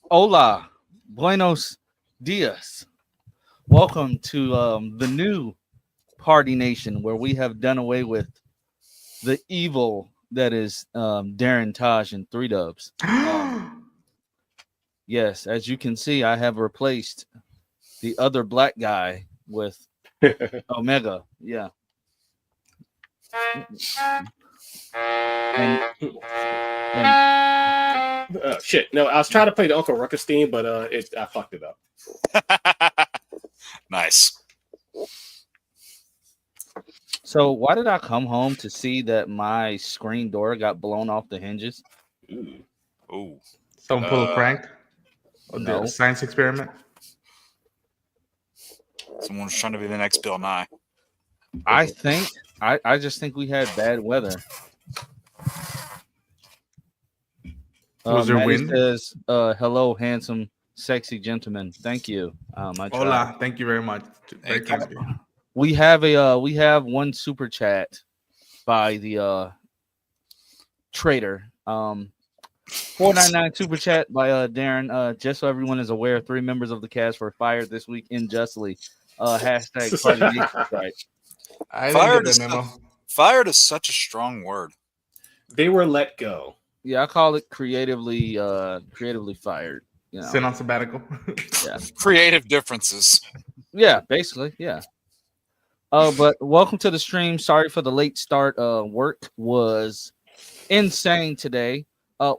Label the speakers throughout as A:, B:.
A: Hola, buenos dias. Welcome to the new Party Nation, where we have done away with the evil that is Darren, Taj, and Three Dubs. Yes, as you can see, I have replaced the other black guy with Omega. Yeah, and and
B: Shit. No, I was trying to play the Uncle Ruckus theme, but I fucked it up.
C: Nice.
A: so why did I come home to see that my screen door got blown off the hinges?
B: Ooh.
C: Ooh.
D: Someone pull a prank or did
A: No.
D: a science experiment.
C: Someone's trying to be the next Bill Nye.
A: I just think we had bad weather.
D: Was there
A: Maddie
D: wind?
A: says, "Hello, handsome, sexy gentleman. Thank you. I tried.
D: Hola, thank you very much. Very
C: Thank you.
D: kind of you.
A: We have one super chat by the trader. 499 super chat by Darren. Just so everyone is aware, 3 members of the cast were fired this week unjustly. Hashtag Party Nation strike.
D: I
C: Fired
D: didn't
C: is
D: get that memo.
C: Fired is such a strong word.
B: They were let go.
A: Yeah, I call it creatively fired. You know.
D: Sent on sabbatical.
A: Yeah.
C: Creative differences.
A: Yeah, basically, yeah. But welcome to the stream. Sorry for the late start. Work was insane today.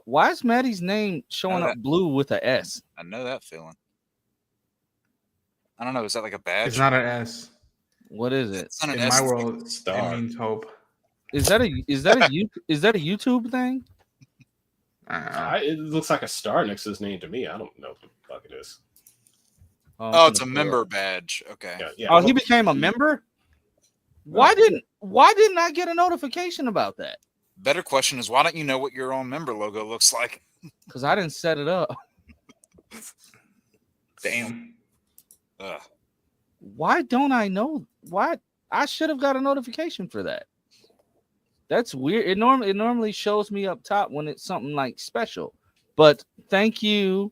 A: Why is Maddie's name showing up blue with a S?
C: I know that feeling. I don't know. Is that like a badge?
D: It's not an S.
A: What is it?
C: It's not an
D: In
C: S,
D: my
C: it's like-
D: world,
B: Star.
D: it means hope.
A: Is that a YouTube thing?
B: It looks like a star next to his name to me. I don't know what the fuck it is.
C: Oh, it's a member badge. Okay.
B: Yeah.
A: Oh, he became a member. Why didn't I get a notification about that?
C: Better question is, why don't you know what your own member logo looks like?
A: Because I didn't set it up.
D: Damn.
C: Ugh.
A: Why don't I know? Why I should have got a notification for that. That's weird. It normally shows me up top when it's something like special. But thank you,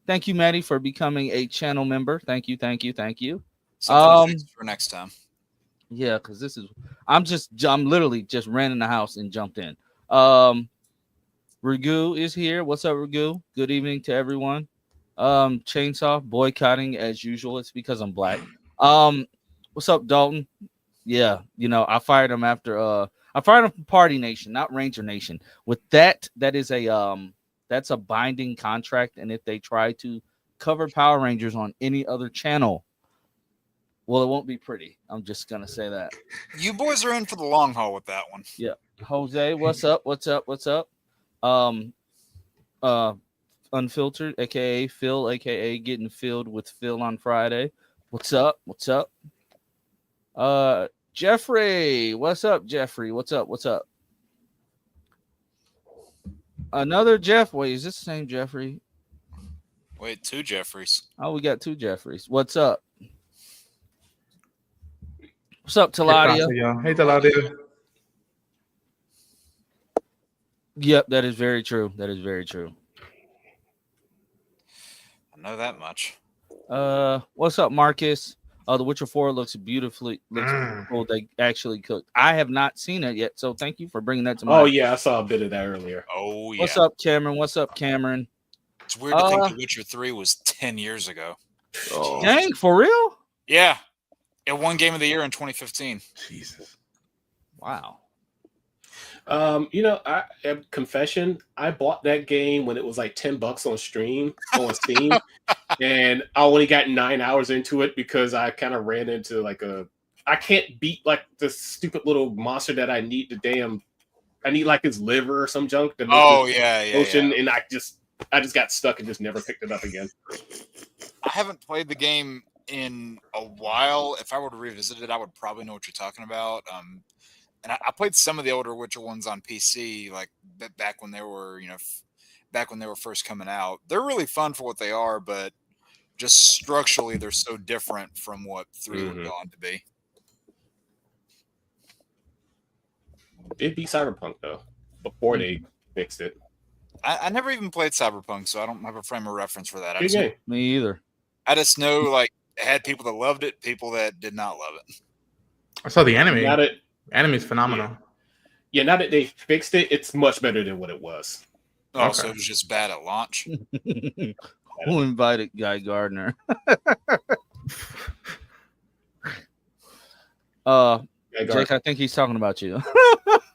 A: Maddie, for becoming a channel member. Thank you.
C: Something to fix for next time.
A: Yeah, because I'm literally just ran in the house and jumped in. Ragu is here. What's up, Ragu? Good evening to everyone. Chainsaw boycotting as usual. It's because I'm black. What's up, Dalton? Yeah, I fired him after I fired him from Party Nation, not Ranger Nation. With that is that's a binding contract, and if they try to cover Power Rangers on any other channel, well, it won't be pretty. I'm just gonna say that.
C: You boys are in for the long haul with that one.
A: Yeah. Jose, what's up? Unfiltered, aka Phil, aka getting filled with Phil on Friday. What's up? Jeffrey, what's up, Jeffrey? What's up? Another Jeff. Wait, is this the same Jeffrey?
C: Wait, 2 Jeffries.
A: Oh, we got 2 Jeffreys. What's up? What's up, Taladia?
D: Hey, Taladia.
A: Yep, that is very true.
C: I know that much.
A: What's up, Marcus? The Witcher 4 looks beautiful. They actually cooked. I have not seen it yet, so thank you for bringing that to my.
B: Oh yeah, I saw a bit of that earlier.
C: Oh yeah.
A: What's up, Cameron?
C: It's weird to think The Witcher 3 was 10 years ago.
A: Oh. Dang, for real?
C: Yeah. It won Game of the Year in 2015.
D: Jesus.
A: Wow.
B: Confession, I bought that game when it was like $10 on Steam, and I only got 9 hours into it because I kind of ran into I can't beat like the stupid little monster that I need I need like his liver or some junk.
C: Yeah.
B: And I just got stuck and just never picked it up again.
C: I haven't played the game in a while. If I were to revisit it, I would probably know what you're talking about. And I played some of the older Witcher ones on PC, like back when they were, back when they were first coming out. They're really fun for what they are, but just structurally, they're so different from what 3 would go on to be.
B: It beat Cyberpunk though before they fixed it.
C: I never even played Cyberpunk, so I don't have a frame of reference for that.
B: Good game.
A: Me either.
C: I just know like it had people that loved it, people that did not love it.
D: I saw the anime.
B: Now that
D: Anime is phenomenal.
B: now that they fixed it, it's much better than what it was.
C: Oh, so
D: Okay.
C: it was just bad at launch.
A: Who invited Guy Gardner?
B: Guy
A: Jake,
B: Gardner.
A: I think he's talking about you.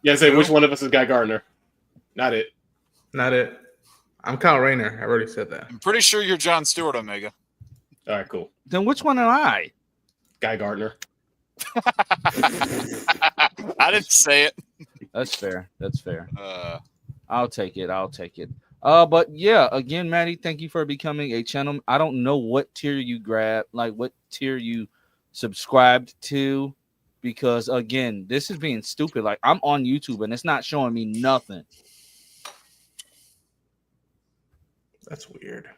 B: Yeah, say which one of us is Guy Gardner? Not it.
D: Not it. I'm Kyle Rayner. I already said that.
C: I'm pretty sure you're John Stewart, Omega.
B: All right, cool.
A: Then which one am I?
B: Guy Gardner.
C: I didn't say it.
A: That's fair. That's fair. I'll take it. I'll take it. But yeah, again, Maddie, thank you for becoming a channel. I don't know what tier you grab, like what tier you subscribed to, because again, this is being stupid. Like I'm on YouTube and it's not showing me nothing.
D: That's weird.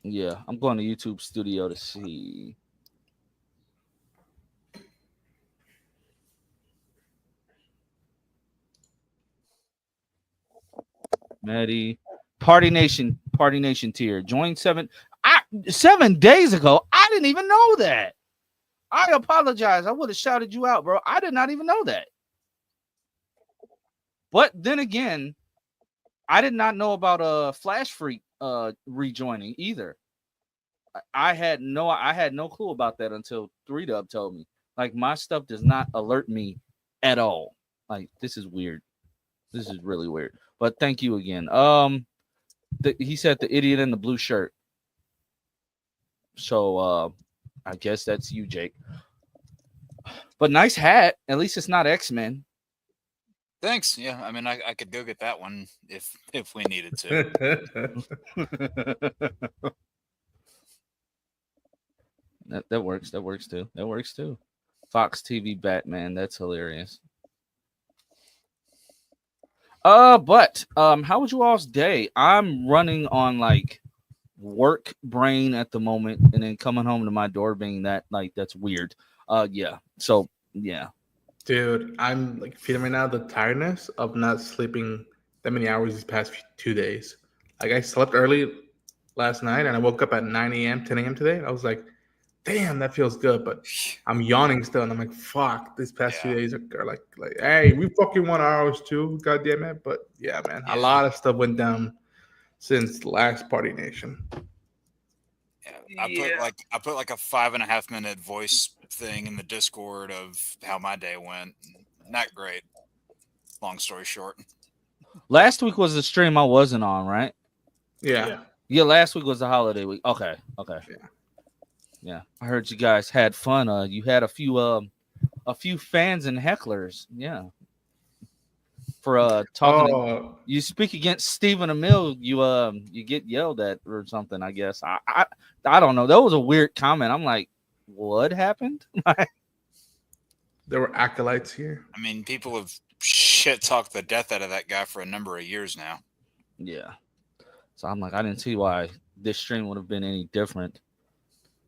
A: Yeah, I'm going to YouTube Studio to see. Maddie, Party Nation tier. Join 7 days ago. I didn't even know that. I apologize. I would have shouted you out, bro. I did not even know that. But then again, I did not know about Flash Freak rejoining either. I had no clue about that until 3Dub told me. Like my stuff does not alert me at all. Like this is weird. This is really weird. But thank you again. He said the idiot in the blue shirt. So I guess that's you, Jake. But nice hat. At least it's not X-Men.
C: Thanks. Yeah, I mean, I could go get that one if we needed to.
A: That works. That works too. That works too. Fox TV Batman. That's hilarious. But how was you all's day? I'm running on like work brain at the moment, and then coming home to my door being that like that's weird. Yeah. So yeah.
D: Dude, I'm like feeling right now the tiredness of not sleeping that many hours these past 2 days. Like I slept early last night and I woke up at 9 a.m., 10 a.m. today. I was like, damn, that feels good. But I'm yawning still and I'm like, fuck, these past 2 days are like, hey, we fucking won ours too. God damn it. But yeah, man, a lot of stuff went down since last Party Nation.
C: Yeah, I put like a 5.5 minute voice thing in the Discord of how my day went. Not great. Long story short.
A: Last week was the stream I wasn't on, right?
D: Yeah.
A: Last week was the holiday week. Okay. Yeah. I heard you guys had fun. You had a few fans and hecklers. Yeah. For talking, you speak against Stephen Amell, you get yelled at or something. I guess I don't know. That was a weird comment. I'm like, what happened?
D: There were acolytes here.
C: I mean, people have shit talked the death out of that guy for a number of years now.
A: Yeah. So I'm like, I didn't see why this stream would have been any different.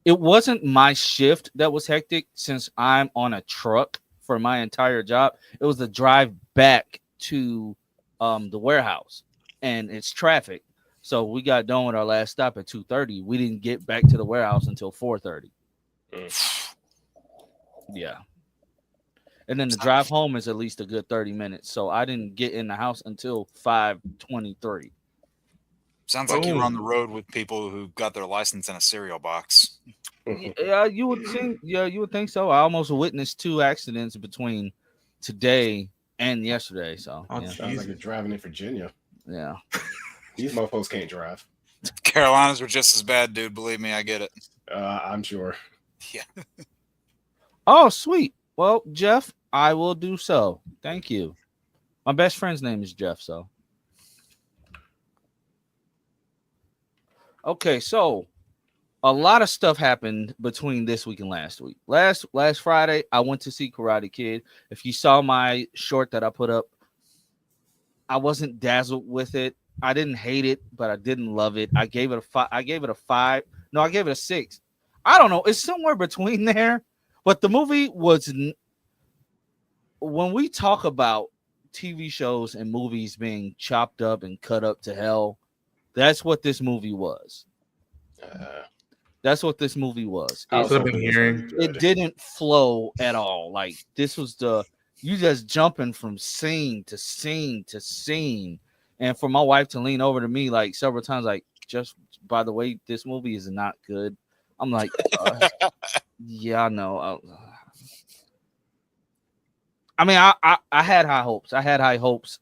A: It wasn't my shift that was hectic since I'm on a truck for my entire job. It was the drive back to the warehouse, and it's traffic. So we got done with our last stop at 2:30. We didn't get back to the warehouse until 4:30. Yeah. And then the drive home is at least a good 30 minutes. So I didn't get in the house until 5:23.
C: Sounds like you were on the road with people who got their license in a cereal box.
A: Yeah, you would think. Yeah, you would think so. I almost witnessed 2 accidents between today and yesterday. So
B: Sounds like you're driving in Virginia.
A: Yeah.
B: These mofos can't drive.
C: Carolinas were just as bad, dude. Believe me, I get it.
B: I'm sure.
C: Yeah.
A: Oh, sweet. Well, Jeff, I will do so. Thank you. My best friend's name is Jeff, so. Okay, so a lot of stuff happened between this week and last week. Last Friday, I went to see Karate Kid. If you saw my short that I put up, I wasn't dazzled with it. I didn't hate it, but I didn't love it. I gave it a 5. I gave it a 5. No, I gave it a 6. I don't know. It's somewhere between there. But the movie was, when we talk about TV shows and movies being chopped up and cut up to hell. That's what this movie was. That's what this movie was.
B: I was
D: That's what I've
B: hoping
D: been
B: it was gonna be
D: hearing.
B: good.
A: It didn't flow at all. Like this was you just jumping from scene to scene to scene. And for my wife to lean over to me like several times, like, just by the way, this movie is not good. I'm like, yeah, I know. I mean, I had high hopes. I had high hopes.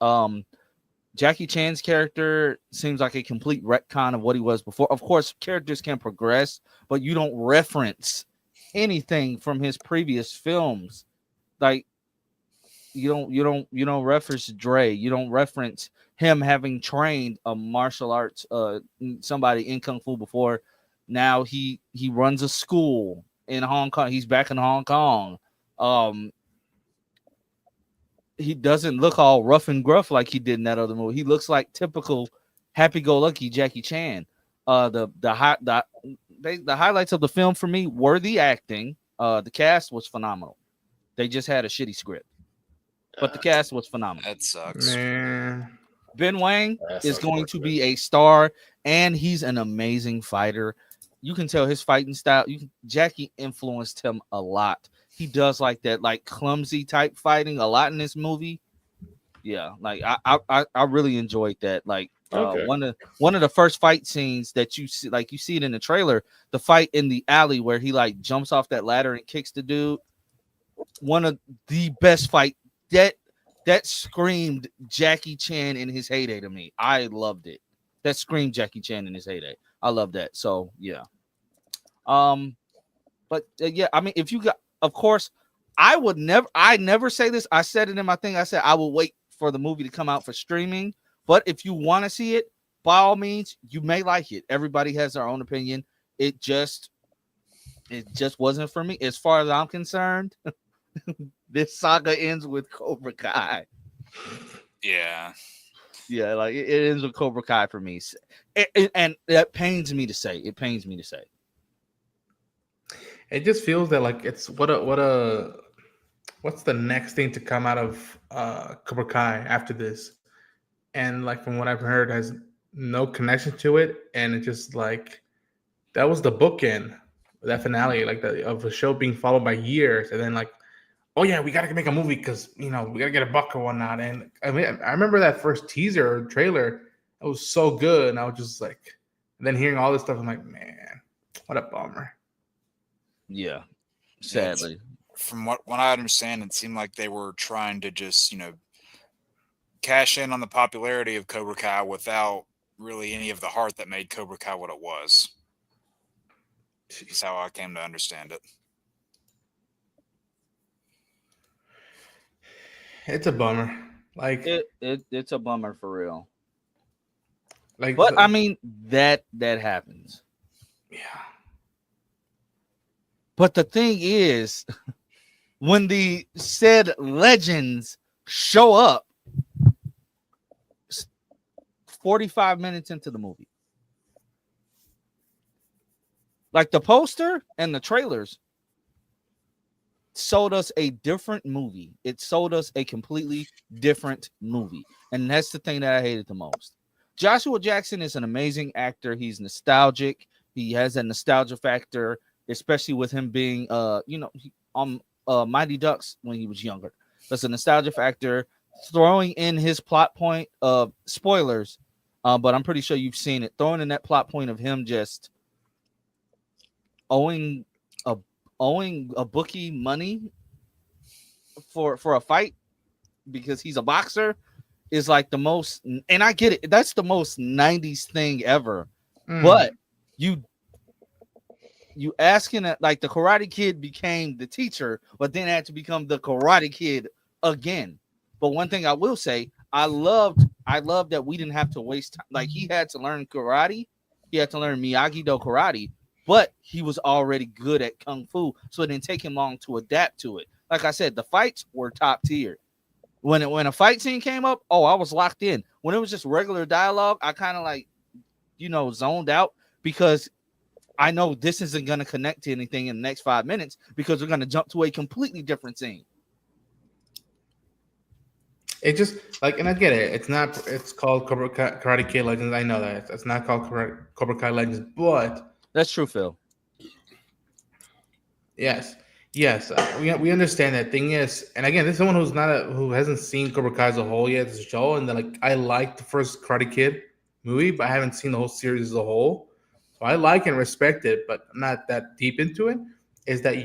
A: Jackie Chan's character seems like a complete retcon of what he was before. Of course, characters can progress, but you don't reference anything from his previous films. Like you don't reference Dre. You don't reference him having trained a martial arts somebody in kung fu before. Now he runs a school in Hong Kong. He's back in Hong Kong. He doesn't look all rough and gruff like he did in that other movie. He looks like typical happy-go-lucky Jackie Chan. The highlights of the film for me were the acting. The cast was phenomenal. They just had a shitty script, but the cast was phenomenal.
C: That sucks.
D: Man,
A: Ben Wang
B: That's
A: is going to
B: unfortunate.
A: be a star, and he's an amazing fighter. You can tell his fighting style. Jackie influenced him a lot. He does like that, like clumsy type fighting a lot in this movie. Yeah, like I really enjoyed that. Like
B: Okay.
A: one of the first fight scenes that you see, like you see it in the trailer, the fight in the alley where he like jumps off that ladder and kicks the dude. One of the best fight that screamed Jackie Chan in his heyday to me. I loved it. That screamed Jackie Chan in his heyday. I love that. So yeah. But yeah, I mean, if you got, of course, I never say this. I said it in my thing. I said I will wait for the movie to come out for streaming. But if you want to see it, by all means, you may like it. Everybody has their own opinion. It just wasn't for me. As far as I'm concerned, this saga ends with Cobra Kai.
C: Yeah.
A: Yeah, like it ends with Cobra Kai for me. And that pains me to say. It pains me to say.
D: it just feels that like it's what's the next thing to come out of Cobra Kai after this? And like from what I've heard, has no connection to it, and it's just like that was the bookend, that finale, like of a show being followed by years, and then like, oh yeah, we gotta make a movie because we gotta get a buck or whatnot. And I mean, I remember that first teaser or trailer, it was so good, and I was just like, and then hearing all this stuff, I'm like, man, what a bummer.
A: Yeah, sadly.
C: From what I understand, it seemed like they were trying to just, cash in on the popularity of Cobra Kai without really any of the heart that made Cobra Kai what it was. That's how I came to understand it.
D: It's a bummer. Like,
A: It's a bummer for real.
D: like,
A: But I mean that happens.
D: yeah.
A: But the thing is, when the said legends show up 45 minutes into the movie, like the poster and the trailers sold us a different movie. It sold us a completely different movie. And that's the thing that I hated the most. Joshua Jackson is an amazing actor. He's nostalgic. He has that nostalgia factor, especially with him being on Mighty Ducks when he was younger. That's a nostalgia factor. Throwing in his plot point of spoilers, but I'm pretty sure you've seen it. Throwing in that plot point of him just owing a bookie money for a fight because he's a boxer is like the most, and I get it, that's the most 90s thing ever. But you asking that, like, the Karate Kid became the teacher, but then had to become the Karate Kid again. But one thing I will say, I loved that we didn't have to waste time. Like, he had to learn karate, he had to learn Miyagi-Do karate, but he was already good at kung fu, so it didn't take him long to adapt to it. Like I said, the fights were top tier. When a fight scene came up, I was locked in. When it was just regular dialogue, I kind of like, zoned out because I know this isn't going to connect to anything in the next 5 minutes because we're going to jump to a completely different scene.
D: It just like, and I get it. It's not. It's called Karate Kid Legends. I know that it's not called Cobra Kai Legends, but
A: That's true, Phil.
D: yes, yes, we understand that. Thing is, and again, this is someone who hasn't seen Cobra Kai as a whole yet. This show, and then like I like the first Karate Kid movie, but I haven't seen the whole series as a whole. So I like and respect it, but I'm not that deep into it. Is that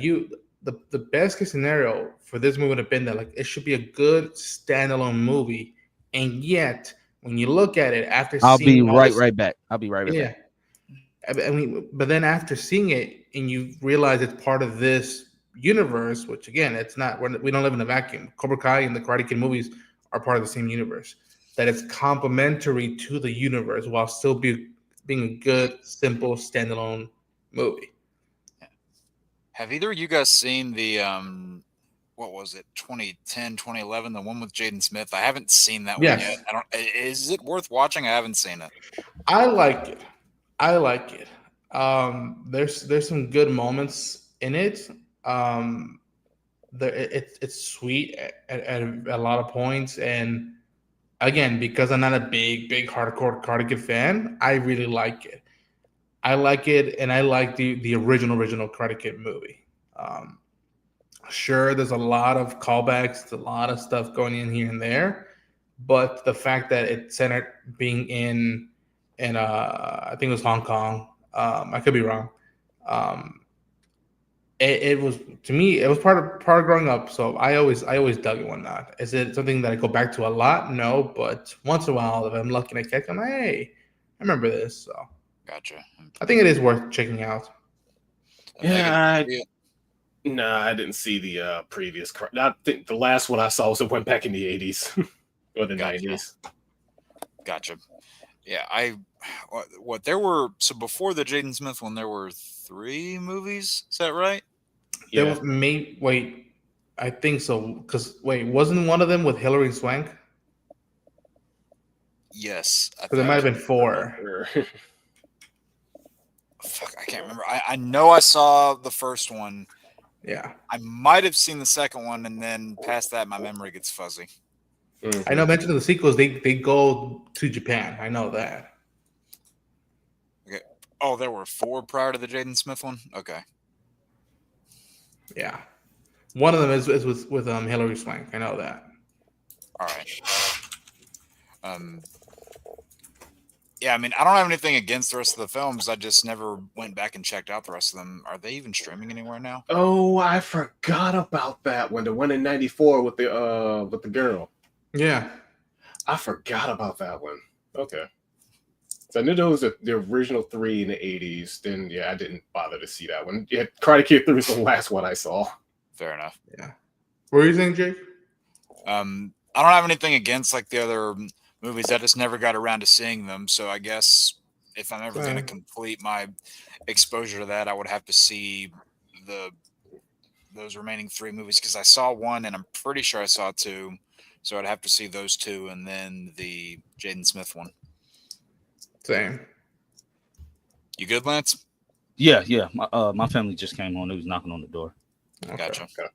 D: the best case scenario for this movie would have been that like it should be a good standalone movie, and yet when you look at it after
A: I'll be
D: seeing all this,
A: right back. I'll be right
D: yeah,
A: back.
D: I mean, but then after seeing it and you realize it's part of this universe, which again, it's not. We don't live in a vacuum. Cobra Kai and the Karate Kid movies are part of the same universe. That it's complementary to the universe while still being a good, simple, standalone movie.
C: Have either of you guys seen the what was it, 2010, 2011, the one with Jaden Smith? I haven't seen that one
D: Yes.
C: yet. I don't. Is it worth watching? I haven't seen it.
D: I like it. I like it. There's some good moments in it. It's sweet at a lot of points, and again, because I'm not a big hardcore Karate Kid fan, I really like it. I like it, and I like the original Karate Kid movie. Sure, there's a lot of callbacks, a lot of stuff going in here and there, but the fact that it centered being in I think it was Hong Kong. I could be wrong. It was, to me, it was part of growing up. So I always dug it. Whatnot. Is it something that I go back to a lot? No, but once in a while, if I'm lucky and I catch, I'm like, hey, I remember this. So
C: Gotcha.
D: I think it is worth checking out.
B: Yeah, I didn't see the previous. I think the last one I saw was it went back in the 80s or the
C: Gotcha.
B: 90s.
C: Gotcha. Yeah, what there were, so before the Jaden Smith one, there were 3 movies. Is that right?
D: There
B: Yeah.
D: was wait, I think so. Because wait, wasn't one of them with Hilary Swank?
C: Yes.
D: Because there might have been 4.
C: Fuck, I can't remember. I know I saw the first one.
D: Yeah.
C: I might have seen the second one, and then past that, my memory gets fuzzy.
D: I know. Mention of the sequels, they go to Japan. I know that.
C: Okay. Oh, there were 4 prior to the Jaden Smith one. Okay.
D: Yeah. One of them is with Hilary Swank. I know that.
C: All right. Yeah, I mean, I don't have anything against the rest of the films. I just never went back and checked out the rest of them. Are they even streaming anywhere now?
B: Oh, I forgot about that one. The one in '94 with the girl.
D: Yeah.
B: I forgot about that one. Okay. So I knew those were the original 3 in the 80s. Then yeah, I didn't bother to see that one. Yeah, Karate Kid 3 was the last one I saw.
C: Fair enough.
D: Yeah. What were you saying, Jake?
C: I don't have anything against like the other movies. I just never got around to seeing them. So I guess if I'm ever going to complete my exposure to that, I would have to see those remaining 3 movies, because I saw 1 and I'm pretty sure I saw 2. So I'd have to see those 2 and then the Jaden Smith one.
D: Same.
C: You good, Lance?
A: Yeah. My family just came home. They was knocking on the door.
D: Okay.
C: Gotcha.
B: Okay.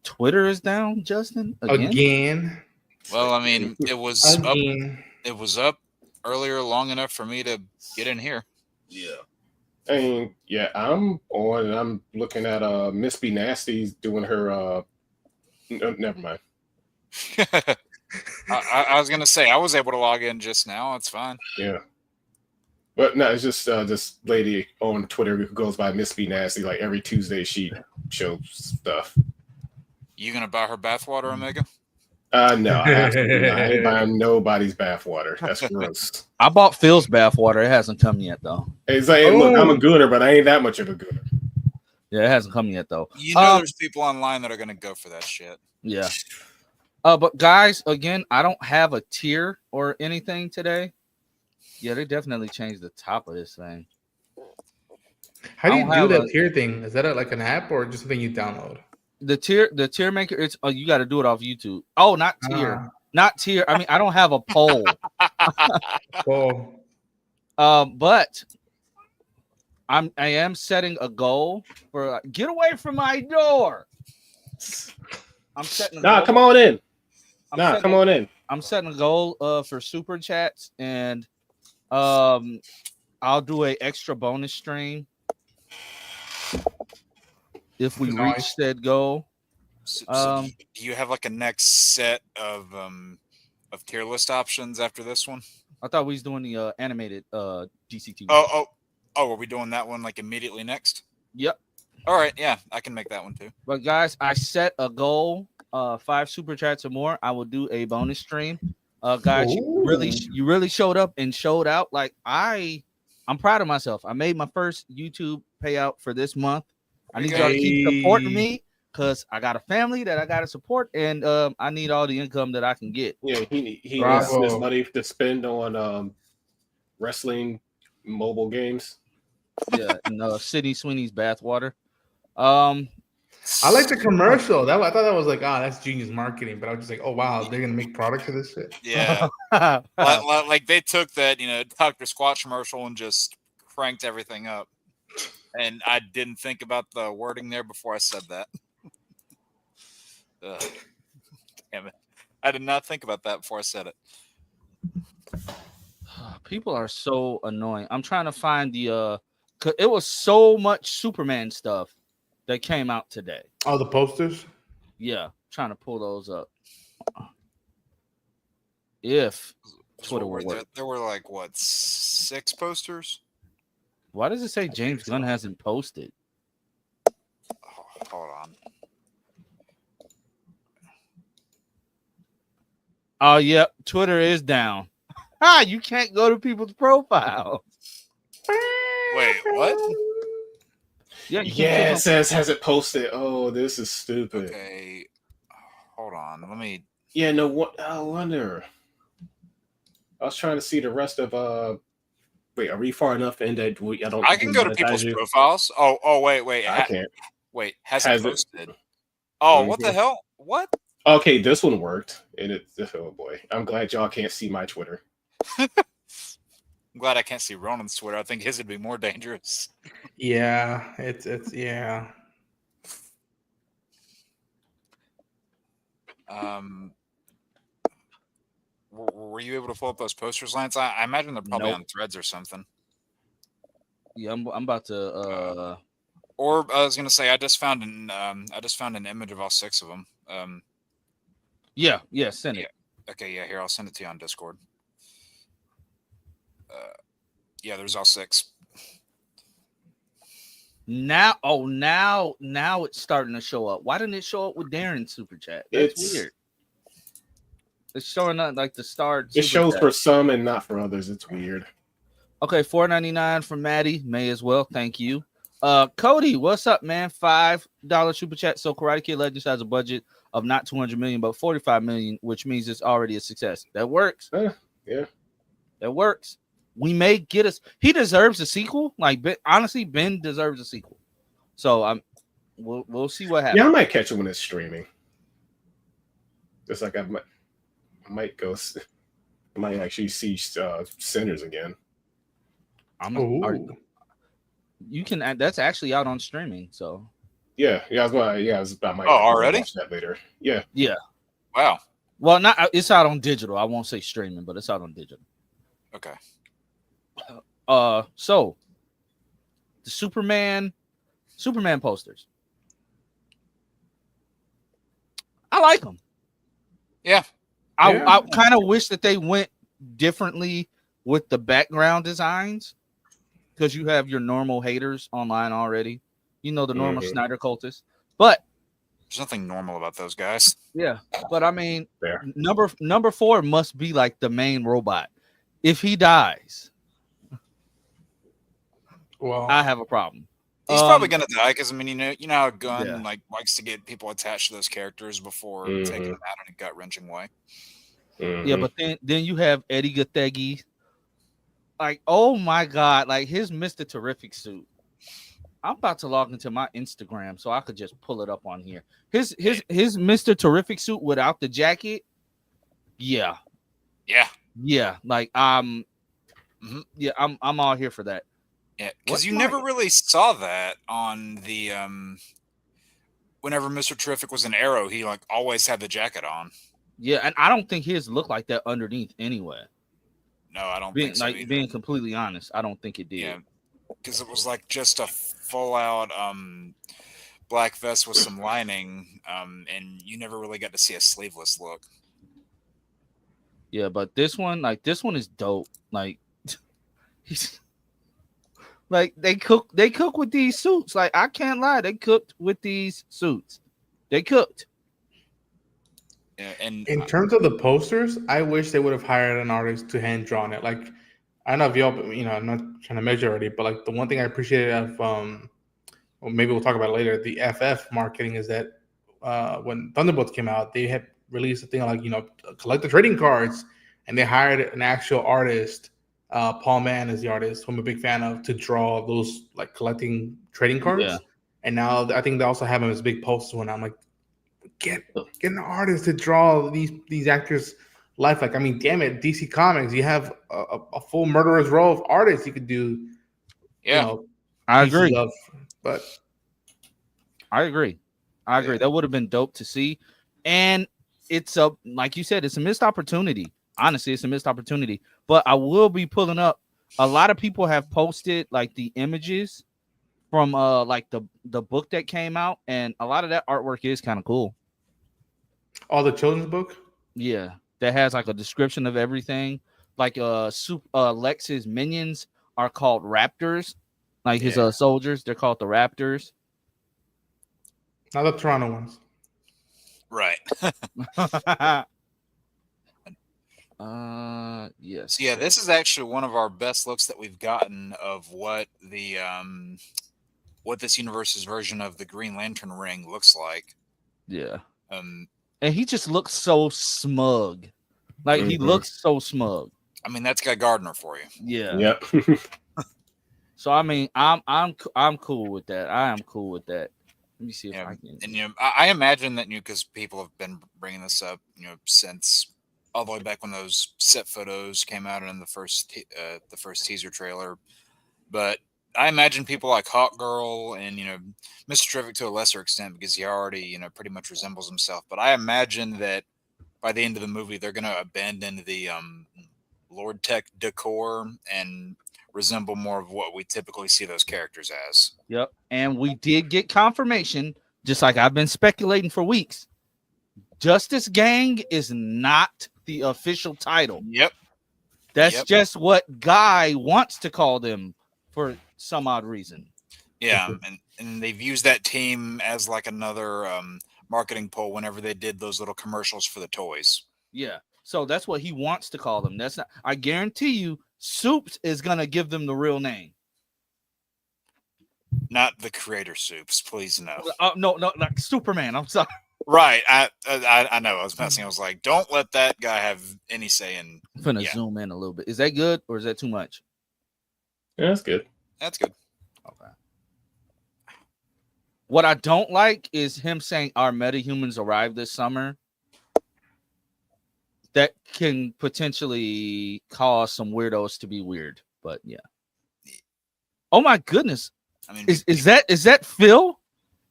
A: Twitter is down, Justin.
D: Again.
C: Well, I mean, it was up.
D: Again.
C: It was up earlier long enough for me to get in here.
B: Yeah. I mean, yeah, I'm on and I'm looking at Miss B Nasty's doing her no, never mind.
C: I was gonna say I was able to log in just now. It's fine.
B: Yeah. But no, it's just this lady on Twitter who goes by Miss B Nasty. Like every Tuesday she shows stuff.
C: You gonna buy her bathwater, Omega?
B: No, absolutely not. I ain't buying nobody's bathwater. That's gross.
A: I bought Phil's bathwater. It hasn't come yet though.
B: It's like, hey, look, I'm a gooner, but I ain't that much of a gooner.
A: Yeah, it hasn't come yet though.
C: You know, there's people online that are gonna go for that shit.
A: Yeah. But guys, again, I don't have a tier or anything today. Yeah, they definitely changed the top of this thing.
D: How do you do that tier thing? Is that like an app or just something you download?
A: The tier maker, it's you got to do it off YouTube. Oh, not tier. I mean, I don't have a poll.
D: Cool.
A: But I am setting a goal for get away from my door. I'm setting.
B: Come on in. Come on in.
A: I'm setting a goal for super chats, and um I'll do a extra bonus stream if we reach
D: Nice.
A: said goal.
C: So
A: Um
C: do you have like a next set of tier list options after this one?
A: I thought we was doing the animated DCT.
C: Oh, are we doing that one like immediately next?
A: Yep.
C: All right, yeah, I can make that one too.
A: But guys, I set a goal, 5 super chats or more. I will do a bonus stream. Guys,
D: Ooh.
A: you really showed up and showed out. Like I'm proud of myself. I made my first YouTube payout for this month. I need y'all to keep supporting me because I got a family that I got to support, and I need all the income that I can get.
B: Yeah, he needs
D: Bravo.
B: his money to spend on wrestling mobile games.
A: Yeah, and Sydney Sweeney's bathwater.
D: I like the commercial. I thought that was like, that's genius marketing. But I was just like, oh wow, they're gonna make products of this shit.
C: Yeah, like they took that Dr. Squatch commercial and just cranked everything up. And I didn't think about the wording there before I said that. Damn it! I did not think about that before I said it.
A: People are so annoying. I'm trying to find the 'cause it was so much Superman stuff that came out today.
D: Oh, the posters.
A: Yeah, trying to pull those up. If Twitter will work.
C: There were like what 6 posters?
A: Why does it say James Gunn hasn't posted?
C: Oh, hold on.
A: Oh, yep. Twitter is down. You can't go to people's profiles.
C: Wait, what?
A: Yeah, you
B: Yeah,
A: can't
B: it says hasn't posted. Oh, this is stupid.
C: Okay, hold on. Let me.
B: Yeah, no. What? I wonder. I was trying to see the rest of. Wait, are we far enough in that I don't?
C: I can go to people's profiles. Oh, wait.
B: I can't.
C: Wait, hasn't
B: Has it?
C: posted. Oh, what the hell? What?
B: Okay, this one worked, and oh boy, I'm glad y'all can't see my Twitter.
C: I'm glad I can't see Ronan's Twitter. I think his would be more dangerous.
D: Yeah, it's yeah.
C: Were you able to pull up those posters, Lance? I imagine they're probably
A: Nope.
C: on Threads or something.
A: Yeah, I'm about to.
C: Or I was gonna say I just found an image of all 6 of them.
A: Yeah, send it.
C: Okay, yeah, here I'll send it to you on Discord. Yeah, there's all 6.
A: Now it's starting to show up. Why didn't it show up with Darren's super chat? That's weird. It's showing up like the start.
B: It shows for some and not for others. It's weird.
A: Okay, $4.99 from Maddie. May as well. Thank you. Cody, what's up, man? $5 super chat. So Karate Kid Legends has a budget of not 200 million, but 45 million, which means it's already a success. That works.
B: Yeah,
A: that works. We may get us. He deserves a sequel. Like, honestly, Ben deserves a sequel. So we'll see what happens.
B: Yeah, I might catch it when it's streaming. It's like I might go. I might actually see Sinners again.
A: You can. That's actually out on streaming. So
B: yeah, I might.
C: Oh, already?
B: Watch that later. Yeah.
C: Wow.
A: Well, not. It's out on digital. I won't say streaming, but it's out on digital.
C: Okay.
A: So the Superman posters. I like them.
C: Yeah.
A: I kind of wish that they went differently with the background designs, because you have your normal haters online already. You know, the normal Snyder cultists. But
C: there's nothing normal about those guys.
A: Yeah. But I mean, number 4 must be like the main robot. If he dies,
D: well,
A: I have a problem.
C: He's probably gonna die because I mean, you know how Gunn likes to get people attached to those characters before taking them out in a gut wrenching way.
A: Yeah, but then you have Eddie Gathegi. Like, oh my god, like his Mr. Terrific suit. I'm about to log into my Instagram so I could just pull it up on here. His Mr. Terrific suit without the jacket. Yeah. Like I'm all here for that.
C: Yeah, because you never really saw that on the whenever Mr. Terrific was an Arrow, he like always had the jacket on.
A: Yeah, and I don't think his looked like that underneath anyway.
C: No, I don't
A: Being
C: think so
A: like
C: either.
A: being completely honest, I don't think it did.
C: Yeah, because it was like just a full out black vest with some lining, and you never really got to see a sleeveless look.
A: Yeah, but this one is dope. Like he's like they cook with these suits. Like I can't lie, they cooked with these suits. They cooked.
C: Yeah, and
D: In terms of the posters, I wish they would have hired an artist to hand drawn it. Like, I don't know if y'all, I'm not trying to measure already, but like the one thing I appreciated of, well, maybe we'll talk about it later, the FF marketing is that when Thunderbolts came out, they had released a thing like, collect the trading cards, and they hired an actual artist. Paul Mann is the artist who I'm a big fan of to draw those like collecting trading
A: Yeah.
D: cards. And now I think they also have him as a big poster one. I'm like, get an artist to draw these actors' life. Like, I mean, damn it, DC Comics, you have a full murderer's row of artists you could do,
C: yeah,
A: I
D: pieces
A: agree.
D: of. But
A: I agree. I agree.
C: Yeah.
A: That would have been dope to see. And it's a like you said, it's a missed opportunity. Honestly, it's a missed opportunity. But I will be pulling up. A lot of people have posted like the images from like the book that came out, and a lot of that artwork is kind of cool.
D: all the children's book.
A: Yeah, that has like a description of everything. Like Lex's minions are called Raptors. Like his
C: Yeah.
A: soldiers, they're called the Raptors.
D: Not the Toronto ones.
C: right.
A: Yes.
C: So yeah, this is actually one of our best looks that we've gotten of what the what this universe's version of the Green Lantern ring looks like.
A: Yeah.
C: Um,
A: And he just looks so smug. Like he
B: Mhm.
A: looks so smug.
C: I mean, that's Guy Gardner for you.
A: Yeah.
B: Yep.
A: So I mean, I'm cool with that. I am cool with that. Let me see if
C: Yeah,
A: I can.
C: and I imagine that because people have been bringing this up, since all the way back when those set photos came out in the first teaser trailer. But I imagine people like Hawk Girl and Mr. Terrific to a lesser extent because he already pretty much resembles himself. But I imagine that by the end of the movie, they're going to abandon the Lord Tech decor and resemble more of what we typically see those characters as.
A: Yep. And we did get confirmation, just like I've been speculating for weeks. Justice Gang is not the official title.
C: Yep.
A: That's
C: Yep.
A: just what Guy wants to call them for some odd reason.
C: Yeah, and they've used that team as like another marketing pull whenever they did those little commercials for the toys.
A: Yeah. So that's what he wants to call them. That's not, I guarantee you, Soups is gonna give them the real name.
C: Not the creator soups, please no.
A: No, like Superman. I'm sorry.
C: Right, I know. I was messing. I was like, don't let that guy have any say in.
A: I'm gonna
C: Yeah.
A: zoom in a little bit. Is that good or is that too much?
B: Yeah, that's good.
C: That's good.
A: Okay. What I don't like is him saying our metahumans arrived this summer. That can potentially cause some weirdos to be weird, but yeah. Oh my goodness.
C: I mean,
A: Is that Phil?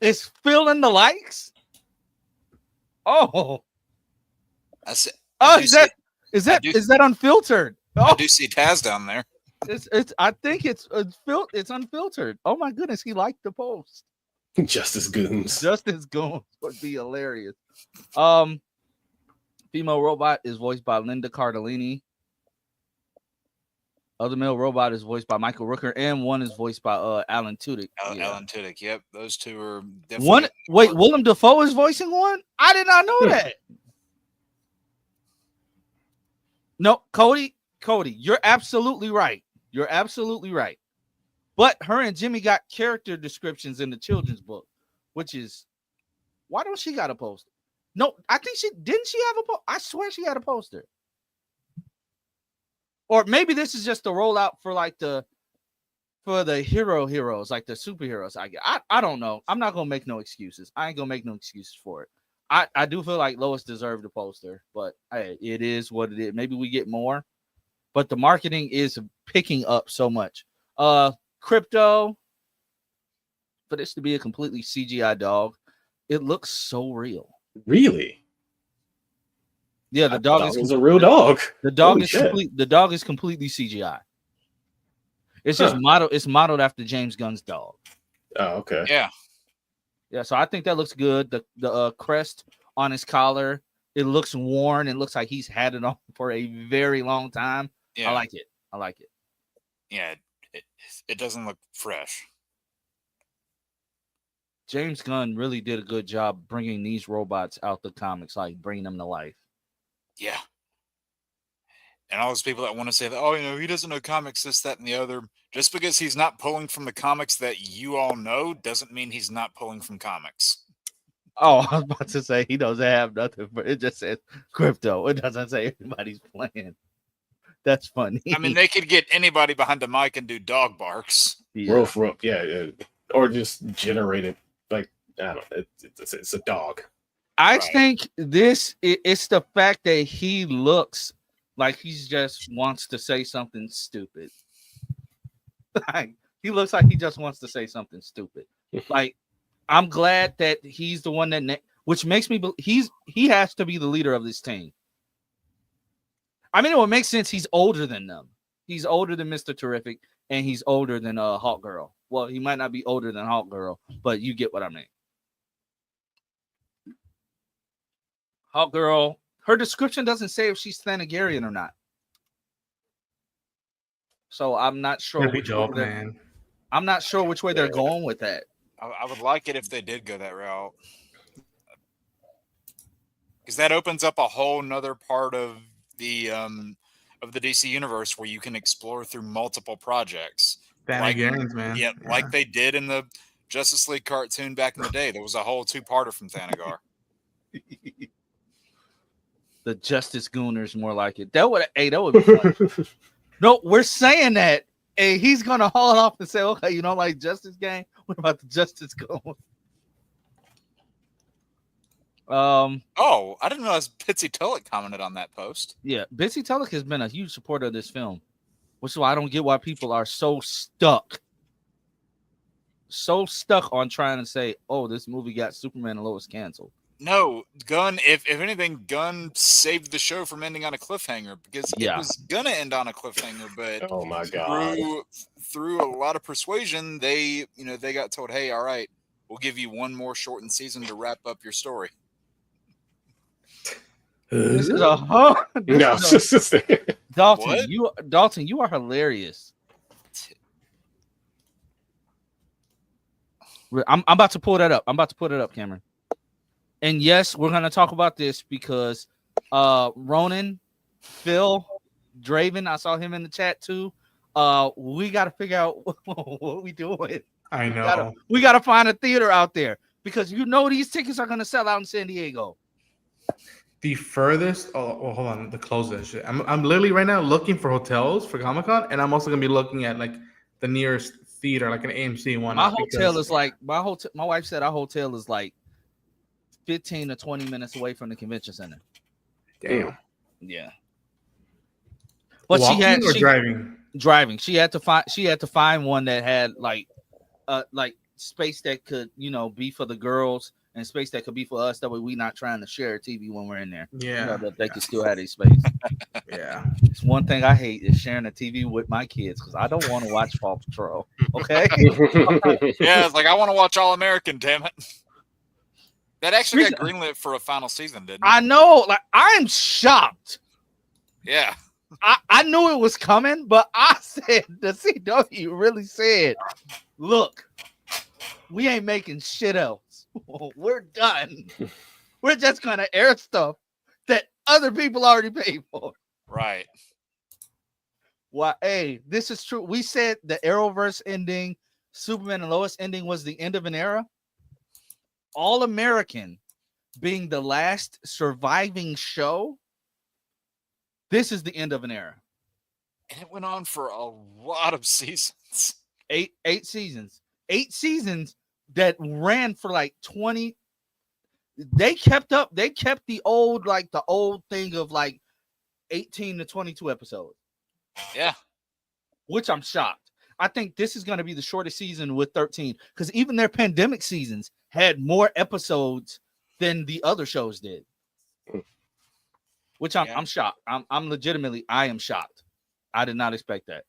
A: Is Phil in the likes? Oh.
C: I see,
A: Oh,
C: do
A: is
C: see-
A: that unfiltered?
C: I
A: Oh,
C: do see Taz down there.
A: it's I think it's unfiltered. Oh my goodness, he liked the post.
B: Justice Goons.
A: Justice Goons would be hilarious. Female robot is voiced by Linda Cardellini. Other male robot is voiced by Michael Rooker, and one is voiced by Alan Tudyk. Yeah.
C: Alan Tudyk. Yep, those two are definitely
A: One wait, Willem Dafoe is voicing one? I did not know that. No, Cody, you're absolutely right. You're absolutely right. But her and Jimmy got character descriptions in the children's book, which is why don't she got a poster? No, I think she have a poster. I swear she had a poster. Or maybe this is just the rollout for like the heroes, like the superheroes. I don't know. I'm not gonna make no excuses. I ain't gonna make no excuses for it. I do feel like Lois deserved a poster, but hey, it is what it is. Maybe we get more, but the marketing is picking up so much. Crypto, for this to be a completely CGI dog, it looks so real.
B: Really?
A: Yeah, the dog is
B: was a real dog.
A: The dog
B: Holy
A: is
B: shit.
A: complete. The dog is completely CGI. It's just modeled. It's modeled after James Gunn's dog.
B: Oh, okay.
C: Yeah.
A: Yeah, so I think that looks good. The crest on his collar, it looks worn. It looks like he's had it on for a very long time.
C: Yeah.
A: I like it. I like it.
C: Yeah, it doesn't look fresh.
A: James Gunn really did a good job bringing these robots out the comics, like bringing them to life.
C: Yeah. And all those people that want to say that, oh, he doesn't know comics, this, that, and the other. Just because he's not pulling from the comics that you all know doesn't mean he's not pulling from comics.
A: Oh, I was about to say he doesn't have nothing, but it just says crypto. It doesn't say anybody's playing. That's funny.
C: I mean, they could get anybody behind the mic and do dog barks.
A: Yeah.
B: Roof, yeah, or just generate it. Like, I don't know. It's a dog.
A: I think it's the fact that he looks like he just wants to say something stupid. Like, he looks like he just wants to say something stupid. Like, I'm glad that he's the one that, which makes me he has to be the leader of this team. I mean, it would make sense. He's older than them. He's older than Mr. Terrific, and he's older than Hawk Girl. Well, he might not be older than Hawk Girl, but you get what I mean. Hawk Girl, her description doesn't say if she's Thanagarian or not. So I'm not sure. I'm not sure which way they're going with that.
C: I would like it if they did go that route, because that opens up a whole nother part of the DC universe where you can explore through multiple projects.
D: Thanagarians, man.
C: Yeah, like they did in the Justice League cartoon back in the day. There was a whole 2-parter from Thanagar.
A: The Justice Gooners, more like it. That would be fun. No, we're saying that, and he's gonna haul it off and say, "Okay, you don't like Justice Gang? What about the Justice Goons?"
C: Oh, I didn't realize Bitsy Tulloch commented on that post.
A: Yeah, Bitsy Tulloch has been a huge supporter of this film, which is why I don't get why people are so stuck on trying to say, "Oh, this movie got Superman and Lois canceled."
C: No, Gunn, if anything, Gunn saved the show from ending on a cliffhanger, because it was gonna end on a cliffhanger, but
B: oh my god,
C: through a lot of persuasion, they got told, hey, all right, we'll give you one more shortened season to wrap up your story.
A: This is Dalton, you are hilarious. I'm about to pull that up. I'm about to put it up, Cameron. And yes, we're going to talk about this because Ronan, Phil, Draven, I saw him in the chat too. We got to figure out what we doing.
D: I know.
A: We got to find a theater out there because these tickets are going to sell out in San Diego.
D: The furthest, hold on, the closest. I'm literally right now looking for hotels for Comic-Con, and I'm also going to be looking at like the nearest theater, like an AMC one.
A: My hotel is like, my wife said our hotel is like 15 to 20 minutes away from the convention center.
B: Damn.
A: Yeah. But driving. She had to find one that had like space that could, be for the girls and space that could be for us. That way we not trying to share a TV when we're in there.
D: Yeah.
A: That they could still have their space.
D: Yeah.
A: It's one thing I hate is sharing a TV with my kids because I don't want to watch Paw Patrol. Okay.
C: Yeah, it's like I want to watch All American, damn it. That actually got greenlit for a final season, didn't it?
A: I know. Like, I'm shocked.
C: Yeah.
A: I knew it was coming, but I said, the CW really said, look, we ain't making shit else. We're done. We're just going to air stuff that other people already paid for.
C: Right.
A: Well, hey, this is true. We said the Arrowverse ending, Superman and Lois ending was the end of an era. All American being the last surviving show, this is the end of an era.
C: And it went on for a lot of seasons.
A: Eight seasons. 8 seasons that ran for like 20. They kept the old thing of like 18 to 22 episodes.
C: Yeah.
A: Which I'm shocked. I think this is going to be the shortest season with 13 because even their pandemic seasons had more episodes than the other shows did. which I'm shocked. I'm legitimately I am shocked. I did not expect that.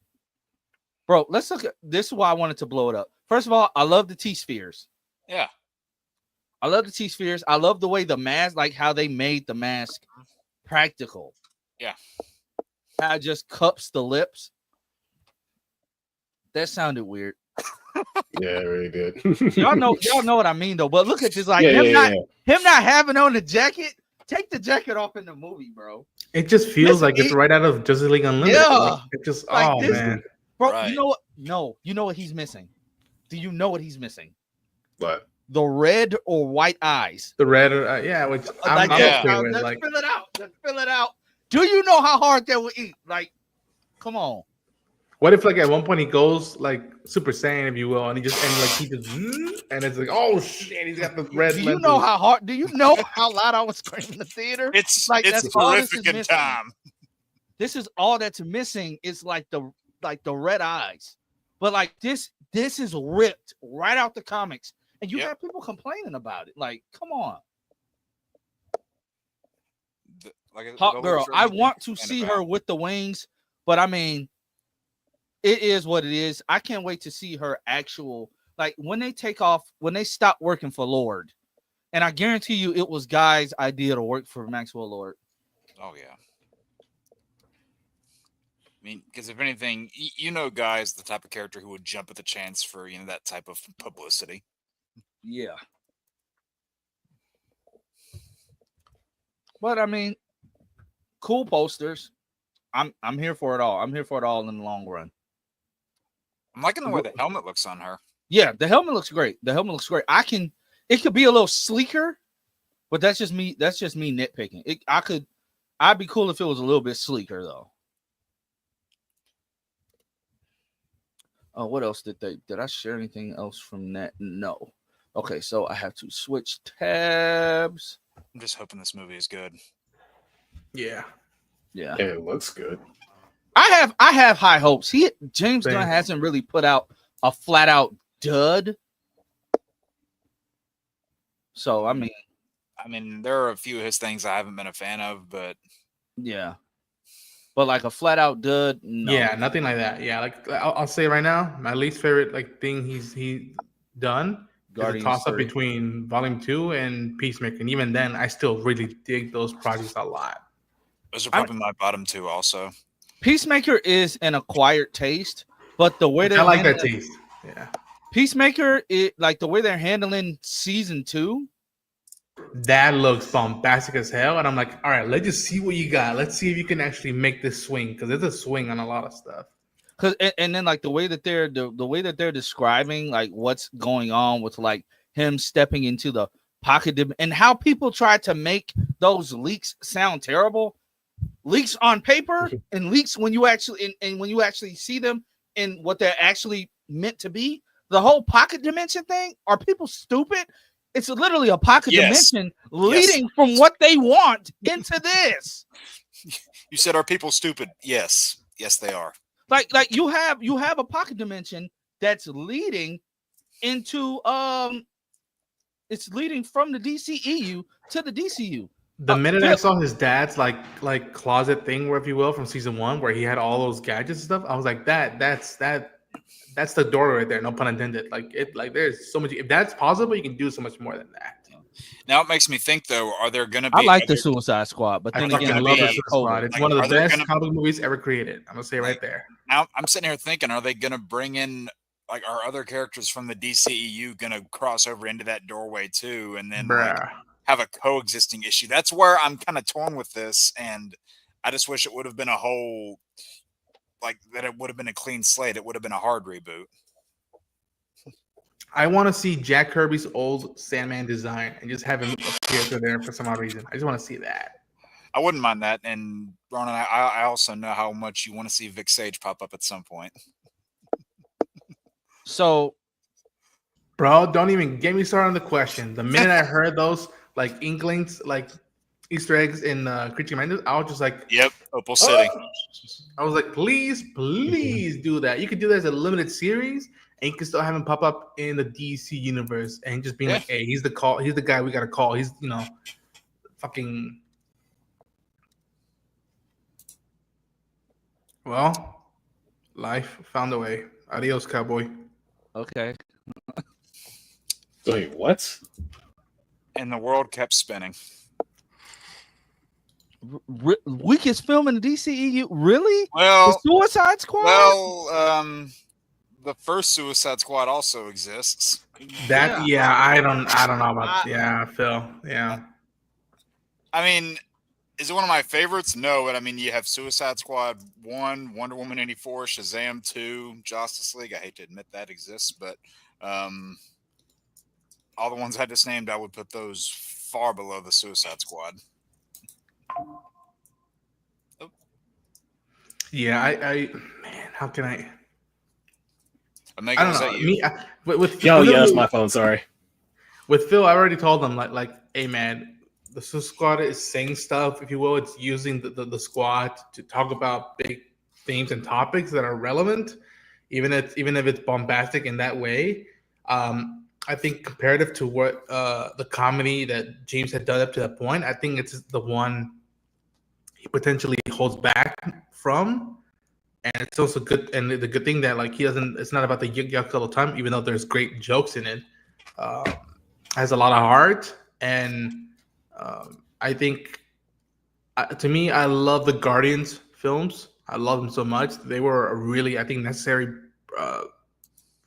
A: Bro, let's look at this is why I wanted to blow it up. First of all, I love the T-spheres.
C: Yeah.
A: I love the T-spheres. I love the way the mask, like how they made the mask practical.
C: Yeah.
A: How it just cups the lips. That sounded weird.
B: Yeah, it really did.
A: y'all know what I mean though. But look at this, like
B: Yeah,
A: him not having on the jacket. Take the jacket off in the movie, bro.
D: It just feels like it's right out of Justice League Unlimited.
A: Yeah.
D: Like, it just
A: Like this,
D: man.
A: Bro,
C: Right.
A: you know what? No, you know what he's missing? Do you know what he's missing?
B: What?
A: The red or white eyes.
D: The red, which I'm
C: yeah.
D: okay with.
A: Let's
D: Like,
A: fill it out. Let's fill it out. Do you know how hard that would eat? Like, come on.
D: what if like at one point he goes like Super Saiyan, if you will, and he just and it's like, oh shit, he's got the red.
A: Do you know how hard? Do you know how loud I was screaming in the theater?
C: It's
A: Like,
C: it's
A: that's all this
C: horrific
A: is
C: in
A: missing.
C: time.
A: This is all that's missing. Is like the red eyes, but like this is ripped right out the comics, and you have people complaining about it. Like, come on, Hawk Girl. I want to see her with the wings, but I mean, it is what it is. I can't wait to see her actual. Like when they take off, when they stop working for Lord, and I guarantee you, it was Guy's idea to work for Maxwell Lord.
C: Oh yeah. I mean, because if anything, you know, Guy's the type of character who would jump at the chance for that type of publicity.
A: Yeah. But I mean, cool posters. I'm here for it all. I'm here for it all in the long run.
C: I'm liking the way the helmet looks on her.
A: Yeah, the helmet looks great. It could be a little sleeker, but that's just me nitpicking. I'd be cool if it was a little bit sleeker though. Oh, what else did I share anything else from that? No. Okay, so I have to switch tabs.
C: I'm just hoping this movie is good.
D: Yeah.
B: Yeah, it looks good.
A: I have high hopes. James Gunn hasn't really put out a flat out dud. So I mean,
C: there are a few of his things I haven't been a fan of, but
A: yeah. But like a flat out dud, no.
D: Yeah, nothing like that. Yeah, like I'll say right now, my least favorite like thing he's done is a toss up between Volume 2 and Peacemaker, and even then, I still really dig those projects a lot.
C: Those are probably my bottom two, also.
A: Peacemaker is an acquired taste, but the way
D: I like that taste. Yeah,
A: Peacemaker, like the way they're handling season 2.
D: That looks bombastic as hell, and I'm like, all right, let's just see what you got. Let's see if you can actually make this swing, because there's a swing on a lot of stuff.
A: Because and then like the way that they're describing like what's going on with like him stepping into the pocket and how people try to make those leaks sound terrible. Leaks on paper and leaks when you actually and when you actually see them and what they're actually meant to be. The whole pocket dimension thing. Are people stupid? It's literally a pocket dimension leading from what they want into this.
C: You said, are people stupid? Yes. Yes, they are.
A: Like you have a pocket dimension that's leading into it's leading from the DCEU to the DCU.
D: The minute I saw his dad's like closet thing, where if you will, from season 1, where he had all those gadgets and stuff, I was like, that's the door right there. No pun intended. Like there's so much. If that's possible, you can do so much more than that.
C: Now it makes me think though, are there going to be?
A: I like the Suicide Squad, but then again, I love the
D: Suicide Squad. It's one of the best comic movies ever created. I'm gonna say right there.
C: Now I'm sitting here thinking, are they going to bring in like our other characters from the DCEU going to cross over into that doorway too, and then like, have a coexisting issue? That's where I'm kind of torn with this, and I just wish it would have been a whole. Like that, it would have been a clean slate. It would have been a hard reboot.
D: I want to see Jack Kirby's old Sandman design and just have him appear there for some odd reason. I just want to see that.
C: I wouldn't mind that. And Ronan, I also know how much you want to see Vic Sage pop up at some point.
A: So,
D: bro, don't even get me started on the question. The minute I heard those like inklings, like Easter eggs in Creature Commandos, I was just like,
C: "Yep, Opal City."
D: I was like, please do that. You could do that as a limited series, and you can still have him pop up in the DC universe and just being like, hey, he's the guy we gotta call. He's fucking Well, life found a way. Adios, cowboy.
A: Okay.
B: Wait, what?
C: And the world kept spinning.
A: Weakest film in the DCEU? Really? The
C: Well,
A: Suicide Squad?
C: the first Suicide Squad also exists.
D: I don't know about Phil. Yeah.
C: I mean, is it one of my favorites? No, but I mean, you have Suicide Squad 1, Wonder Woman 84, Shazam 2, Justice League. I hate to admit that exists, but all the ones I just named, I would put those far below the Suicide Squad. Oh.
D: Yeah, I man, how can I?
C: Omega,
D: I don't
C: was
D: know.
C: that you?
D: With
B: Yo, yeah, that's my phone. Sorry.
D: With Phil, I already told him like, hey man, the Suicide Squad is saying stuff, if you will. It's using the squad to talk about big themes and topics that are relevant, even if it's bombastic in that way. I think comparative to what the comedy that James had done up to that point, I think it's the one he potentially holds back from. And it's also good, and the good thing that like he doesn't. It's not about the yuck all the time, even though there's great jokes in it. Has a lot of heart, and I think to me, I love the Guardians films. I love them so much. They were a really, I think, necessary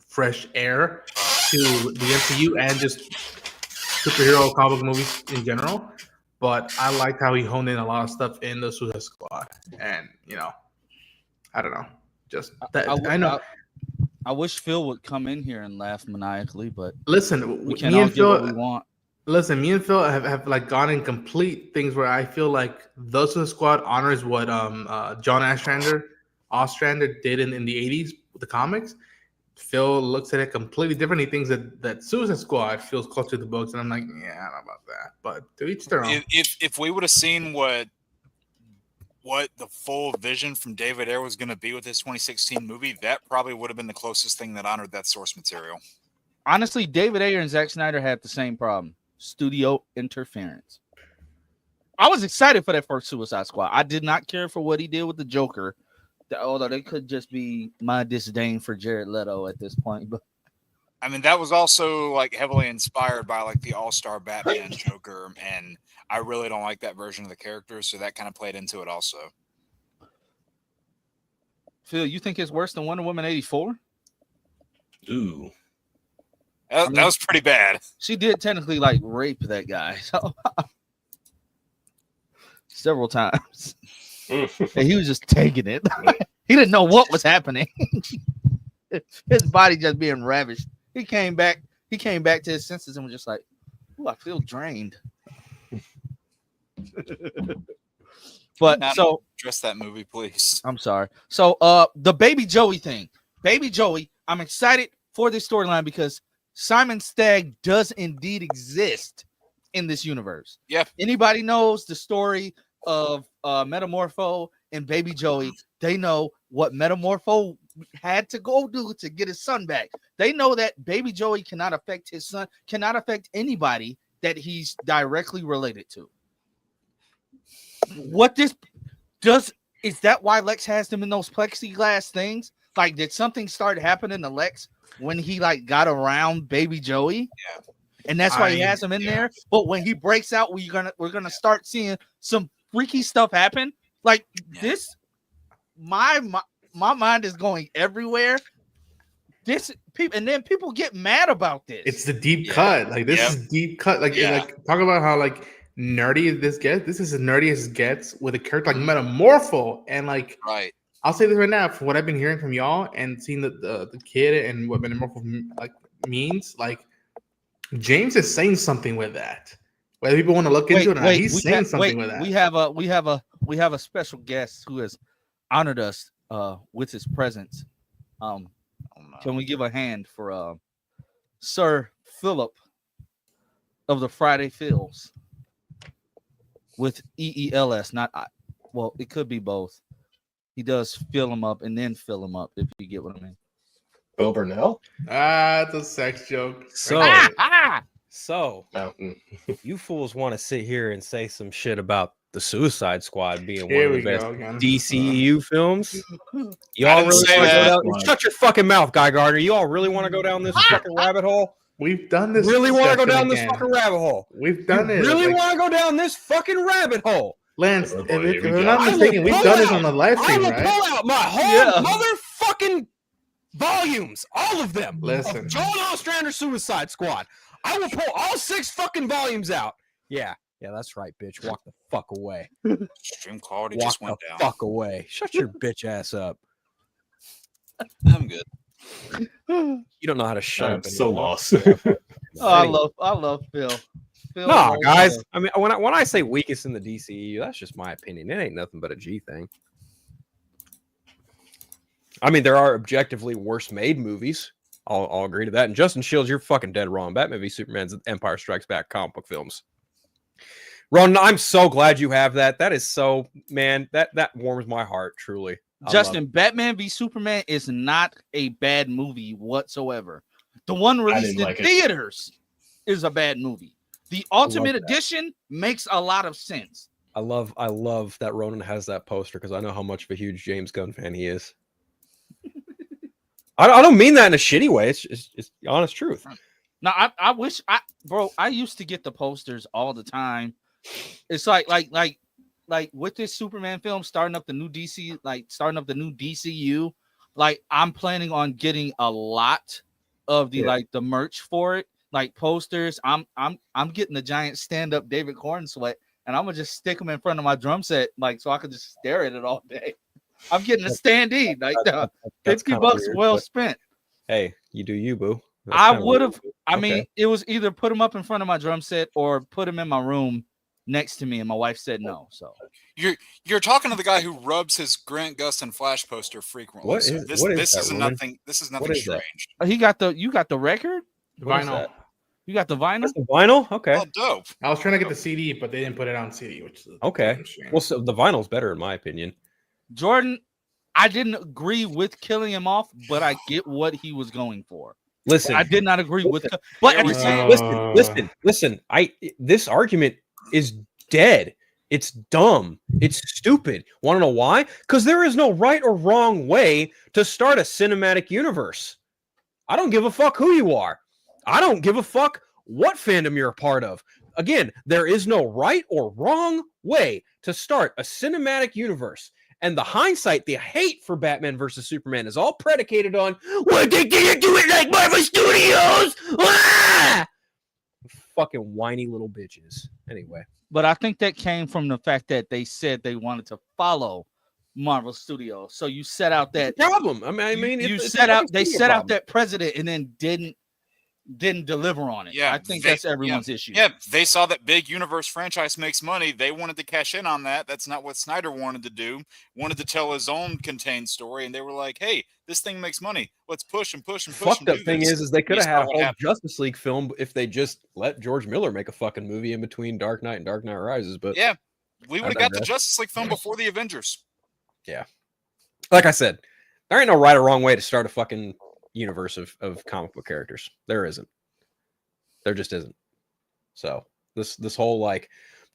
D: fresh air to the MCU and just superhero comic movies in general. But I liked how he honed in a lot of stuff in the Suicide Squad, and I don't know, just that I know.
A: I wish Phil would come in here and laugh maniacally, but
D: Listen,
A: we can't
D: me
A: all
D: and
A: get what
D: Phil.
A: we want.
D: Listen, me and Phil have like gone in complete things where I feel like the Suicide Squad honors what John Ostrander did in the 80s with the comics. Phil looks at it completely different. He thinks that Suicide Squad feels close to the books, and I'm like, yeah, I don't know about that. But to each their own.
C: If we would have seen what the full vision from David Ayer was going to be with this 2016 movie, that probably would have been the closest thing that honored that source material.
A: Honestly, David Ayer and Zack Snyder had the same problem: studio interference. I was excited for that first Suicide Squad. I did not care for what he did with the Joker, although they could just be my disdain for Jared Leto at this point. But
C: I mean, that was also like heavily inspired by like the All-Star Batman Joker, and I really don't like that version of the character, so that kind of played into it also.
A: Phil, you think it's worse than Wonder Woman 84?
B: Ooh.
C: That was pretty bad.
A: She did technically like rape that guy so several times, and he was just taking it. He didn't know what was happening. His body just being ravished. He came back to his senses and was just like, "Ooh, I feel drained." But so
C: address that movie, please.
A: I'm sorry. So the Baby Joey thing. Baby Joey, I'm excited for this storyline because Simon Stagg does indeed exist in this universe.
C: Yep.
A: Anybody knows the story of Metamorpho and Baby Joey, they know what Metamorpho had to go do to get his son back. They know that Baby Joey cannot affect his son, cannot affect anybody that he's directly related to. What this does, is that why Lex has them in those plexiglass things? Like, did something start happening to Lex when he like got around Baby Joey?
C: Yeah.
A: And that's why he has him in there. But when he breaks out, we're gonna start seeing some freaky stuff happen. Like this, my mind is going everywhere. This people, and then people get mad about this.
D: It's the deep cut. Like this is deep cut. Like talk about how like nerdy this gets. This is as nerdy as it gets with a character like Metamorpho. And like
C: right.
D: I'll say this right now, from what I've been hearing from y'all and seeing the kid and what Metamorpho like means, like James is saying something with that. Whether people want to look into it or not, he's saying something with that.
A: We have a special guest who has honored us with his presence. Can we give a hand for Sir Philip of the Friday Fills with EELS? Not well, it could be both. He does fill him up and then fill him up, if you get what I mean.
B: Bill Burnell?
D: It's a sex joke.
E: So
B: Mountain.
E: you fools want to sit here and say some shit about the Suicide Squad being
D: Here
E: one
D: we
E: of the best
D: go again.
E: DCEU films. You
C: I
E: all
C: didn't
E: really
C: say
E: want to go
C: that.
E: down? Shut your fucking mouth, Guy Gardner. You all really want to go down this fucking rabbit hole?
D: We've done this.
E: Really want to go
D: discussion
E: down this
D: again.
E: fucking rabbit hole?
D: We've done
E: You
D: it.
E: really
D: like,
E: want to go down this fucking rabbit hole?
D: Lance,
B: Oh,
D: if,
B: boy,
D: if
B: here we
D: I'm
B: go.
D: not
E: I will
D: mistaken, we've
E: pull
D: done this
E: out-
D: on the live
E: I
D: stream,
E: will
D: right?
E: pull out my whole
A: Yeah.
E: motherfucking volumes, all of them.
D: Listen.
E: Of Joel Ostrander Suicide Squad. I will pull all 6 fucking volumes out. Yeah, that's right, bitch. Walk the fuck away.
C: Stream quality
E: Walk
C: just went
E: the
C: down.
E: fuck away. Shut your bitch ass up.
C: I'm good.
E: You don't know how to shut
B: I'm
E: up.
B: so
E: anymore.
B: lost.
A: Oh, I love Phil. Phil
E: Nah,
A: knows
E: guys.
A: Phil.
E: I mean, when I say weakest in the DCU, that's just my opinion. It ain't nothing but a G thing. I mean, there are objectively worse made movies. I'll agree to that. And Justin Shields, you're fucking dead wrong. Batman v Superman's Empire Strikes Back comic book films. Ron, I'm so glad you have that. That is so, man, that warms my heart, truly. I love
A: Justin, Batman v Superman is not a bad movie whatsoever. The one released
B: didn't
A: in
B: like it.
A: theaters is a bad movie. The Ultimate Edition makes a lot of sense.
E: I love that Ronan has that poster because I know how much of a huge James Gunn fan he is. I don't mean that in a shitty way. It's the honest truth.
A: Now, I wish I used to get the posters all the time. It's like with this Superman film starting up the new DCU, like I'm planning on getting a lot of the the merch for it, like posters. I'm getting the giant stand-up David Corn sweat, and I'm gonna just stick them in front of my drum set, like so I could just stare at it all day. I'm getting a standee, like
E: That's
A: $50
E: kinda weird,
A: well
E: but
A: spent.
E: hey, you do you, boo. That's
A: I
E: kinda
A: would have.
E: weird.
A: I
E: Okay.
A: mean, it was either put them up in front of my drum set or put them in my room next to me, and my wife said no. So
C: You're talking to the guy who rubs his Grant Gustin Flash poster frequently.
E: What
C: so
E: is-
C: this
E: what is
C: this
E: that,
C: is
E: Roman?
C: nothing. This is
E: What
C: nothing
E: is that?
C: strange.
A: you got the record.
E: What is
D: Vinyl.
E: that?
A: You got the vinyl.
E: That's the vinyl? Okay.
C: Oh, dope.
D: I was trying to get the CD, but they didn't put it on CD, which is a
E: Okay.
D: different shame.
E: Well, so the vinyl's better in my opinion.
A: Jordan, I didn't agree with killing him off, but I get what he was going for.
E: Listen,
A: I did not agree with, but at the same,
E: listen. This argument is dead. It's dumb. It's stupid. Want to know why? Because there is no right or wrong way to start a cinematic universe. I don't give a fuck who you are. I don't give a fuck what fandom you're a part of. Again, there is no right or wrong way to start a cinematic universe. And the hindsight, the hate for Batman versus Superman is all predicated on, well, they didn't do it like Marvel Studios. Ah! Fucking whiny little bitches. Anyway.
A: but I think that came from the fact that they said they wanted to follow Marvel Studios. So you set out that
E: Problem. I mean,
A: you
E: it's
A: set
E: a
A: out
E: fucking
A: they
E: studio
A: set out
E: problem.
A: that precedent and then didn't deliver on it.
C: Yeah,
A: I think
C: they-
A: that's everyone's issue.
C: Yeah, they saw that big universe franchise makes money. They wanted to cash in on that. That's not what Snyder wanted to do. Wanted to tell his own contained story, and they were like, "Hey, this thing makes money. Let's push and push and push."
E: Fucked
C: and
E: up
C: do
E: thing
C: this."
E: is they could
C: You
E: have had a
C: saw what
E: whole
C: happened.
E: Justice League film if they just let George Miller make a fucking movie in between Dark Knight and Dark Knight Rises. But
C: Yeah, we would have got the
E: digress.
C: Justice League film before the Avengers.
E: like I said, there ain't no right or wrong way to start a fucking universe of comic book characters. There isn't. There just isn't. So this whole like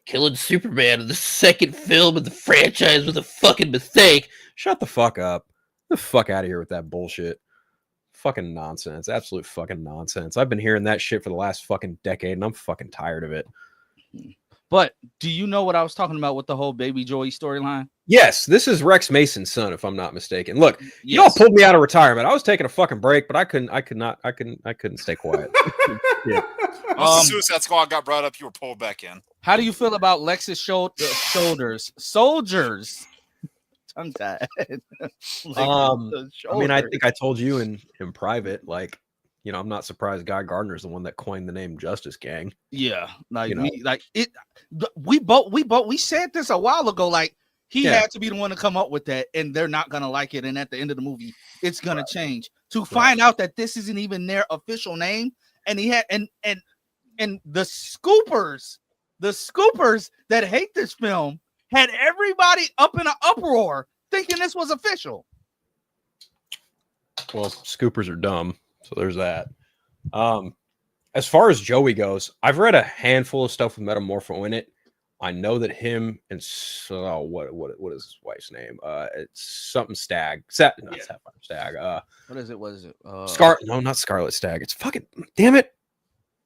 E: killing Superman in the second film of the franchise was a fucking mistake. Shut the fuck up. Get the fuck out of here with that bullshit. Fucking nonsense. Absolute fucking nonsense. I've been hearing that shit for the last fucking decade and I'm fucking tired of it.
A: But do you know what I was talking about with the whole Baby Joey storyline?
E: Yes, this is Rex Mason's son, if I'm not mistaken. Look, you all
A: Yes.
E: pulled me out of retirement. I was taking a fucking break, but I couldn't stay quiet.
C: Once the Suicide Squad got brought up, you were pulled back in.
A: How do you feel about Lex's shoulders? Soldiers. Tongue tied.
E: I mean, I think I told you in private, like, you know, I'm not surprised Guy Gardner's the one that coined the name Justice Gang.
A: yeah, like
E: You know.
A: we said this a while ago. Like he
E: Yeah.
A: had to be the one to come up with that, and they're not gonna like it. And at the end of the movie, it's gonna change. To find out that this isn't even their official name, and he had and the scoopers that hate this film had everybody up in an uproar thinking this was official.
E: Well, scoopers are dumb, so there's that. As far as Joey goes, I've read a handful of stuff with Metamorpho in it. I know that him and what is his wife's name? It's something Stag. Not Sapphire Stag.
A: What is it? What is it?
E: No, not Scarlet Stag. It's fucking damn it.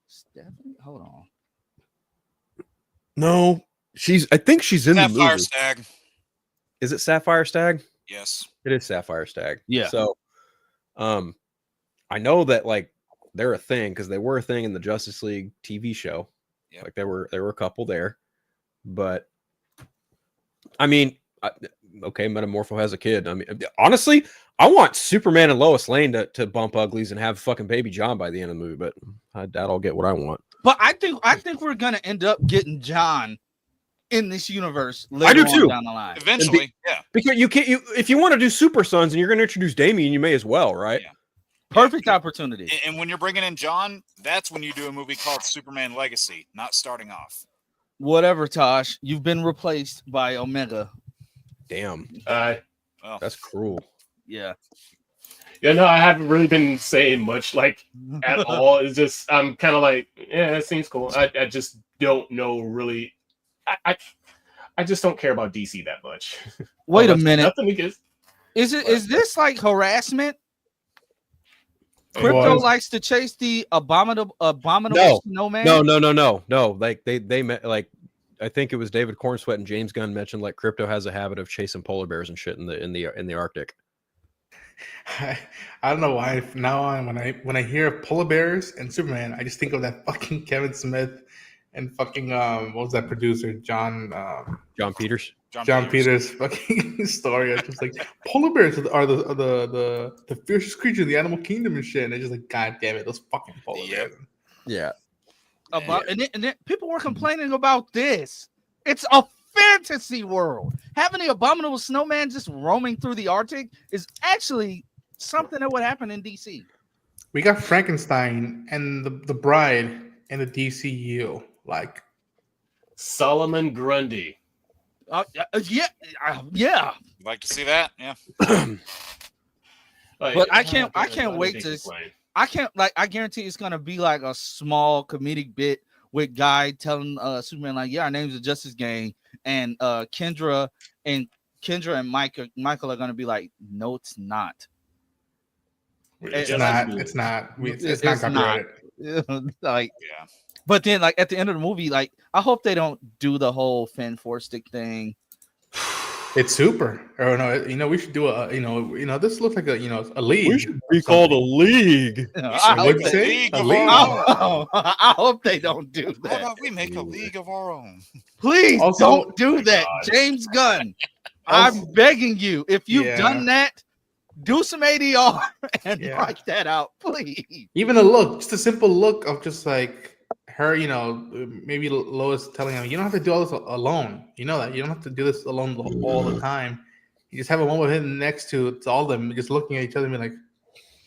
A: Stephanie? Hold on.
E: No, I think she's in the
C: Sapphire
E: movie.
C: Stag.
E: Is it Sapphire Stag?
C: Yes.
E: It is Sapphire Stag.
A: Yeah.
E: So, I know that like they're a thing because they were a thing in the Justice League TV show.
C: Yep.
E: Like there were a couple there, but I mean, okay, Metamorpho has a kid. I mean, honestly, I want Superman and Lois Lane to bump uglies and have fucking baby John by the end of the movie, but I doubt I'll get what I want.
A: But I think we're gonna end up getting John in this universe later
E: I do
A: on
E: too.
A: down the line.
C: Eventually, yeah.
E: Because if you want to do Super Sons and you're going to introduce Damian, you may as well, right?
C: Yeah.
A: Perfect opportunity.
C: And when you're bringing in John, that's when you do a movie called Superman Legacy, not starting off.
A: Whatever, Tosh. You've been replaced by Omega.
E: Damn,
C: Well,
E: that's cruel.
A: Yeah.
B: Yeah, no, I haven't really been saying much like at all. It's just I'm kind of like, yeah, it seems cool. I just don't know really. I just don't care about DC that much.
A: Wait a minute.
B: Nothing against.
A: Is this like harassment? Crypto likes to chase the abominable snowman.
E: No. Like they met like I think it was David Cornsweet and James Gunn mentioned like Crypto has a habit of chasing polar bears and shit in the Arctic.
D: I don't know why. Now on when I hear of polar bears and Superman, I just think of that fucking Kevin Smith and fucking what was that producer John
E: Peters.
D: John Peters fucking story. It's just like polar bears are the fiercest creature in the animal kingdom and shit. And it's just like, God damn it, those fucking polar bears.
E: Yeah.
A: And then people were complaining about this. It's a fantasy world. Having the abominable snowman just roaming through the Arctic is actually something that would happen in DC.
D: We got Frankenstein and the Bride in the DCU. Like
B: Solomon Grundy.
A: Yeah.
C: I'd like to see that. Yeah.
A: But I can't wait to. I guarantee it's gonna be like a small comedic bit with Guy telling Superman like, yeah, our name's the Justice Gang, and Kendra and Michael are gonna be like, no, it's not.
D: It's not copyrighted.
A: Like,
C: Yeah.
A: But then, like at the end of the movie, like I hope they don't do the whole Finn Forstick thing.
D: It's super. Or no, we should do this looks like a league.
E: We should be called a league.
A: I hope they don't do
C: How
A: that.
C: about we make a league of our own?
A: Please
D: Also-
A: don't do that, James Gunn. I'm begging you. If you've done that, do some ADR and write that out, please.
D: Even a look, just a simple look of just like her, maybe Lois telling him, you don't have to do all this alone. You know that. You don't have to do this alone all the time. You just have a moment with him next to all of them, just looking at each other and be like,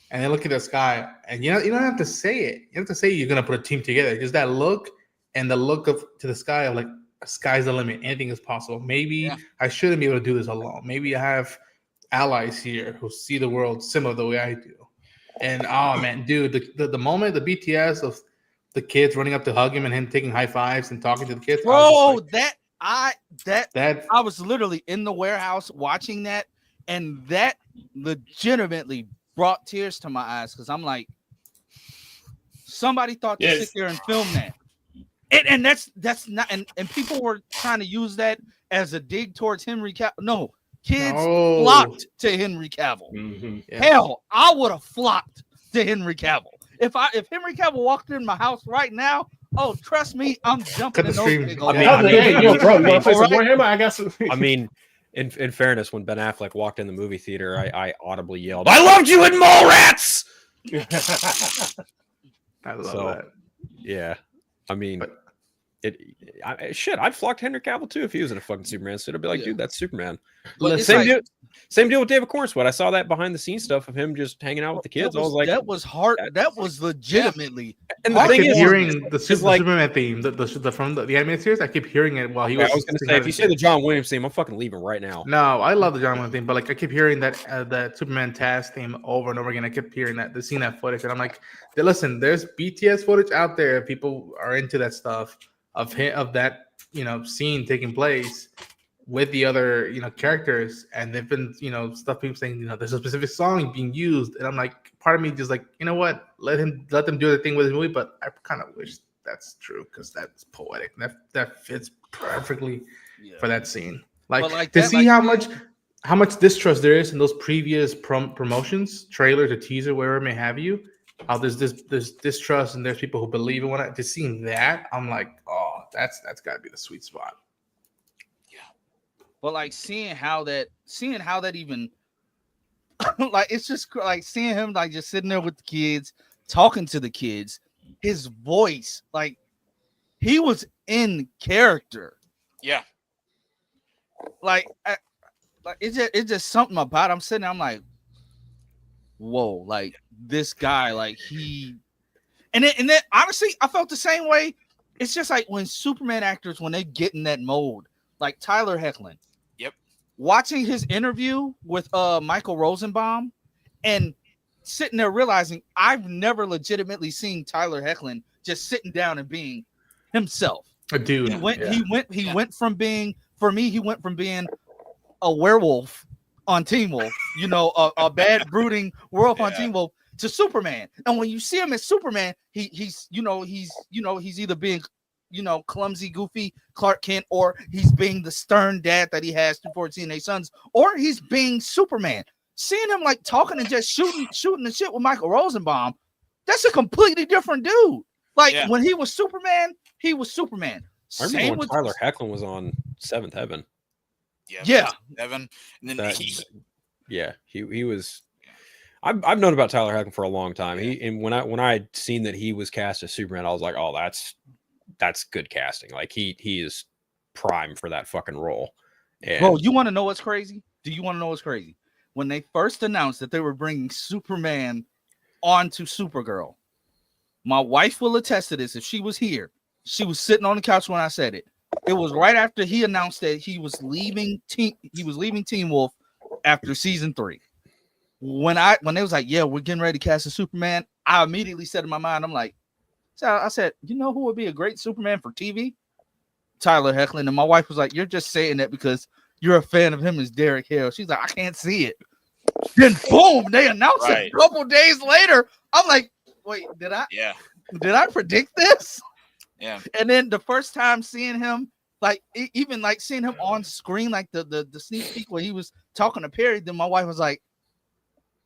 D: and then look at the sky. And you don't have to say it. You don't have to say you're gonna put a team together. Just that look and the look to the sky of like, sky's the limit. Anything is possible. Maybe I shouldn't be able to do this alone. Maybe I have allies here who see the world similar the way I do. And oh man, dude, the moment the BTS of the kids running up to hug him and him taking high fives and talking to the kids,
A: bro, I was literally in the warehouse watching that, and that legitimately brought tears to my eyes because I'm like, somebody thought to sit there and film that. And that's not, and people were trying to use that as a dig towards Henry Cavill. No, kids flocked to Henry Cavill.
B: Mm-hmm.
D: Yeah.
A: Hell, I would have flocked to Henry Cavill. If Henry Cavill walked in my house right now, oh, trust me, I'm jumping in those big old
B: hey, yo, bro, you want to play some Warhammer? I got some.
E: I mean, in fairness, when Ben Affleck walked in the movie theater, I audibly yelled, "I loved you in Mallrats!"
D: I love that.
E: Yeah, I mean, I'd flock to Henry Cavill too if he was in a fucking Superman suit. I'd be like, dude, that's Superman. Same deal with David Cornsweet. I saw that behind the scenes stuff of him just hanging out with the kids. I was like,
A: that was hard. That was legitimately.
E: And the
D: I
E: thing
D: keep
E: is,
D: hearing the Superman theme, the from the animated series. I keep hearing it while he was.
E: I was going to say, if you say the John Williams theme, I'm fucking leaving right now.
D: No, I love the John Williams theme, but like I keep hearing that Superman Taz theme over and over again. I kept hearing seeing that footage, and I'm like, listen, there's BTS footage out there. People are into that stuff of that scene taking place with the other characters, and they've been stuff people saying there's a specific song being used, and I'm like, part of me just like, you know what, let them do the thing with the movie, but I kind of wish that's true because that's poetic. That fits perfectly for that scene. Like to see how much distrust there is in those previous promotions, trailers or teaser, wherever it may have you. How there's distrust and there's people who believe in what just seeing that, I'm like, oh, that's got to be the sweet spot.
A: But like seeing how that even like it's just like seeing him like just sitting there with the kids, talking to the kids, his voice, like he was in character.
C: Yeah.
A: Like it's just something about it. I'm sitting there, I'm like, whoa, like this guy, like he and then honestly, I felt the same way. It's just like when Superman actors, when they get in that mode, like Tyler Hoechlin.
C: Yep.
A: Watching his interview with Michael Rosenbaum and sitting there realizing I've never legitimately seen Tyler Hoechlin just sitting down and being himself.
D: A dude.
A: He went from being, for me, he went from being a werewolf on Teen Wolf, a bad brooding werewolf on Teen Wolf, to Superman. And when you see him as Superman, he's either being clumsy, goofy Clark Kent, or he's being the stern dad that he has for Teenage Sons, or he's being Superman. Seeing him like talking and just shooting the shit with Michael Rosenbaum, that's a completely different dude. Like when he was Superman, he was Superman.
E: I remember when Tyler Hoechlin was on Seventh Heaven.
C: Yeah. Heaven, and then
E: he was. I've known about Tyler Hoechlin for a long time. When I had seen that he was cast as Superman, I was like, oh, that's good casting. Like he is prime for that fucking role. And
A: bro, you want to know what's crazy? Do you want to know what's crazy? When they first announced that they were bringing Superman onto Supergirl, my wife will attest to this. If she was here, she was sitting on the couch when I said it. It was right after he announced that he was leaving Teen Wolf after season 3. When they was like, yeah, we're getting ready to cast a Superman, I immediately said in my mind, I'm like, so I said, you know who would be a great Superman for TV? Tyler Hoechlin. And my wife was like, you're just saying that because you're a fan of him as Derek Hale. She's like, I can't see it. Then boom, they announced it a couple days later. I'm like, wait, did I predict this?
C: Yeah.
A: And then the first time seeing him, like even like seeing him on screen, like the sneak peek where he was talking to Perry, then my wife was like,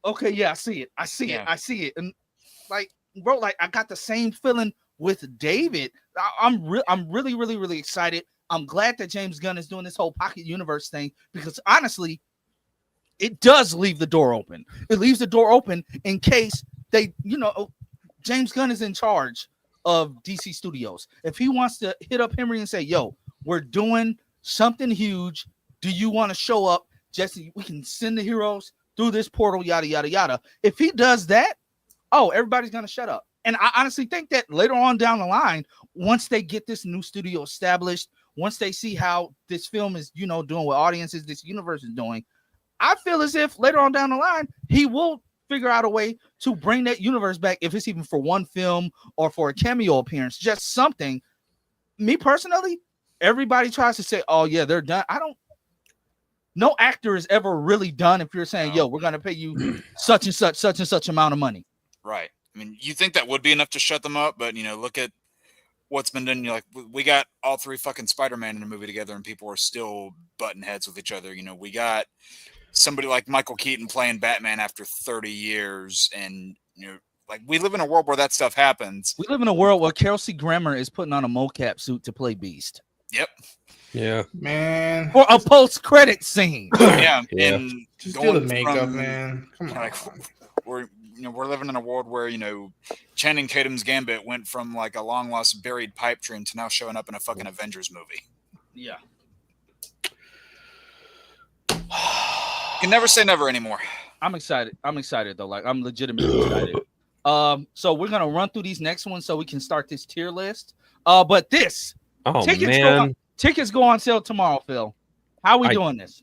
A: okay, yeah, I see it. And like, bro, like I got the same feeling with David. I'm really, really, really excited. I'm glad that James Gunn is doing this whole pocket universe thing, because honestly, it does leave the door open. It leaves the door open in case they, James Gunn is in charge of DC Studios. If he wants to hit up Henry and say, yo, we're doing something huge. Do you want to show up? Jesse, we can send the heroes through this portal, yada, yada, yada. If he does that, everybody's going to shut up. And I honestly think that later on down the line, once they get this new studio established, once they see how this film is, doing what audiences, this universe is doing, I feel as if later on down the line, he will figure out a way to bring that universe back, if it's even for one film or for a cameo appearance, just something. Me personally, everybody tries to say, oh yeah, they're done. No actor is ever really done if you're saying, yo, we're going to pay you such and such amount of money.
C: Right. I mean, you think that would be enough to shut them up, but look at what's been done. You're like, we got all 3 fucking Spider-Man in a movie together, and people are still butting heads with each other. We got somebody like Michael Keaton playing Batman after 30 years, and like we live in a world where that stuff happens.
A: We live in a world where Kelsey Grammer is putting on a mocap suit to play Beast.
C: Yep.
E: Yeah,
D: man.
A: For a post-credit scene.
C: Yeah.
D: And just do the makeup, man. Come on.
C: Like, we're living in a world where Channing Tatum's Gambit went from like a long lost buried pipe dream to now showing up in a fucking Avengers movie.
A: Yeah.
C: You can never say never anymore.
A: I'm excited though. Like I'm legitimately excited. So we're gonna run through these next ones so we can start this tier list. But this tickets go on sale tomorrow, Phil. How are we doing this?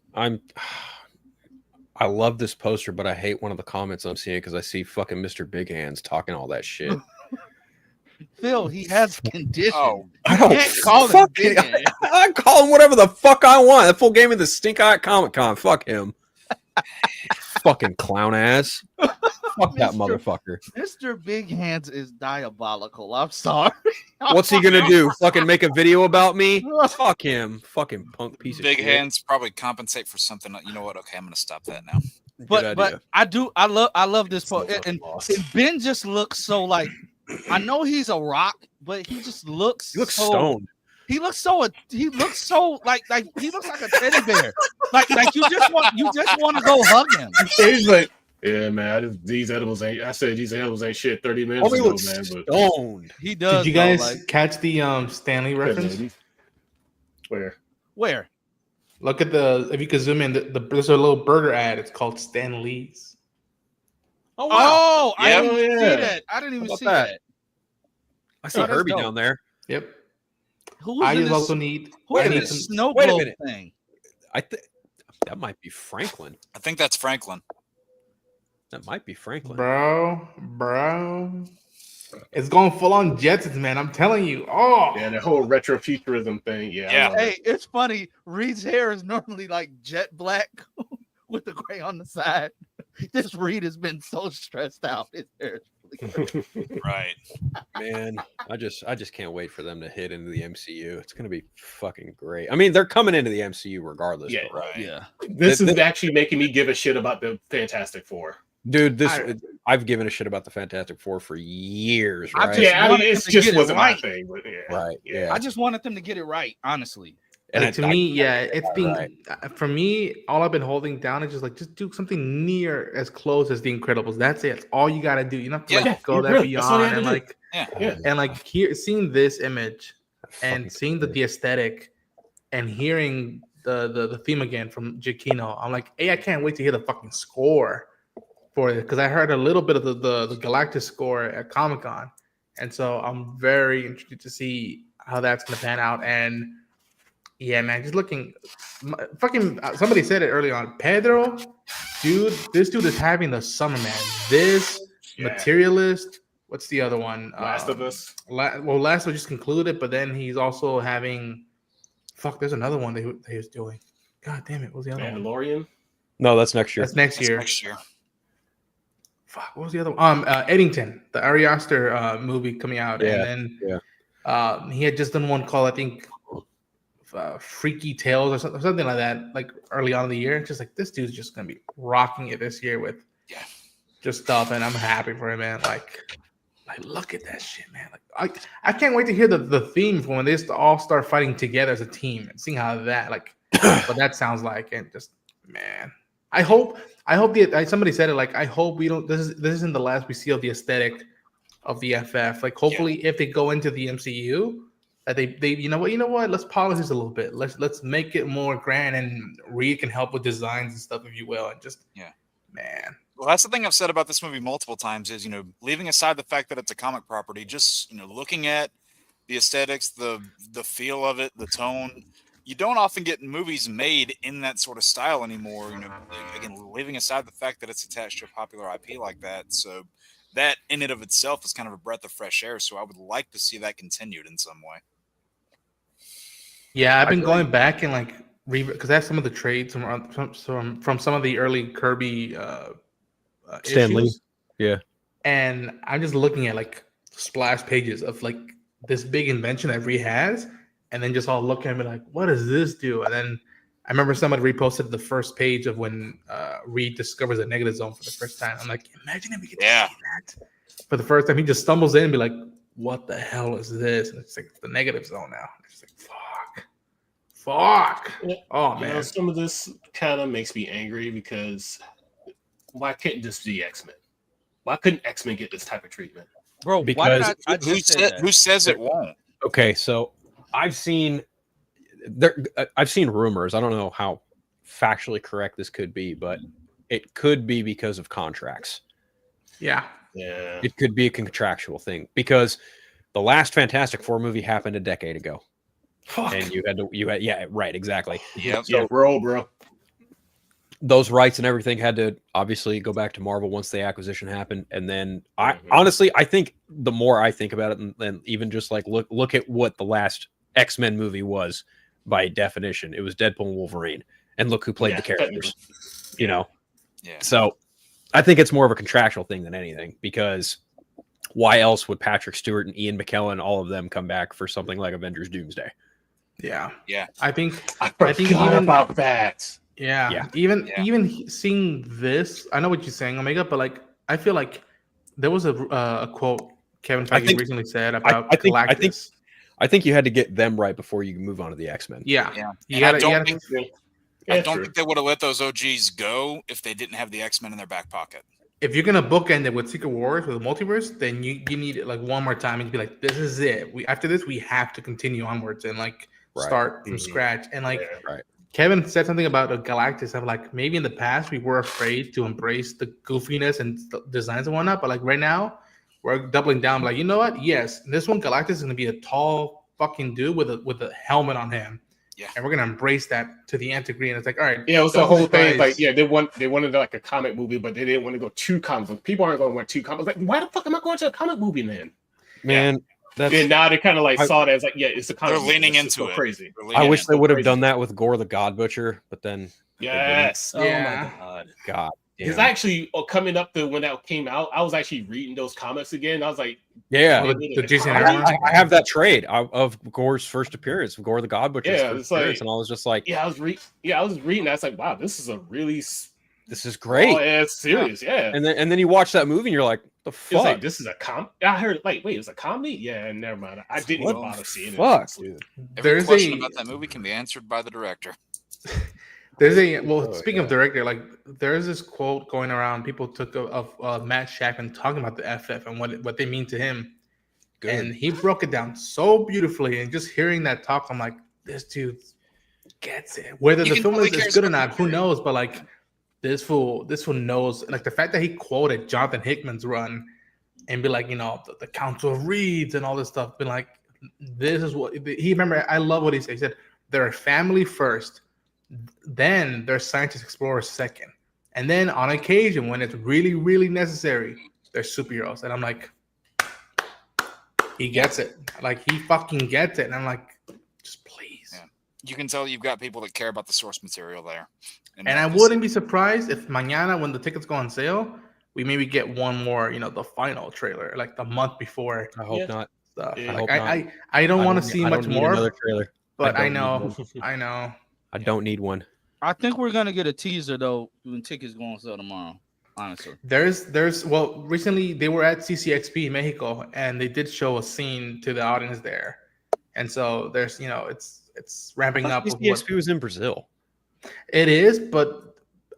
E: I love this poster, but I hate one of the comments I'm seeing because I see fucking Mr. Big Hands talking all that shit.
A: Phil, he has condition.
C: Oh,
E: I
A: You
E: don't
A: can't call him
E: fucking-
A: big head.
E: I call him whatever the fuck I want. That fool gave me the stink eye at Comic-Con. Fuck him. Fucking clown ass. Fuck that
A: Mr.
E: motherfucker.
A: Mr. Big Hands is diabolical. I'm sorry.
E: What's he gonna do? Fucking make a video about me? Fuck him. Fucking punk piece of
C: big
E: shit.
C: hands probably compensate for something. You know what? Okay, I'm gonna stop that now.
E: Good
A: But
E: idea.
A: I love this part.
B: It's
A: And
B: lost.
A: Ben just looks so like, I know he's a rock, but he just looks
E: He looks
A: so,
E: stoned.
A: He looks so like he looks like a teddy bear. like you just want to go hug him.
B: He's like, yeah, man. These edibles ain't. I said these edibles ain't shit 30 minutes
E: Homie
B: ago,
E: looks
B: man. But
E: stoned.
A: He does.
D: Did you
A: though,
D: guys
A: like,
D: catch the Stanley reference?
B: Where?
A: where?
D: Look at if you could zoom in, there's a little burger ad. It's called Stan Lee's.
E: Oh
A: Oh, I
C: Yep.
A: didn't even see
B: Yeah.
A: that. I didn't even
E: about
A: see
E: that?
A: that.
E: I see
A: Oh, that's
E: Herbie
A: dope.
E: down there.
D: Yep.
A: Who's
D: I
A: in
D: just
A: this,
D: also need.
A: who
D: I
A: is
D: need
A: this
D: some.
A: snow
E: wait a
A: globe
E: minute.
A: thing?
E: I think that might be Franklin.
C: I think that's Franklin.
E: That might be Franklin.
D: Bro. It's going full on Jetsons, man. I'm telling you. Oh,
B: Yeah, the whole retro futurism thing. Yeah.
C: Yeah.
B: I love it.
A: Hey, it's funny. Reed's hair is normally like jet black with the gray on the side. This Reed has been so stressed out. His hair is really
C: Right.
E: Man, I just can't wait for them to hit into the MCU. It's gonna be fucking great. I mean, they're coming into the MCU regardless.
B: Yeah.
E: but,
C: Right.
A: yeah.
B: This is actually making me give a shit about the Fantastic Four.
E: dude,
D: I-
E: I've given a shit about the Fantastic Four for years.
A: I
E: Right?
A: just
B: Yeah, I mean,
A: wanted
B: it
A: them to
B: just
A: get it
B: wasn't
A: right.
B: my thing. But yeah.
E: Right. Yeah.
A: I just wanted them to get it right, honestly.
E: And
D: to me, yeah, it's been
E: right.
D: for me. All I've been holding down is just do something near as close as The Incredibles. That's it. That's all you got to do. You don't have to
C: Yeah,
D: go that
B: really, that's all you
D: beyond
B: have
D: and
B: to do.
C: Yeah.
B: Yeah.
D: like seeing this image and
E: Fucking
D: seeing the aesthetic and hearing the theme again from Giacchino. I'm like, hey, I can't wait to hear the fucking score for it because I heard a little bit of the Galactus score at Comic-Con, and so I'm very interested to see how that's gonna pan out. And yeah, man, just looking, fucking. Somebody said it early on. Pedro, dude, this dude is having the summer, man. This
B: Yeah.
D: Materialist. What's the other one?
B: Last of Us.
D: Last of Us just concluded, but then he's also having. Fuck, there's another one that he was doing. God damn it, what was the other one?
B: Mandalorian.
E: No, that's next year.
D: That's next
C: That's
D: year.
C: next year.
D: Fuck, what was the other one? Eddington, the Ari Aster movie coming out,
E: Yeah,
D: and then he had just done one called I think Freaky Tales or something like that, like early on in the year. Just like this dude's just gonna be rocking it this year with just stuff, and I'm happy for him, man. Like look at that shit, man. Like I can't wait to hear the theme for when they all start fighting together as a team and seeing how that what that sounds like, and just man. I hope somebody said it, like I hope we don't this isn't the last we see of the aesthetic of the FF. Like hopefully if they go into the MCU that they you know what, let's polish this a little bit. Let's make it more grand, and Reed can help with designs and stuff, if you will, and just man.
C: Well, that's the thing I've said about this movie multiple times is, leaving aside the fact that it's a comic property, just, looking at the aesthetics, the feel of it, the tone. You don't often get movies made in that sort of style anymore. Again, leaving aside the fact that it's attached to a popular IP like that. So that in and of itself is kind of a breath of fresh air. So I would like to see that continued in some way.
D: Yeah, I've been going back and like because I have some of the trades from some of the early Kirby
E: Stan Lee.
D: issues.
E: Yeah.
D: And I'm just looking at like splash pages of like this big invention that Reed has, and then just all look at me like, what does this do? And then I remember somebody reposted the first page of when Reed discovers a negative zone for the first time. I'm like, imagine if we could see that for the first time. He just stumbles in and be like, what the hell is this? And it's like the negative zone now. It's like, fuck.
B: Yeah.
D: Oh man.
B: Some of this kind of makes me angry because why couldn't this be X-Men? Why couldn't X-Men get this type of treatment?
A: Bro, why
E: Because
A: did I just said that?
C: Who says it won't?
E: Okay, so I've seen rumors. I don't know how factually correct this could be, but it could be because of contracts.
D: Yeah.
B: Yeah.
E: It could be a contractual thing because the last Fantastic Four movie happened a decade ago.
D: Fuck.
E: And you had yeah, right, exactly.
C: Yep.
B: Yeah, bro.
E: those rights and everything had to obviously go back to Marvel once the acquisition happened. And then
B: Mhm.
E: I think the more I think about it, and even just like look at what the last X-Men movie was by definition, it was Deadpool and Wolverine, and look who played the characters, you know?
C: Yeah.
E: So I think it's more of a contractual thing than anything, because why else would Patrick Stewart and Ian McKellen, all of them, come back for something like Avengers Doomsday?
D: Yeah.
C: Yeah.
D: I think
B: I
D: think
B: forgot
D: even-
B: about that.
D: Yeah.
E: Yeah.
D: Even seeing this, I know what you're saying, Omega, but like I feel like there was a quote Kevin
E: I
D: Feige
E: think-
D: recently said about
E: I think-
D: Galactus.
E: I think you had to get them right before you move on to the X-Men.
D: Yeah.
C: Yeah.
D: You
C: And I
D: gotta,
C: don't
D: you gotta,
C: think I don't think they would have let those OGs go if they didn't have the X-Men in their back pocket.
D: if you're gonna bookend it with Secret Wars with the multiverse, then you need it like one more time and be like, this is it. After this, we have to continue onwards and like
E: Right.
D: start from
B: Mhm.
D: scratch. And like
B: Yeah.
D: Kevin said something about a Galactus. I'm like, maybe in the past we were afraid to embrace the goofiness and designs and whatnot, but like right now, we're doubling down. Like, you know what? Yes, this one Galactus is gonna be a tall fucking dude with a helmet on him.
C: Yeah.
D: And we're gonna embrace that to the nth degree. And it's like, all right,
B: Yeah, it was the
D: don't
B: whole thing.
D: surprise-
B: Like, yeah, they wanted like a comic movie, but they didn't want to go two comic books. People aren't going to want two comics. Like, why the fuck am I going to a comic movie then?
E: Man, that's.
B: And now they kind of like
E: I-
B: saw it as like, yeah, it's a comic.
C: They're
B: movie.
C: leaning
B: Let's just
C: into
B: go
C: it.
B: crazy.
C: They're
E: I
C: leaning
E: wish
C: in.
E: they would have
B: crazy.
E: done that with Gore the God Butcher, but then
B: Yes. Oh
D: Yeah.
B: my god.
E: God.
B: Because
E: damn.
B: actually, coming up to when that came out, I was actually reading those comics again. I was like,
E: Yeah,
D: The Jason
B: I-
D: Aaron one?
E: I have that trade of Gore's first appearance, Gore the God Butcher's
B: Yeah,
E: first
B: it's like-
E: appearance, and I was just like,
B: yeah, I was reading. I was like, wow, this is a really
E: "This is great."
B: ass series. Yeah.
E: And then you watch that movie, and you're like, "The
B: It was
E: fuck,
B: like, this is a com. I heard like, wait, it was a comedy? Yeah, never mind. I didn't even
E: What
B: bother seeing
E: fuck,
B: it.
E: dude."
C: Every
D: There's
C: question
D: a-
C: about that movie can be answered by the director.
D: There's a well.
E: Oh,
D: Speaking of director, like there's this quote going around. People took of Matt Shackman talking about the FF and what they mean to him,
E: Good.
D: and he broke it down so beautifully. And just hearing that talk, I'm like, this dude gets it. Whether
C: You
D: the
C: can
D: film
C: tell he
D: is
C: cares
D: good or
C: about
D: not,
C: the
D: who
C: movie.
D: knows? But like this fool knows. Like the fact that he quoted Jonathan Hickman's run and be like, the Council of Reeds and all this stuff. Be like, this is what he remember. I love what he said. He said they're a family first. Then they're scientists explorers second, and then on occasion when it's really really necessary, they're superheroes. And I'm like, he gets it. Like he fucking gets it. And I'm like, just please.
C: Yeah. You can tell you've got people that care about the source material there.
D: And I wouldn't be surprised if mañana when the tickets go on sale, we maybe get one more, the final trailer, like the month before
E: I hope
B: Yeah.
E: not.
D: stuff.
B: Yeah.
D: Like,
E: I hope
D: I don't want to
E: need-
D: see
E: I
D: much
E: don't need
D: more,
E: Another trailer.
D: but I
E: don't need
D: know,
E: one.
D: I know.
E: I don't need one.
A: I think we're gonna get a teaser though when tickets go on sale tomorrow. Honestly,
D: There's well, recently they were at CCXP in Mexico and they did show a scene to the audience there, and so there's it's ramping up. With what,
E: CSP was in Brazil.
D: it is, but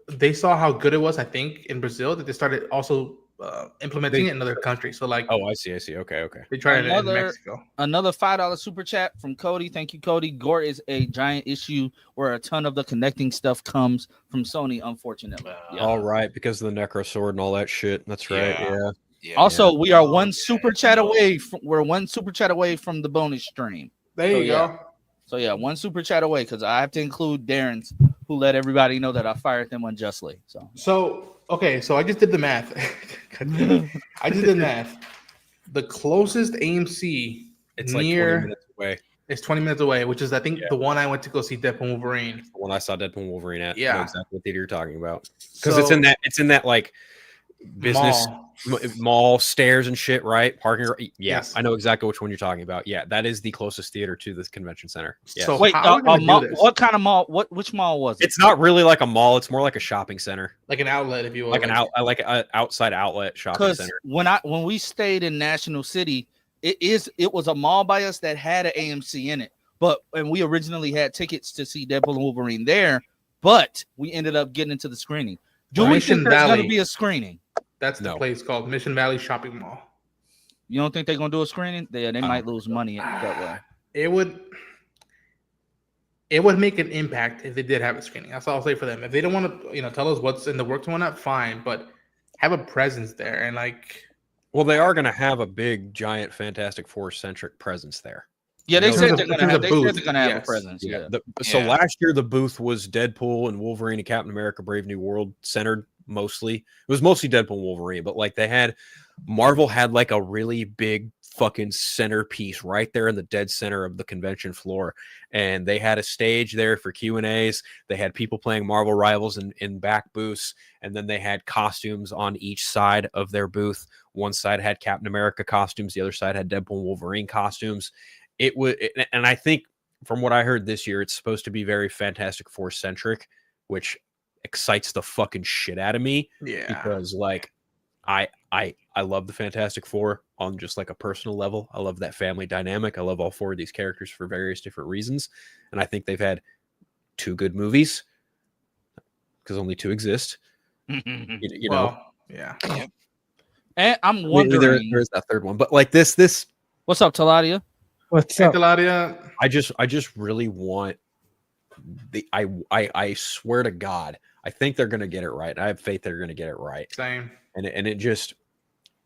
D: they saw how good it was. I think in Brazil that they started also implementing it in other countries. So like,
E: Oh, I see. Okay.
D: they tried it in
A: Another-
D: Mexico.
A: another $5 super chat from Cody. Thank you, Cody. Gore is a giant issue where a ton of the connecting stuff comes from Sony. Unfortunately, yeah.
E: All right, because of the Necro Sword and all that shit. That's right.
C: Yeah.
E: Yeah.
C: Yeah.
A: Also, we are
B: Oh,
A: one
B: yeah.
A: super chat away. We're one super chat away from the bonus stream.
D: There
A: So,
D: you
A: yeah.
D: go.
A: So yeah, one super chat away because I have to include Darren's, who let everybody know that I fired them unjustly. So
D: Okay, so I just did the math. I just did math. The closest AMC
E: It's like 20
D: near
E: minutes away.
D: is 20 minutes away, which is I think
E: Yeah.
D: the one I went to go see Deadpool Wolverine.
E: When I saw Deadpool and Wolverine at, I know
D: Yeah.
E: exactly what theater you're talking about. Because
D: So,
E: it's in that like business
D: mall.
E: mall stairs and shit, right? Parking. Yeah,
D: Yes.
E: I know exactly which one you're talking about. Yeah, that is the closest theater to this convention center. Yes.
D: So
A: wait,
D: how are we gonna do
A: mall,
D: this?
A: what kind of mall? Which mall was it?
E: It's not really like a mall. It's more like a shopping center,
D: Like an outlet, if you will.
E: like an outside outlet shopping
A: Because
E: center.
A: when we stayed in National City, it was a mall by us that had an AMC in it. And we originally had tickets to see Deadpool and Wolverine there, but we ended up getting into the screening. Do we
D: Mission
A: think there's going
D: Valley.
A: to be a screening?
D: That's the
E: No.
D: place called Mission Valley Shopping Mall.
A: You don't think they're going to do a screening? They might lose money that way.
D: It would make an impact if they did have a screening. That's all I'll say for them. If they don't want to, tell us what's in the works and whatnot, fine. But have a presence there and like,
E: Well, they are going to have a big, giant, Fantastic Four centric presence there.
A: Yeah, they
E: You know,
A: said
D: in
A: they're
D: terms
A: gonna
D: of
A: have. They said
D: booth,
A: they're gonna have a
D: yes.
A: presence.
E: Yeah.
A: Yeah.
E: So
C: Yeah.
E: last year the booth was Deadpool and Wolverine and Captain America: Brave New World centered mostly. It was mostly Deadpool and Wolverine, but like Marvel had like a really big fucking centerpiece right there in the dead center of the convention floor, and they had a stage there for Q&As. They had people playing Marvel Rivals in back booths, and then they had costumes on each side of their booth. One side had Captain America costumes, the other side had Deadpool and Wolverine costumes. And I think from what I heard this year, it's supposed to be very Fantastic Four centric, which excites the fucking shit out of me.
D: Yeah.
E: Because like I love the Fantastic Four on just like a personal level. I love that family dynamic. I love all four of these characters for various different reasons, and I think they've had 2 good movies because only 2 exist. You know,
D: Well, yeah.
A: And I'm
E: Maybe
A: wondering,
E: there's that third one, but like this,
A: what's up, Taladia?
E: what's
D: Hey, Deladia.
E: I just really want I swear to God, I think they're gonna get it right. I have faith they're gonna get it right.
D: Same.
E: And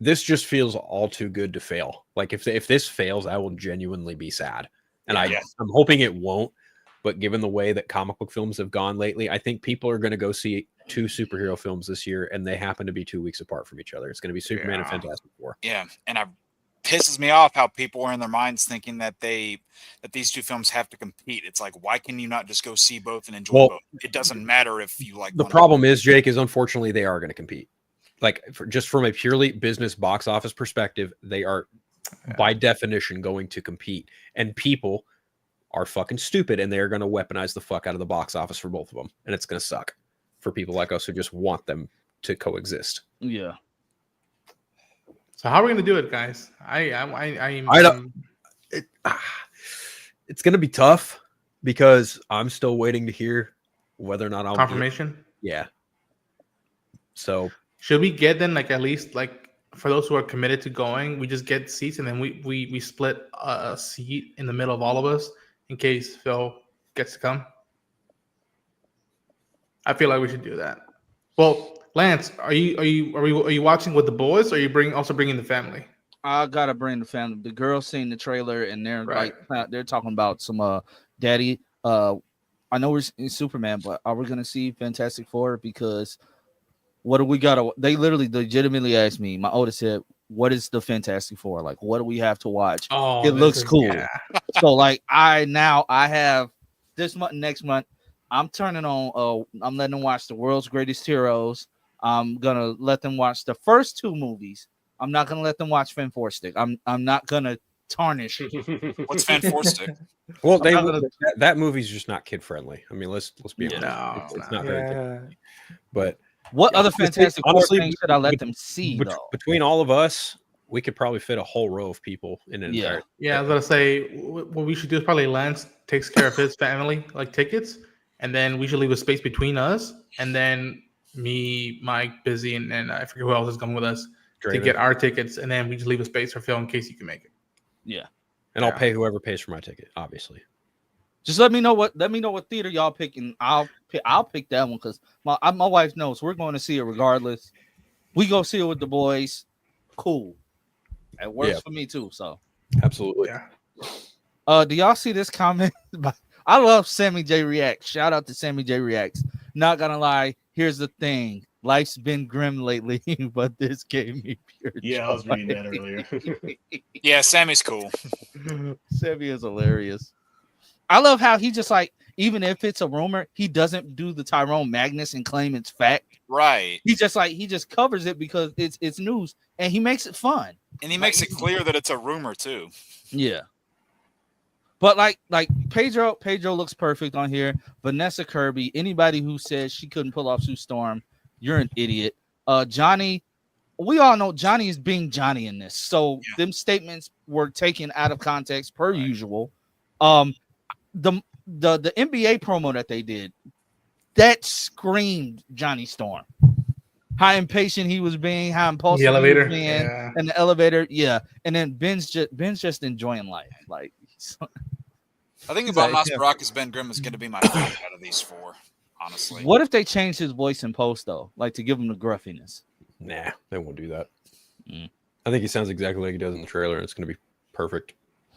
E: this just feels all too good to fail. Like if this fails, I will genuinely be sad. And
C: Yeah.
E: I'm hoping it won't. But given the way that comic book films have gone lately, I think people are going to go see 2 superhero films this year, and they happen to be 2 weeks apart from each other. It's going to be Superman and
D: Yeah.
E: Fantastic Four.
C: Yeah, and it pisses me off how people are in their minds thinking that these 2 films have to compete. It's like, why can you not just go see both and enjoy both? It doesn't matter if you like.
E: The problem is, Jake, is unfortunately they are going to compete. Like just from a purely business box office perspective, they are by definition going to compete, and people are fucking stupid, and they are going to weaponize the fuck out of the box office for both of them, and it's going to suck for people like us who just want them to coexist.
A: Yeah.
D: So how are we gonna do it, guys?
E: It's going to be tough because I'm still waiting to hear whether or not I'll
D: confirmation.
E: Yeah. So
D: Should we get then like at least like for those who are committed to going, we just get seats and then we split a seat in the middle of all of us in case Phil gets to come? I feel like we should do that. Well, Lance, are you watching with the boys, or are you also bringing the family?
A: I gotta bring the family. The girls seen the trailer and they're
D: Right.
A: like they're talking about some daddy. I know we're in Superman, but are we gonna see Fantastic Four? Because what do we gotta? They literally legitimately asked me. My oldest said, "What is the Fantastic Four? Like, what do we have to watch?"
D: Oh,
A: It looks cool.
D: Yeah.
A: So like I have this month, next month, I'm turning on. I'm letting them watch the World's Greatest Heroes. I'm gonna let them watch the first 2 movies. I'm not gonna let them watch Fan Four Stick. I'm not gonna tarnish.
C: What's Fan Four Stick?
E: well,
D: not
E: that movie's just not kid friendly. I mean, let's be honest.
D: No,
E: It's
D: no.
E: not very kid friendly. But
A: What other Fantastic Four
E: honestly,
A: things should I let them see though?
E: between all of us, we could probably fit a whole row of people in an entire.
D: Yeah, I was gonna say what we should do is probably Lance takes care of his family, like tickets, and then we should leave a space between us, and then me, Mike, Busy, and I forget who else is coming with us to get our tickets, and then we just leave a space for Phil in case you can make it.
A: Yeah.
E: And I'll pay whoever pays for my ticket, obviously.
A: Just let me know what theater y'all pick, and I'll pick that one because my wife knows we're going to see it regardless. We go see it with the boys. Cool. It works for me too. So
E: absolutely.
D: Yeah.
A: Do y'all see this comment? I love Sammy J Reacts. Shout out to Sammy J Reacts. Not gonna lie, here's the thing. Life's been grim lately, but this gave me pure joy.
B: I was reading that earlier.
C: Yeah, Sammy's cool.
A: Sammy is hilarious. I love how he just like, even if it's a rumor, he doesn't do the Tyrone Magnus and claim it's fact.
C: Right.
A: He just covers it because it's news and he makes it fun.
C: And he makes it clear that it's a rumor too.
A: Yeah. But like Pedro looks perfect on here. Vanessa Kirby, anybody who says she couldn't pull off Sue Storm, you're an idiot. Johnny, we all know Johnny is being Johnny in this. So them statements were taken out of context per usual. The NBA promo that they did, that screamed Johnny Storm. How impatient he was being, how impulsive
D: The elevator,
A: he was being, and the elevator, and then Ben's just enjoying life. Like,
C: I think about Masparaka's Ben Grimm is going to be my favorite out of these 4. Honestly,
A: what if they change his voice in post though, like to give him the gruffiness?
E: Nah, they won't do that. I think he sounds exactly like he does in the trailer, and it's going to be perfect.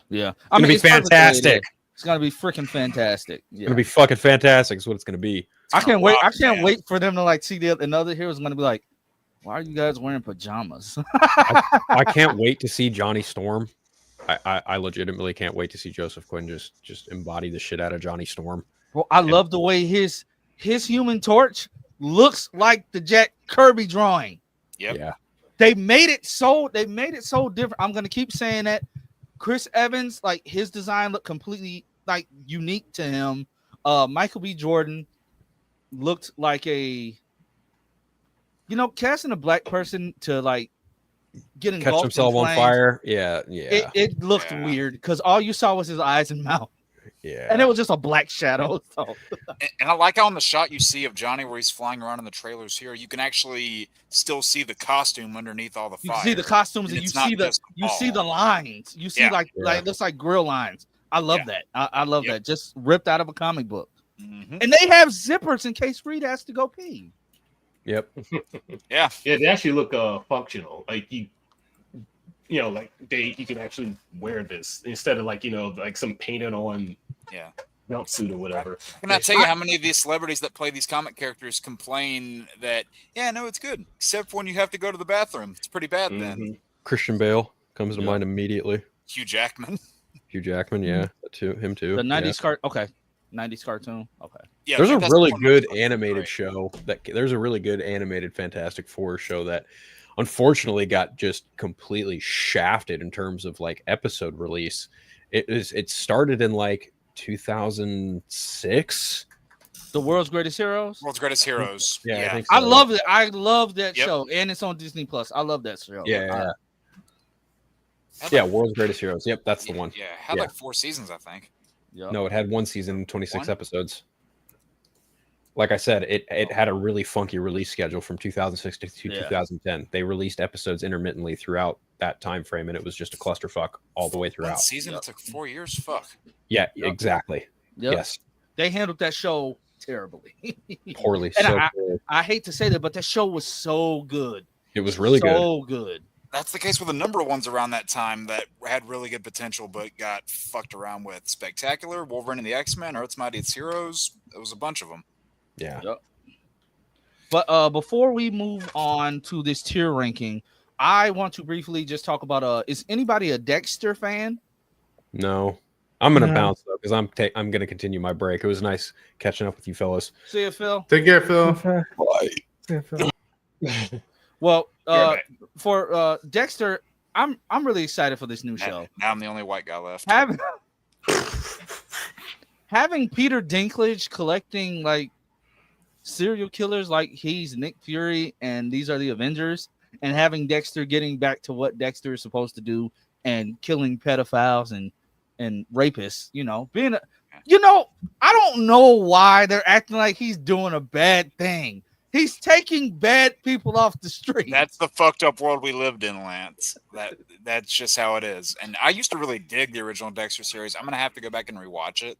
A: Yeah,
E: It's gonna be
A: it's perfect the way it is.
E: fantastic.
A: It's gonna be freaking fantastic.
E: It's
A: Yeah,
E: gonna be fucking fantastic. Is what it's gonna be.
A: I can't wait. I can't
C: man.
A: wait for them to like see another hero's gonna be like, why are you guys wearing pajamas?
E: I can't wait to see Johnny Storm. I legitimately can't wait to see Joseph Quinn just embody the shit out of Johnny Storm.
A: Bro, I love the way his Human Torch looks like the Jack Kirby drawing.
C: Yep.
E: Yeah.
A: They made it so different. I'm gonna keep saying that. Chris Evans, like his design looked completely like unique to him. Michael B. Jordan looked like casting a black person to like get
E: Catch
A: engulfed
E: himself
A: in
E: on
A: flames.
E: fire. Yeah.
A: It looked weird because all you saw was his eyes and mouth.
E: Yeah.
A: And it was just a black shadow. So.
C: And I like how in the shot you see of Johnny where he's flying around in the trailers here, you can actually still see the costume underneath all the fire.
A: You can see the costumes and you see the lines. You see like it looks like grill lines. I love that. I love that. Just ripped out of a comic book.
C: Mm-hmm.
A: And they have zippers in case Reed has to go pee.
E: Yep.
C: Yeah,
B: they actually look functional. Like you can actually wear this instead of like some painted on jumpsuit or whatever.
C: Can I tell you how many of these celebrities that play these comic characters complain that it's good, except for when you have to go to the bathroom. It's pretty bad then.
E: Christian Bale comes to mind immediately.
C: Hugh Jackman,
E: yeah, him too.
A: The 90s 90s cartoon. Okay.
C: Yeah,
E: there's a really good
C: animated
E: show there's a really good animated Fantastic Four show that unfortunately got just completely shafted in terms of like episode release. It started in like 2006.
A: The World's Greatest Heroes.
C: World's Greatest Heroes.
E: Yeah,
C: yeah.
E: I think so.
A: I love it. I love that show, and it's on Disney Plus. I love that show.
E: World's Greatest Heroes. Yep, that's the one.
C: Yeah, had like 4 seasons, I think.
A: Yep.
E: No, it had 1 season, 26 episodes. Like I said, it had a really funky release schedule from 2006 to 2010. They released episodes intermittently throughout that time frame, and it was just a clusterfuck all the way throughout.
C: 1 season, it took 4 years. Fuck.
E: Yeah, exactly.
A: Yep.
E: Yes,
A: they handled that show terribly,
E: poorly.
A: And I hate to say that, but that show was so good.
E: It was really good.
A: So good.
C: That's the case with a number of ones around that time that had really good potential, but got fucked around with. Spectacular, Wolverine and the X-Men, Earth's Mightiest Heroes. It was a bunch of them.
E: Yeah.
A: Yep. But before we move on to this tier ranking, I want to briefly just talk about is anybody a Dexter fan?
E: No. I'm gonna bounce though because I'm gonna continue my break. It was nice catching up with you fellas.
A: See you, Phil.
D: Take care, Phil.
E: Bye.
D: See you, Phil.
A: Well, for Dexter, I'm really excited for this new show.
C: Now I'm the only white guy left.
A: Having Peter Dinklage collecting like serial killers like he's Nick Fury and these are the Avengers, and having Dexter getting back to what Dexter is supposed to do and killing pedophiles and rapists, I don't know why they're acting like he's doing a bad thing. He's taking bad people off the street.
C: That's the fucked up world we lived in, Lance. That's just how it is. And I used to really dig the original Dexter series. I'm gonna have to go back and rewatch it,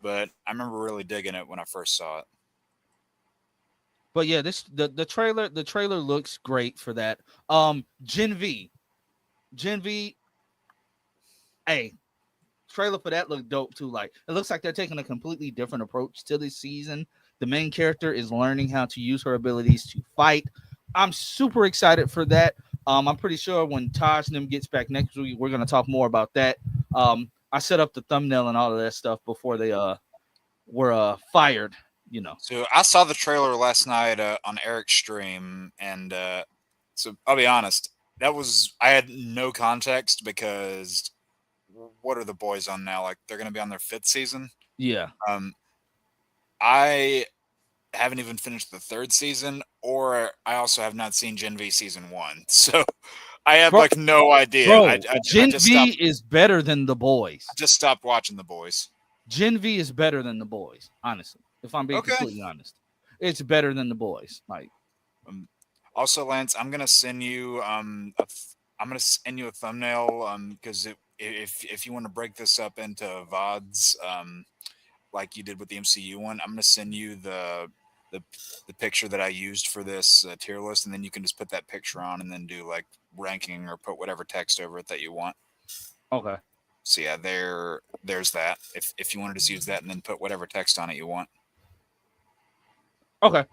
C: but I remember really digging it when I first saw it.
A: But yeah, the trailer looks great for that. Gen V, hey, trailer for that looked dope too. Like it looks like they're taking a completely different approach to this season. The main character is learning how to use her abilities to fight. I'm super excited for that. I'm pretty sure when Taj and them gets back next week, we're gonna talk more about that. I set up the thumbnail and all of that stuff before they were fired.
C: So I saw the trailer last night on Eric's stream, and so I'll be honest, I had no context because what are the boys on now? Like they're going to be on their 5th season.
A: Yeah.
C: I haven't even finished the 3rd season, or I also have not seen Gen V season 1, so I have no idea.
A: Bro, Gen V is better than the boys.
C: I just stopped watching the boys.
A: Gen V is better than the boys, honestly. If I'm being completely honest, it's better than the boys. Like,
C: also, Lance, I'm gonna send you a thumbnail because if you want to break this up into VODs like you did with the MCU one, I'm gonna send you the picture that I used for this tier list, and then you can just put that picture on and then do like ranking or put whatever text over it that you want.
A: Okay.
C: So yeah, there's that. If you wanted to just use that and then put whatever text on it you want.
A: Okay.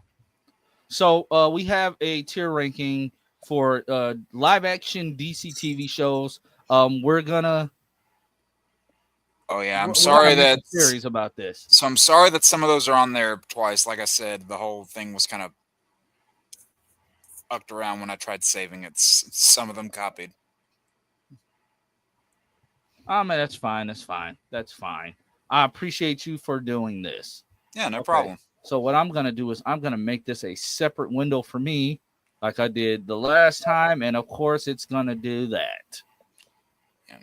A: So we have a tier ranking for live action DC TV shows. We're gonna.
C: Oh yeah, I'm
A: we're
C: sorry
A: gonna make
C: that.
A: a series about this.
C: So I'm sorry that some of those are on there twice. Like I said, the whole thing was kind of fucked around when I tried saving it. Some of them copied.
A: Oh man, that's fine. That's fine. That's fine. I appreciate you for doing this.
C: Yeah, no
A: Okay.
C: problem.
A: So what I'm gonna do is I'm gonna make this a separate window for me, like I did the last time, and of course it's gonna do that.
C: Yeah.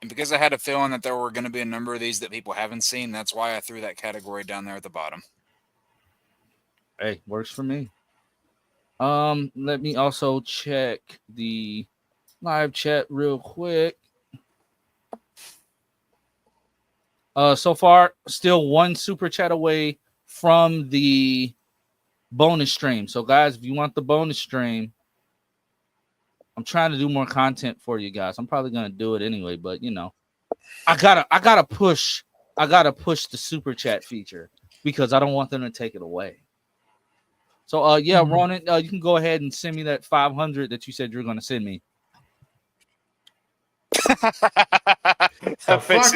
C: And because I had a feeling that there were going to be a number of these that people haven't seen, that's why I threw that category down there at the bottom.
A: Hey, works for me. Let me also check the live chat real quick. So far, still one super chat away from the bonus stream. So, guys, if you want the bonus stream, I'm trying to do more content for you guys. I'm probably gonna do it anyway, but you know, I gotta push the super chat feature because I don't want them to take it away. So, yeah, Ronan, you can go ahead and send me that 500 that you said you're gonna send me.
D: The fuck?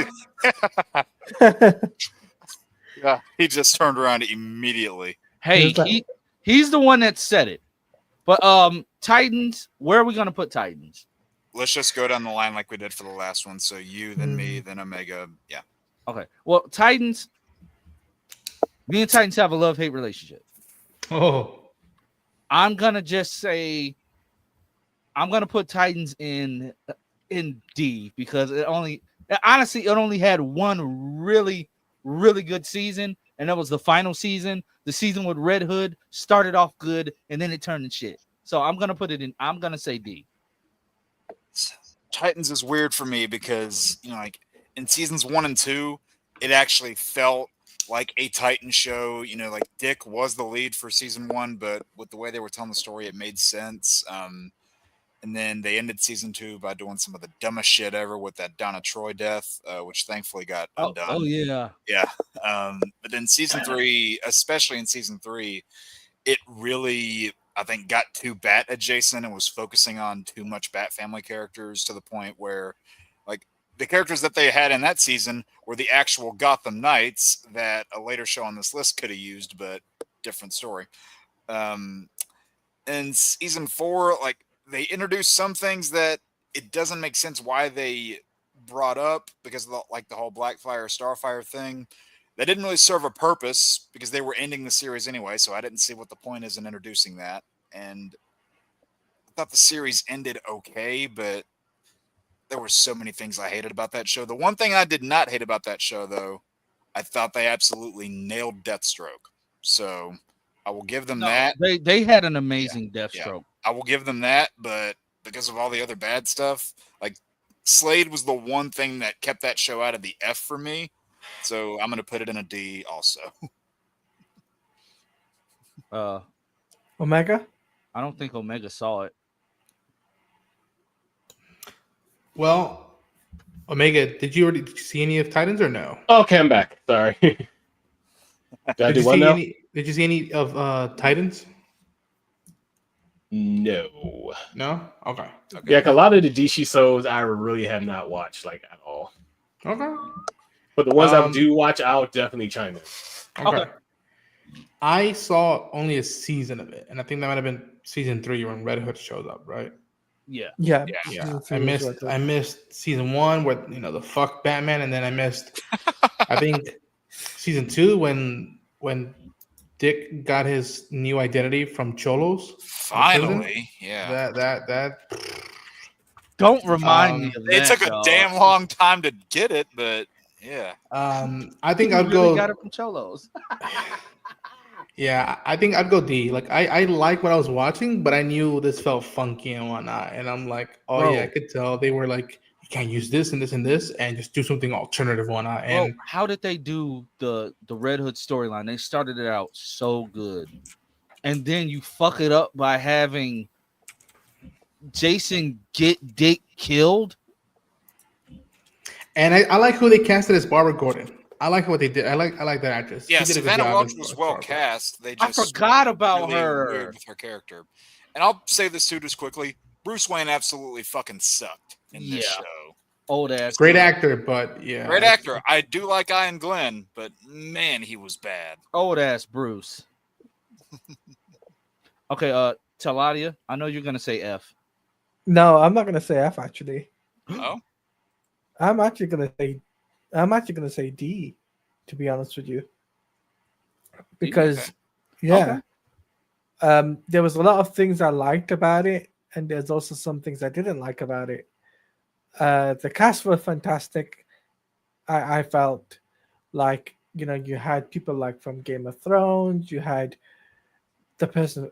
C: Yeah, he just turned around immediately.
A: Hey, he's the one that said it. But Titans, where are we gonna put Titans?
C: Let's just go down the line like we did for the last one. So you, then me, then Omega. Yeah.
A: Okay. Well, Titans, me and Titans have a love-hate relationship.
D: Oh,
A: I'm gonna just say I'm gonna put Titans in D because it only had one really good season, and that was the final season. The season with Red Hood started off good, and then it turned to shit. So I'm gonna put it in. I'm gonna say D.
C: Titans is weird for me because, you know, like in seasons 1 and 2, it actually felt like a Titan show. You know, like Dick was the lead for season 1, but with the way they were telling the story, it made sense. And then they ended season 2 by doing some of the dumbest shit ever with that Donna Troy death, which thankfully got undone.
A: Oh yeah.
C: Yeah. But then season 3, especially in season 3, it really, I think, got too Bat adjacent and was focusing on too much Bat family characters to the point where, like, the characters that they had in that season were the actual Gotham Knights that a later show on this list could have used, but different story. And season 4, like, they introduced some things that it doesn't make sense why they brought up because of the whole Blackfire Starfire thing. They didn't really serve a purpose because they were ending the series anyway, so I didn't see what the point is in introducing that. And I thought the series ended okay, but there were so many things I hated about that show. The one thing I did not hate about that show, though, I thought they absolutely nailed Deathstroke. So I will give them that.
A: They had an amazing Deathstroke.
C: I will give them that, but because of all the other bad stuff, like Slade was the one thing that kept that show out of the F for me. So I'm going to put it in a D also.
F: Omega?
A: I don't think Omega saw it.
D: well, Omega, did you see any of Titans or no?
B: Okay, I'm back. Sorry. Did I do one now?
D: Did you see any of Titans?
B: No.
D: No? Okay.
B: Yeah, 'cause a lot of the DC shows I really have not watched like at all.
D: Okay.
B: But the ones I do watch, I'll definitely chime in.
D: Okay. I saw only a season of it, and I think that might have been season 3 when Red Hood shows up, right?
A: Yeah.
F: Yeah.
D: Yeah. I missed season 1 where the fuck Batman, and then I missed I think season 2 when Dick got his new identity from Cholos.
C: Finally, yeah.
D: That
A: Don't remind me of that.
C: It took a damn long time to get it, but yeah.
D: I think I'd
A: really
D: go.
A: got it from Cholos.
D: Yeah, I think I'd go D. Like I like what I was watching, but I knew this felt funky and whatnot, and I'm like, oh yeah, I could tell they were like, you can't use this and this and this, and just do something alternative and whatnot. And
A: how did they do the Red Hood storyline? They started it out so good, and then you fuck it up by having Jason get Dick killed.
D: And I like who they casted as Barbara Gordon. I like what they did. I like that actress.
C: Yeah,
D: She did a good
C: Savannah
D: job
C: Welch
D: as
C: was well
D: Barbara.
C: cast. They
A: I
C: just
A: forgot about
C: really
A: her.
C: weird with her character. And I'll say this too, just quickly: Bruce Wayne absolutely fucking sucked in this
A: Yeah.
C: show.
A: Old ass.
D: Great
A: dude.
D: actor, but yeah,
C: Great actor. I do like Ian Glenn, but man, he was bad.
A: Old ass Bruce. Okay, Taladia, I know you're gonna say F.
F: No, I'm not gonna say F actually.
C: Oh,
F: I'm actually gonna say D, to be honest with you. Because
C: okay.
F: yeah.
A: Okay.
F: There was a lot of things I liked about it, and there's also some things I didn't like about it. The cast were fantastic. I felt like you had people like from Game of Thrones. You had the person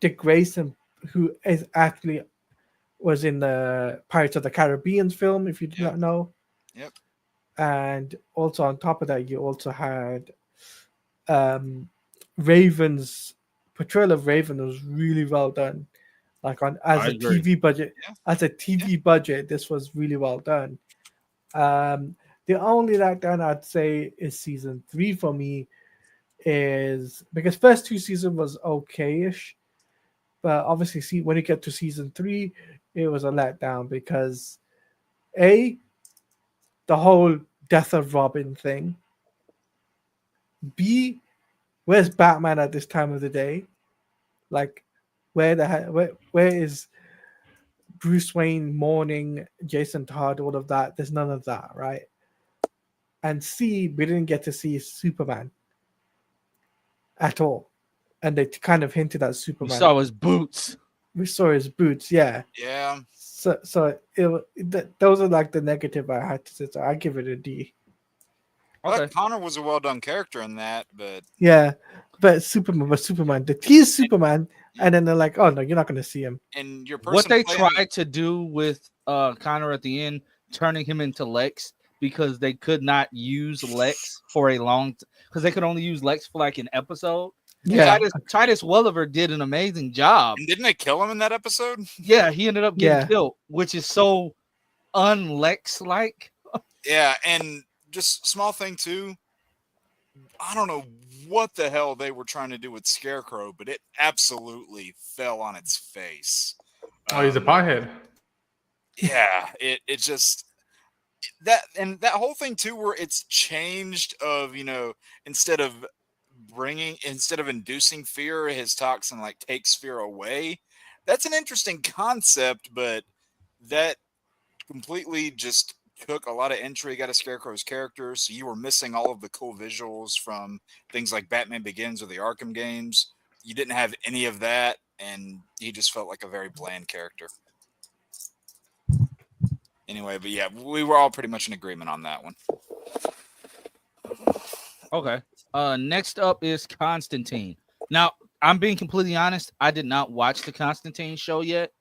F: Dick Grayson, who is actually was in the Pirates of the Caribbean film, if you do
C: Yep.
F: not know.
C: Yep.
F: And also on top of that, you also had Raven's portrayal of Raven was really well done. Like
A: I agree.
F: TV budget,
C: Yeah.
F: as a TV budget, this was really well done. The only letdown I'd say is season 3 for me, is because first 2 season was okay-ish, but obviously see when you get to season 3, it was a letdown because a the whole death of Robin thing. B, where's Batman at this time of the day? Like, where is Bruce Wayne mourning Jason Todd? All of that. There's none of that, right? And C, we didn't get to see Superman at all, and they kind of hinted at
A: We
F: Superman.
A: saw his boots.
F: We saw his boots, yeah.
C: Yeah.
F: So those are like the negative I had to say. So I give it a D.
C: I thought
A: Okay.
C: Connor was a well done character in that, but
F: Yeah, but Superman. The T is Superman, and then they're like, "Oh no, you're not going to see him."
C: and your person
A: What they
C: playing-
A: tried to do with Connor at the end, turning him into Lex, because they could not use Lex for a long because they could only use Lex for like an episode. And
F: Yeah,
A: Titus Welliver did an amazing job.
C: And didn't they kill him in that episode?
A: Yeah, he ended up getting
F: Yeah.
A: killed, which is so un-Lex like.
C: Yeah, and just small thing too. I don't know what the hell they were trying to do with Scarecrow, but it absolutely fell on its face.
D: Oh, he's a pothead.
C: Yeah, it just that whole thing too, where it's changed of instead of inducing fear, his toxin like takes fear away. That's an interesting concept, but that completely just took a lot of intrigue out of Scarecrow's character. So you were missing all of the cool visuals from things like Batman Begins or the Arkham games. You didn't have any of that, and he just felt like a very bland character. Anyway, but yeah, we were all pretty much in agreement on that one.
A: Okay. Next up is Constantine. Now, I'm being completely honest. I did not watch the Constantine show yet.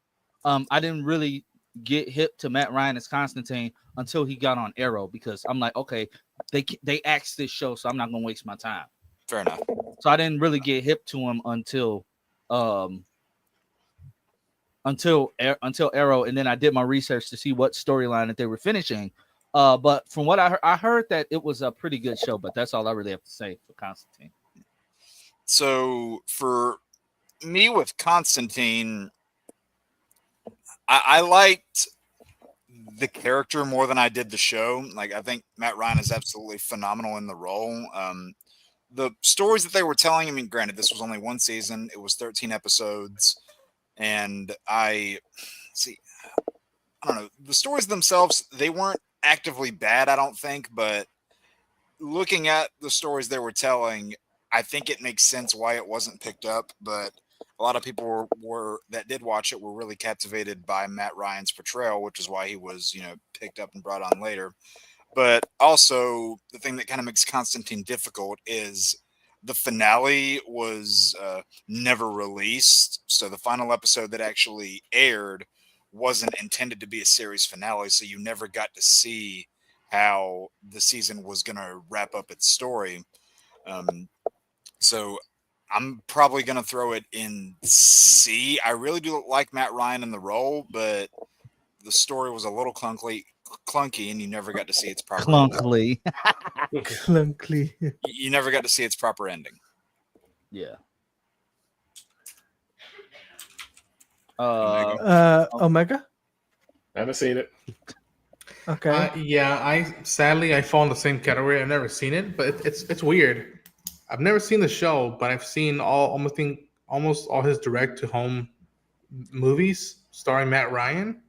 A: I didn't really get hip to Matt Ryan as Constantine until he got on Arrow, because I'm like, okay, they axed this show, so I'm not gonna waste my time.
C: Fair enough.
A: So I didn't really get hip to him until Arrow, and then I did my research to see what storyline that they were finishing. But from what I heard that it was a pretty good show, but that's all I really have to say for Constantine.
C: So for me with Constantine, I liked the character more than I did the show. Like, I think Matt Ryan is absolutely phenomenal in the role. The stories that they were telling, I mean, granted, this was only one season. It was 13 episodes. And I don't know. The stories themselves, they weren't actively bad, I don't think. But looking at the stories they were telling, I think it makes sense why it wasn't picked up. But a lot of people were that did watch it were really captivated by Matt Ryan's portrayal, which is why he was, picked up and brought on later. But also, the thing that kind of makes Constantine difficult is the finale was never released. So the final episode that actually aired wasn't intended to be a series finale. So you never got to see how the season was going to wrap up its story. So I'm probably going to throw it in C. I really do like Matt Ryan in the role, but the story was a little clunky. clunky, and you never got to see its proper.
A: Clunkly.
F: Clunkly.
C: You never got to see its proper ending.
A: Yeah.
F: Omega.
B: I haven't seen it.
F: Okay.
D: Yeah, I fall in the same category. I've never seen it, but it's weird. I've never seen the show, but I've seen almost all his direct to home movies starring Matt Ryan,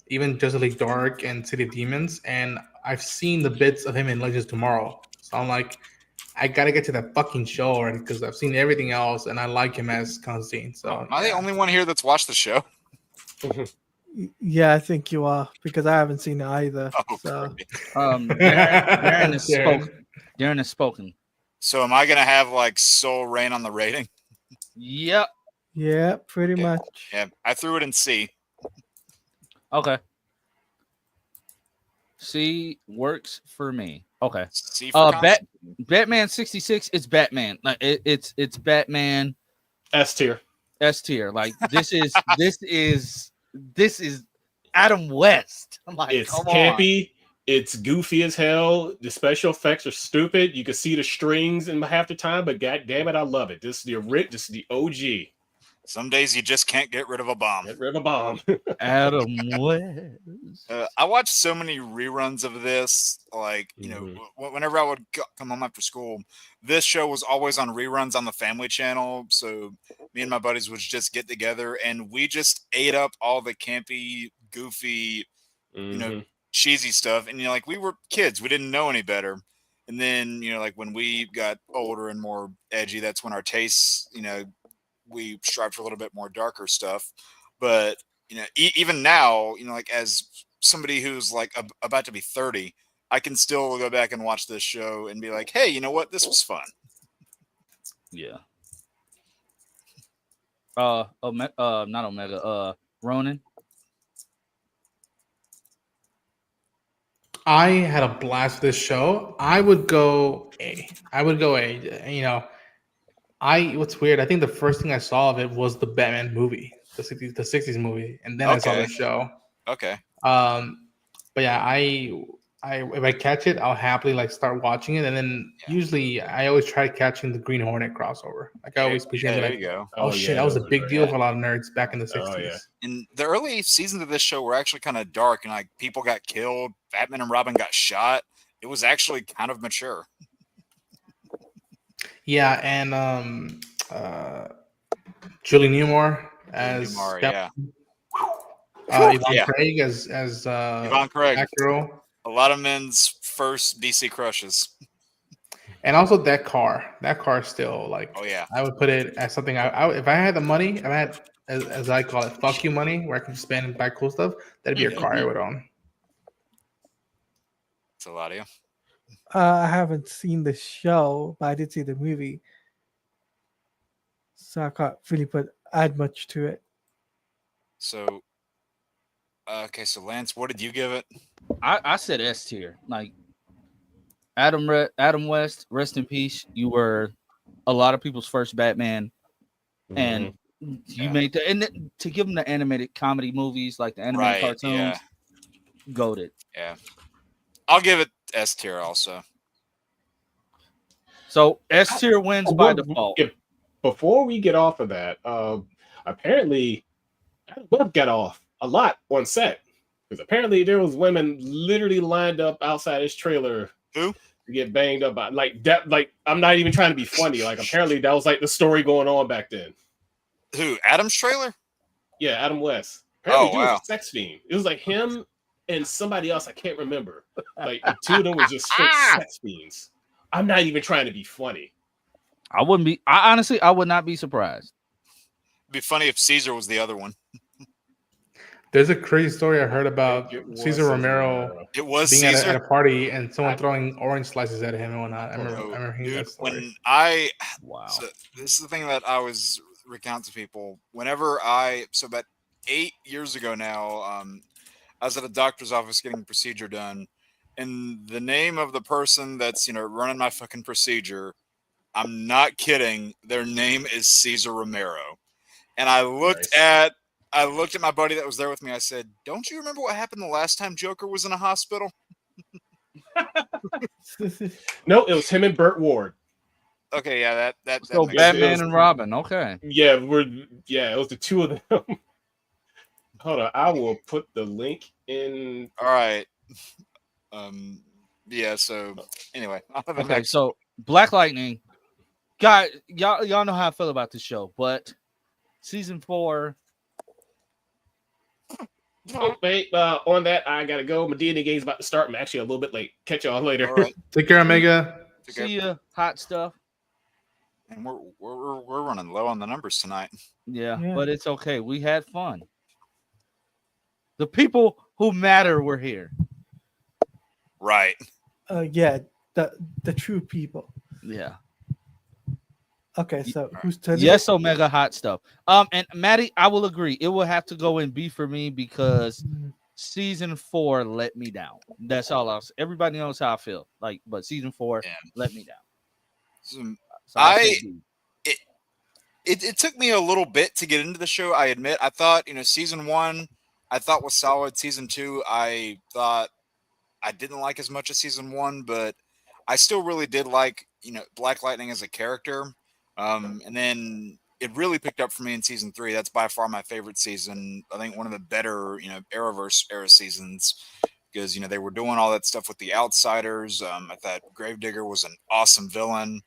D: even Justice League Dark and City of Demons, and I've seen the bits of him in Legends Tomorrow. So I'm like, I gotta get to that fucking show already because I've seen everything else, and I like him as Constantine. So
C: Am I the only one here that's watched the show?
F: Yeah, I think you are because I haven't seen it either.
C: Oh,
F: So
C: great.
A: Darren has spoken. Darren has spoken.
C: So am I gonna have like sole reign on the rating?
A: Yep.
F: yeah, pretty
C: Yeah.
F: much.
C: Yeah, I threw it in C.
A: Okay. C works for me. Okay.
C: C for Constantine.
A: Batman 66 is Batman. Like it's Batman
B: S tier.
A: S tier. Like this is Adam West. I'm like,
B: It's
A: come
B: campy. It's goofy as hell. The special effects are stupid. You can see the strings in half the time, but god damn it, I love it. This is the OG.
C: Some days you just can't get rid of a bomb.
B: Get rid of a bomb.
A: on. Adam West.
C: I watched so many reruns of this. Like, you know, whenever I would come home after school, this show was always on reruns on the Family Channel. So me and my buddies would just get together and we just ate up all the campy, goofy, you know, cheesy stuff. And, you know, like we were kids, we didn't know any better. And then, you know, like when we got older and more edgy, that's when our tastes, you know, we strive for a little bit more darker stuff. But, you know, even now, you know, like as somebody who's like about to be 30, I can still go back and watch this show and be like, hey, you know what? This was fun.
A: Yeah. Not Omega. Ronan.
D: I had a blast with this show. I would go A. You know, what's weird, I think the first thing I saw of it was the Batman movie, the 60s movie, and then I saw
C: Okay.
D: the show.
C: Okay.
D: But yeah, I if I catch it, I'll happily like start watching it, and then usually I always try catching the Green Hornet crossover. Like I always pretend
C: there
D: like,
C: you go.
D: oh shit, that was a big deal for a lot of nerds back in the 60s.
B: Oh, yeah.
C: And the early seasons of this show were actually kind of dark, and like people got killed, Batman and Robin got shot. It was actually kind of mature.
D: Yeah, and Julie Newmar as
C: Newmar, yeah.
D: Yvonne
C: Yeah.
D: Craig as
C: Yvonne Craig.
D: Batgirl.
C: A lot of men's first DC crushes.
D: And also that car still like,
C: Oh yeah.
D: I would put it as something I if I had the money, if I had as I call it, fuck you money, where I can spend and buy cool stuff, that'd be a car I would own.
C: It's a lot of you.
F: I haven't seen the show, but I did see the movie, so I can't really add much to it.
C: So, okay, so Lance, what did you give it?
A: I said S tier. Like Adam West, rest in peace. You were a lot of people's first Batman, and you made to give them the animated comedy movies, like the animated cartoons. Goated.
C: Yeah, I'll give it S tier also.
A: So S tier wins by default.
B: Before we get off of that, apparently Adam West got off a lot on set because apparently there was women literally lined up outside his trailer.
C: Who?
B: To get banged up by like that. Like I'm not even trying to be funny. Like apparently that was like the story going on back then.
C: Who? Adam's trailer?
B: Yeah, Adam West. Apparently he was
C: wow.
B: a sex fiend. It was like him and somebody else I can't remember. Like the two of them was just straight sex fiends. I'm not even trying to be funny.
A: I wouldn't be. I honestly, I would not be surprised.
C: It'd be funny if Caesar was the other one.
D: There's a crazy story I heard about Cesar Romero.
C: It was
D: being
C: Caesar
D: at a party and someone throwing orange slices at him and whatnot. I remember hearing that story.
A: Wow.
C: So this is the thing that I was recount to people. Whenever about 8 years ago now, I was at a doctor's office getting a procedure done, and the name of the person that's running my fucking procedure, I'm not kidding, their name is Cesar Romero. And I looked at I looked at my buddy that was there with me. I said, "Don't you remember what happened the last time Joker was in a hospital?"
B: No, it was him and Burt Ward.
C: Okay, yeah, that
A: So
C: makes
A: Batman
C: sense.
A: and Robin. Okay.
B: Yeah, it was the two of them. Hold on, I will put the link in.
C: All right. Yeah. So anyway, on to the
A: Okay.
C: next.
A: So Black Lightning. God, y'all know how I feel about this show, but season 4.
B: Oh, wait, on that, I gotta go. My D&D game's about to start. I'm actually a little bit late. Catch y'all later.
C: All right.
D: Take care, Omega.
C: Okay.
A: See ya. Hot stuff.
C: And we're running low on the numbers tonight.
A: Yeah,
F: Yeah.
A: but it's okay. We had fun. The people who matter were here.
C: Right.
F: Yeah, the true people.
A: Yeah.
F: Okay, so who's turning?
A: Yes, Omega hot stuff. And Maddie, I will agree. It will have to go in B for me because season 4 let me down. That's all I'll say. Everybody knows how I feel. But season 4
C: Yeah.
A: let me down.
C: So
A: So I'll say B.
C: it took me a little bit to get into the show. I admit. I thought season 1 I thought was solid. Season 2 I thought I didn't like as much as season 1, but I still really did like Black Lightning as a character. And then it really picked up for me in season 3. That's by far my favorite season. I think one of the better, Arrowverse era seasons because, they were doing all that stuff with the Outsiders. I thought Gravedigger was an awesome villain.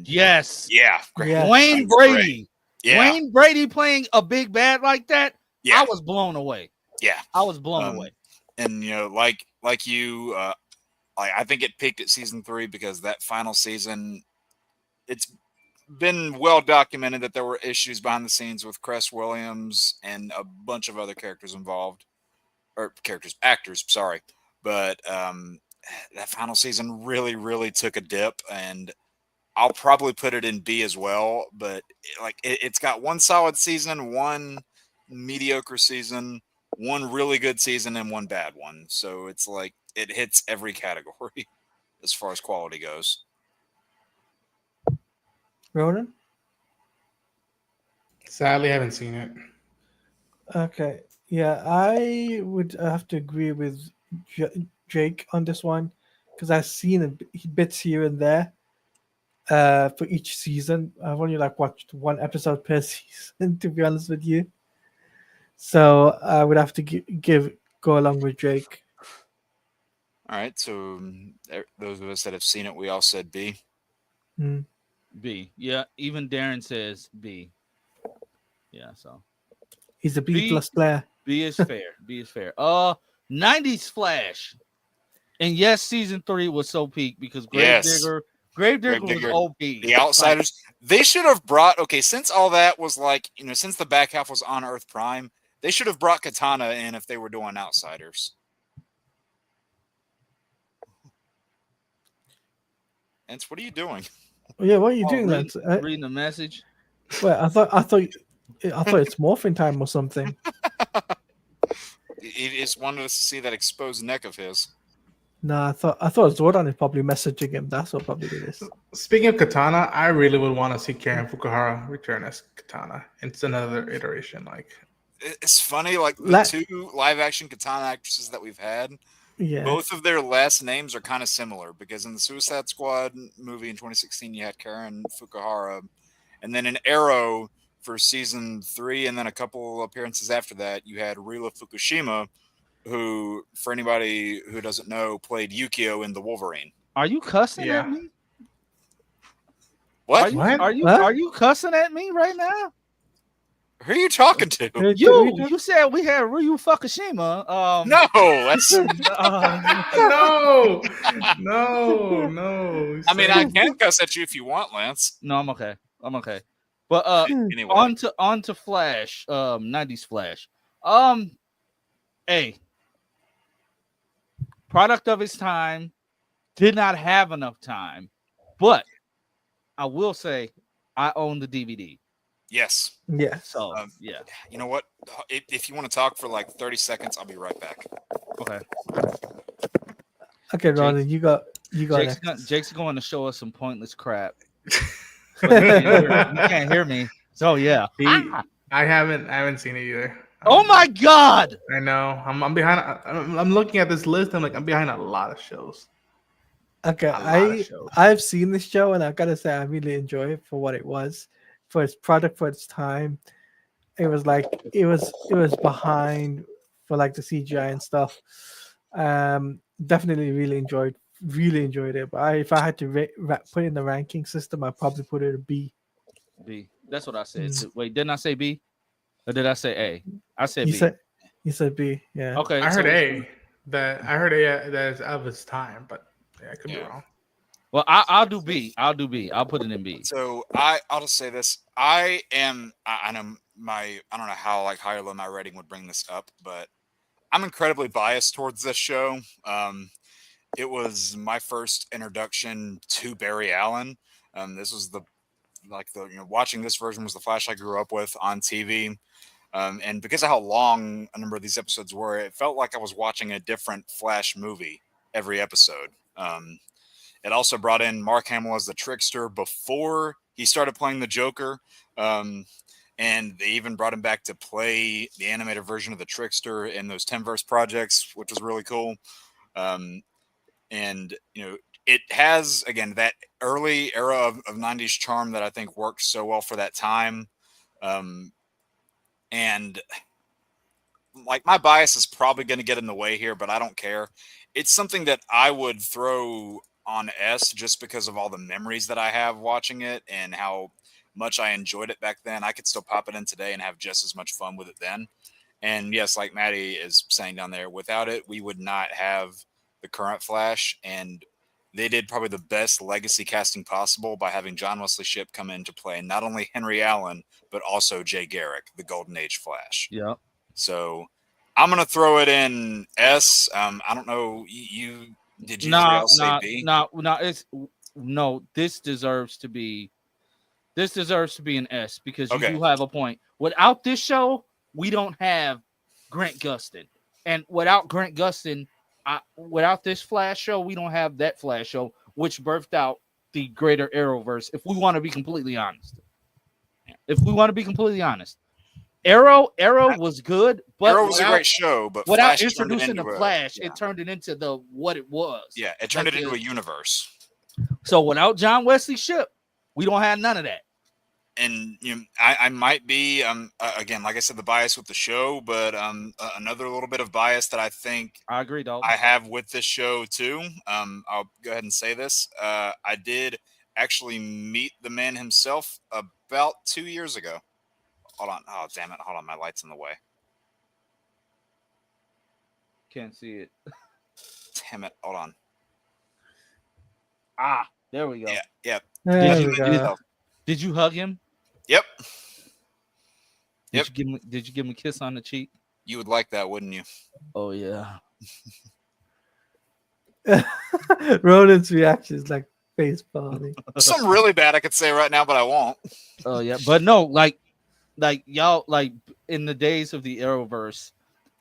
A: Yes.
C: Yeah.
F: Yeah.
A: Wayne Brady.
C: Yeah.
A: Wayne Brady playing a big bad like that.
C: Yeah.
A: I was blown away.
C: Yeah.
A: I was blown away.
C: And, like you, I think it peaked at season 3 because that final season, it's been well documented that there were issues behind the scenes with Cress Williams and a bunch of other characters involved, or actors, sorry. But that final season really, really took a dip, and I'll probably put it in B as well. But it's got one solid season, one mediocre season, one really good season, and one bad one. So it's like it hits every category as far as quality goes.
F: Ronan?
D: Sadly, I haven't seen it.
F: Okay. Yeah, I would have to agree with Jake on this one because I've seen bits here and there for each season. I've only watched one episode per season, to be honest with you. So I would have to go along with Jake.
C: All right, so those of us that have seen it, we all said B.
F: Mm.
A: B. Yeah, even Darren says B. Yeah, so
F: He's a B
A: B-
F: plus player.
A: B is fair. B is fair. 90s Flash. And yes, season 3 was so peak because Gravedigger was OP.
C: The Outsiders, they should have brought, since all that was since the back half was on Earth Prime, they should have brought Katana in if they were doing Outsiders. Ence, what are you doing?
F: Yeah, what are you doing, Lance?
A: Reading the message.
F: Wait, I thought it's morphin time or something.
C: He just wanted us to see that exposed neck of his.
F: No, I thought Zordon is probably messaging him. That's what probably it is.
D: Speaking of Katana, I really would want to see Karen Fukuhara return as Katana. It's another iteration.
C: It's funny, the two live action Katana actresses that we've had,
F: Yeah,
C: both of their last names are kind of similar because in the Suicide Squad movie in 2016, you had Karen Fukuhara, and then in Arrow for season 3, and then a couple appearances after that, you had Rila Fukushima, who, for anybody who doesn't know, played Yukio in The Wolverine.
A: Are you cussing at me?
C: What?
A: Are you cussing at me right now?
C: Who are you talking to?
A: You said we had Ryu Fukushima.
C: No, that's
D: no.
C: I mean, I can cuss at you if you want, Lance.
A: No, I'm okay. But
C: Anyway.
A: on to Flash, 90s Flash. Product of its time, did not have enough time, but I will say I own the DVD.
C: Yes.
F: yeah.
A: So yeah.
C: You know what? If you want to talk for 30 seconds, I'll be right back.
A: Okay.
F: Okay, Ronan, you got
A: Jake's going to show us some pointless crap. But you can't hear me. So yeah.
D: I haven't seen it either.
A: Oh my god!
D: I know. I'm behind. I'm looking at this list. I'm like, I'm behind a lot of shows.
F: Okay,
D: A lot of shows.
F: I've seen this show and I've got to say I really enjoy it for what it was, for its product, for its time. It was like it was behind for like the CGI and stuff. Definitely really enjoyed it. But if I had to put in the ranking system, I'd probably put it a B.
A: B. That's what I said.
F: Mm.
A: Wait, didn't I say B? Or did I say A? I said
F: You
A: B.
F: said you said B, yeah.
A: Okay.
D: I heard
A: so-
D: A. I heard A that is of its time, but yeah, I could be
C: Yeah.
D: wrong.
A: Well, I'll do B. I'll do B. I'll put it in B.
C: So I'll just say this. I know I don't know how like high or low my rating would bring this up, but I'm incredibly biased towards this show. It was my first introduction to Barry Allen. This was watching this version was the Flash I grew up with on TV. And because of how long a number of these episodes were, it felt like I was watching a different Flash movie every episode. It also brought in Mark Hamill as the Trickster before he started playing the Joker. And they even brought him back to play the animated version of the Trickster in those 10-verse projects, which was really cool. And, it has, again, that early era of 90s charm that I think worked so well for that time. And like my bias is probably going to get in the way here, but I don't care. It's something that I would throw on S just because of all the memories that I have watching it and how much I enjoyed it back then. I could still pop it in today and have just as much fun with it then. And yes, like Maddie is saying down there, without it, we would not have the current Flash. And they did probably the best legacy casting possible by having John Wesley Shipp come in to play not only Henry Allen, but also Jay Garrick, the Golden Age Flash.
A: Yeah.
C: So I'm going to throw it in S. I don't know. Did you say B?
A: No, this deserves to be an S because you
C: Okay.
A: do have a point. Without this show, we don't have Grant Gustin. And without Grant Gustin, without this Flash show, we don't have that Flash show, which birthed out the greater Arrowverse, if we want to be completely honest. Arrow was good, but
C: Arrow was a great show, but
A: without
C: Flash turned it
A: introducing the
C: into
A: Flash,
C: yeah.
A: it turned it into what it was.
C: Yeah, it turned it into a universe.
A: So without John Wesley Shipp, we don't have none of that.
C: And I might be again, like I said, the bias with the show, but another little bit of bias that I think
A: I agree, dog.
C: I have with this show too. I'll go ahead and say this. I did actually meet the man himself about 2 years ago. Hold on. Oh, damn it. Hold on. My light's in the way.
A: Can't see it.
C: Damn it. Hold on.
A: There we go.
C: Yeah.
F: There we go.
A: Did you hug him?
C: Yep.
A: Did you give him a kiss on the cheek?
C: You would like that, wouldn't you?
A: Oh yeah.
F: Ronan's reaction is like face palming.
C: Something really bad I could say right now, but I won't.
A: Oh yeah, but no, like y'all, like in the days of the Arrowverse,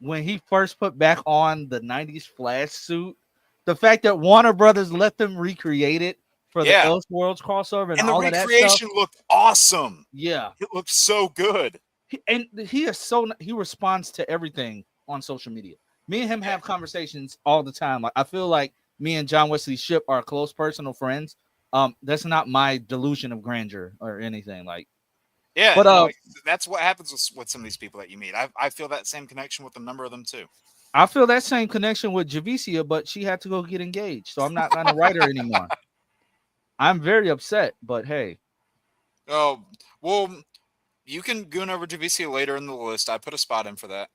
A: when he first put back on the '90s Flash suit, the fact that Warner Brothers let them recreate it for the Elseworlds crossover and all
C: the
A: of that
C: recreation
A: stuff,
C: looked awesome.
A: Yeah,
C: it looked so good.
A: He responds to everything on social media. Me and him have conversations all the time. Like I feel like me and John Wesley Shipp are close personal friends. That's not my delusion of grandeur or anything. Like,
C: yeah,
A: but
C: that's what happens with some of these people that you meet. I feel that same connection with a number of them too.
A: I feel that same connection with Javicia, but she had to go get engaged, so I'm not gonna write her anymore. I'm very upset, but hey.
C: Oh well, you can goon over Javicia later in the list. I put a spot in for that.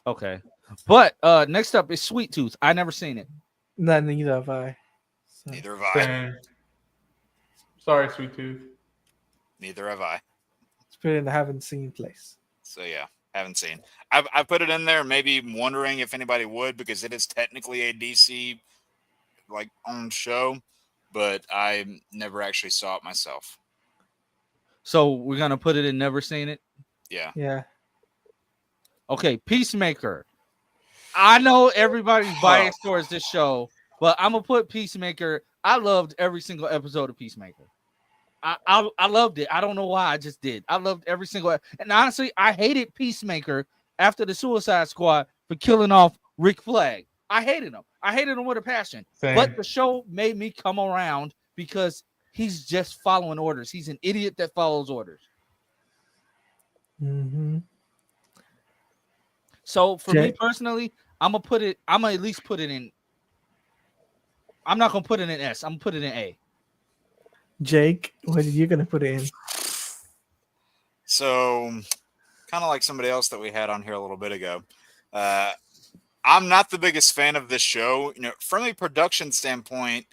A: Okay, but next up is Sweet Tooth. I never seen it.
F: No, neither have I. So.
C: Neither have I.
D: Sorry, Sweet Tooth.
C: Neither have I.
F: It's put in the haven't seen place.
C: So yeah, haven't seen. I put it in there, maybe wondering if anybody would, because it is technically a DC like owned show, but I never actually saw it myself.
A: So we're gonna put it in never seen it.
C: Yeah.
F: Yeah.
A: Okay, Peacemaker. I know everybody's biased towards this show, but I'm gonna put Peacemaker. I loved every single episode of Peacemaker. I loved it. I don't know why. I just did. I loved every single. And honestly, I hated Peacemaker after the Suicide Squad for killing off Rick Flag. I hated him. I hated him with a passion.
D: Same.
A: But the show made me come around because he's just following orders. He's an idiot that follows orders.
F: Mm-hmm.
A: So for
F: Jay?
A: me personally, I'm gonna at least put it in. I'm not gonna put it in S. I'm gonna put it in A.
F: Jake, what are you gonna put it in?
C: So, kind of like somebody else that we had on here a little bit ago. I'm not the biggest fan of this show. From a production standpoint,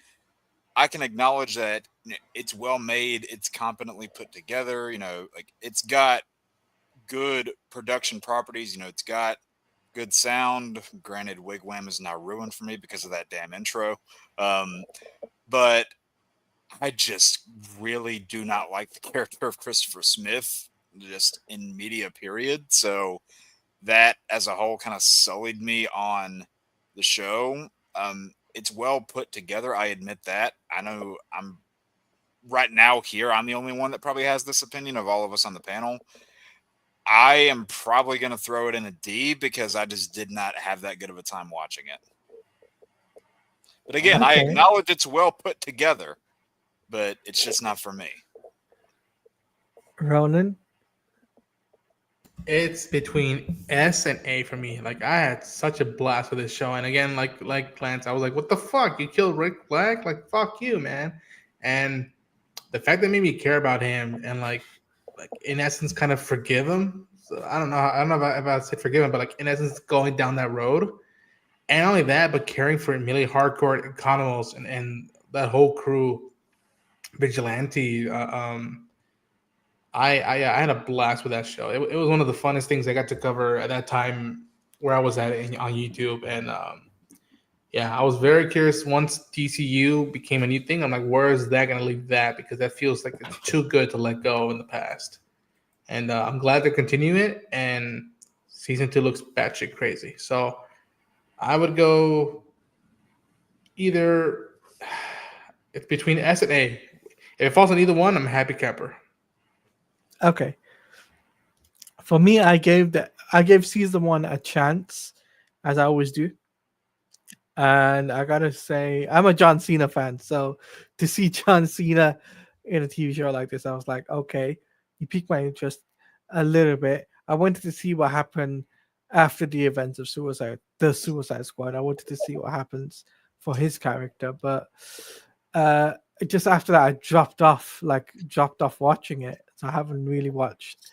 C: I can acknowledge that it's well made, it's competently put together. Like it's got good production properties. It's got good sound. Granted, Wigwam is now ruined for me because of that damn intro. But I just really do not like the character of Christopher Smith, just in media, period. So that as a whole kind of sullied me on the show. It's well put together. I admit that. I know I'm right now here. I'm the only one that probably has this opinion of all of us on the panel. I am probably going to throw it in a D because I just did not have that good of a time watching it. But again, I acknowledge it's well put together, but it's just not for me.
F: Ronan?
D: It's between S and A for me. Like I had such a blast with this show, and again, like Lance, I was like, "What the fuck? You killed Rick Flag? Like fuck you, man!" And the fact that made me care about him and like in essence, kind of forgive him. So I don't know if I said forgive him, but like in essence, going down that road, and not only that, but caring for Amelia Hardcourt and Economos and that whole crew, Vigilante. I had a blast with that show. It was one of the funnest things I got to cover at that time where I was at on YouTube. And I was very curious once TCU became a new thing. I'm like, where is that going to leave that? Because that feels like it's too good to let go in the past. And I'm glad they're continuing it. And season 2 looks batshit crazy. So I would go either it's between S and A. If it falls on either one, I'm a happy camper.
F: Okay. For me, I gave season 1 a chance, as I always do. And I gotta say, I'm a John Cena fan, so to see John Cena in a TV show like this, I was like, okay, you piqued my interest a little bit. I wanted to see what happened after the events of the Suicide Squad. I wanted to see what happens for his character, but just after that, I dropped off watching it. So I haven't really watched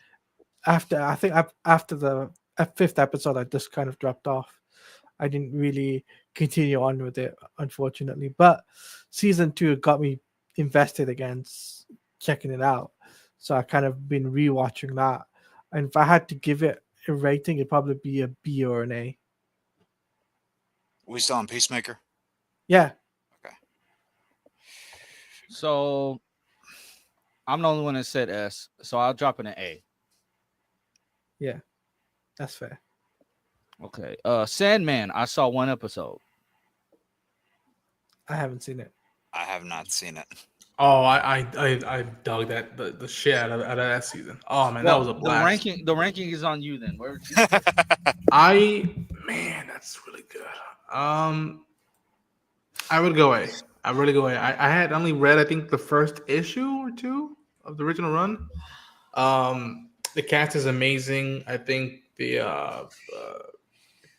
F: after the 5th episode. I just kind of dropped off. I didn't really continue on with it, unfortunately. But season 2 got me invested again, checking it out. So I kind of been rewatching that. And if I had to give it a rating, it'd probably be a B or an A.
C: We still on Peacemaker?
F: Yeah.
C: Okay.
A: So I'm the only one that said S, so I'll drop in an A.
F: Yeah, that's fair.
A: Okay. Sandman, I saw 1 episode.
F: I haven't seen it.
C: I have not seen it.
D: Oh, I dug that the shit out of that season. Oh man, that was a blast.
A: The ranking is on you then.
D: That's really good. I would go A. I really go A. I had only read I think the first issue or 2 of the original run. The cast is amazing. I think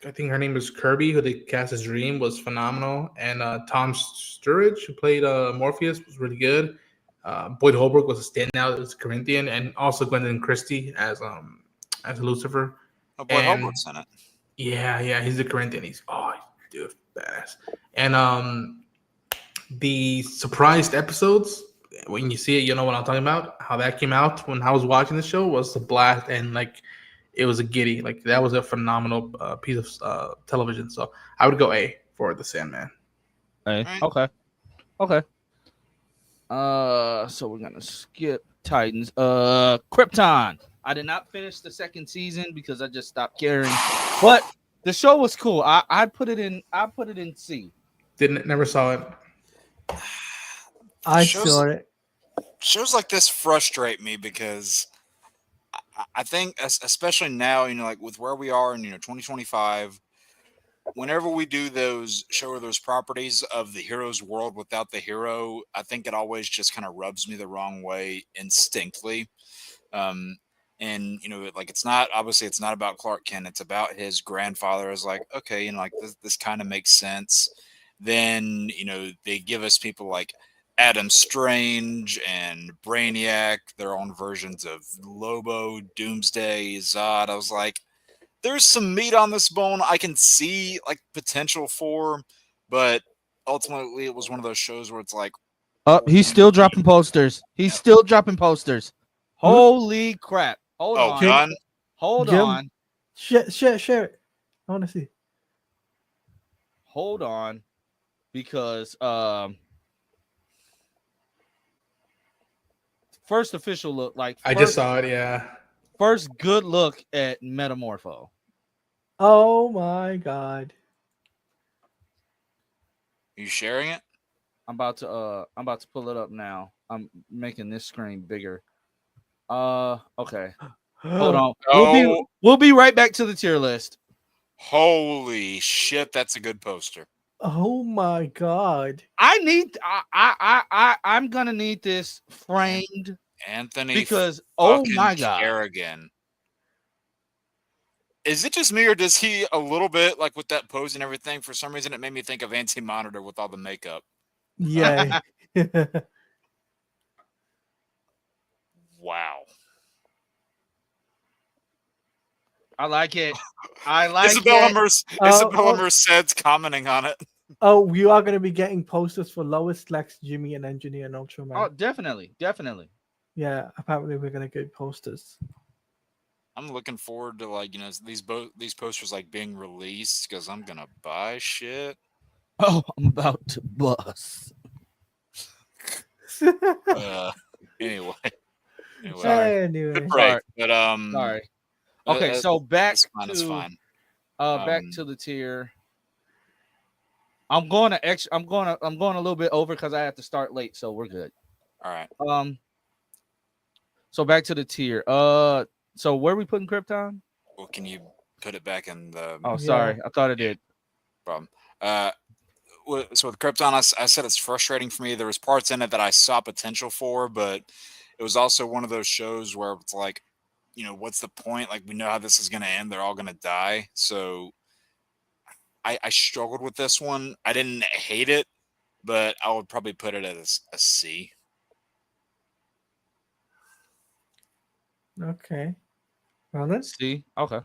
D: I think her name is Kirby, who they cast as Dream, was phenomenal. And Tom Sturridge, who played Morpheus, was really good. Boyd Holbrook was a standout as Corinthian, and also Gwendolyn Christie as Lucifer.
C: Oh, Boyd Holbrook's in it.
D: Yeah, he's a Corinthian. He's badass. And the surprised episodes, when you see it, you know what I'm talking about. How that came out when I was watching the show was a blast, and like it was a giddy. Like that was a phenomenal piece of television. So I would go A for the Sandman.
A: A.
C: Right.
A: Okay. So we're gonna skip Titans. Krypton. I did not finish the 2nd season because I just stopped caring. But the show was cool. I put it in C.
D: Never saw it.
F: I saw it.
C: shows like this frustrate me because I think, especially now, like with where we are in 2025, whenever we do show those properties of the hero's world without the hero, I think it always just kind of rubs me the wrong way instinctively. Um, and like it's not obviously it's not about Clark Kent. It's about his grandfather. Is like, okay, like this kind of makes sense. Then they give us people like Adam Strange and Brainiac, their own versions of Lobo, Doomsday, Zod. I was like, there's some meat on this bone. I can see like potential for, but ultimately it was one of those shows where it's like,
A: Oh, he's still dropping posters. He's still dropping posters.
F: Who?
A: Holy crap. Hold
C: oh,
A: on.
C: Gun.
A: Hold
F: Jim?
A: on.
F: Share it. I want to see.
A: Hold on. Because first official look, like
D: I just saw it. Yeah.
A: first good look at Metamorpho.
F: Oh my god.
C: You sharing it?
A: I'm about to pull it up now. I'm making this screen bigger. Okay. Hold on.
C: Oh,
A: We'll be right back to the tier list.
C: holy shit! That's a good poster.
F: Oh my god.
A: I'm gonna need this framed
C: Anthony
A: because oh
C: fucking
A: my god.
C: Kerrigan. Is it just me, or does he a little bit like with that pose and everything? For some reason, it made me think of Anti-Monitor with all the makeup.
F: Yeah.
C: Wow.
A: I like it. I like
C: Isabella
A: it.
C: Isabella Merced's commenting on it.
F: Oh, we are going to be getting posters for Lois, Lex, Jimmy, and Engineer and Ultraman.
A: Oh, definitely.
F: Yeah, apparently we're going to get posters.
C: I'm looking forward to like these posters like being released because I'm gonna buy shit.
A: Oh, I'm about to bust.
C: Anyway.
A: Sorry.
F: Anyway.
C: Good break, but
A: Sorry. Okay, so back
C: that's
A: to
C: fine.
A: back to the tier. I'm going a little bit over because I have to start late, so we're good.
C: All right.
A: So back to the tier. So where are we putting Krypton?
C: Well, can you put it back in the?
A: Oh, sorry, I thought it did.
C: Problem. So with Krypton, I said it's frustrating for me. There was parts in it that I saw potential for, but it was also one of those shows where it's like, what's the point? Like, we know how this is going to end. They're all going to die. So I struggled with this one. I didn't hate it, but I would probably put it as a C.
F: Okay. Well, let's
A: see. Okay.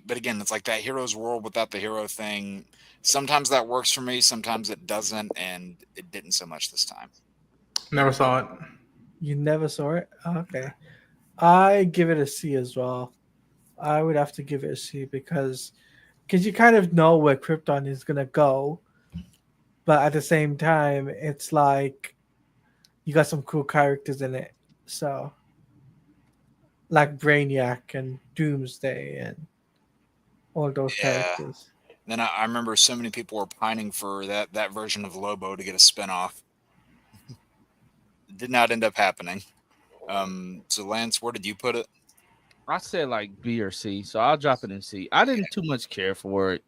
C: But again, it's like that hero's world without the hero thing. Sometimes that works for me. Sometimes it doesn't, and it didn't so much this time.
D: Never saw it.
F: You never saw it? Okay. I give it a C as well. I would have to give it a C because you kind of know where Krypton is going to go. But at the same time, it's like you got some cool characters in it. So, like Brainiac and Doomsday and all those characters.
C: Then I remember so many people were pining for that version of Lobo to get a spinoff. It did not end up happening. So Lance, where did you put it?
A: I said like B or C, so I'll drop it in C. I didn't too much care for it.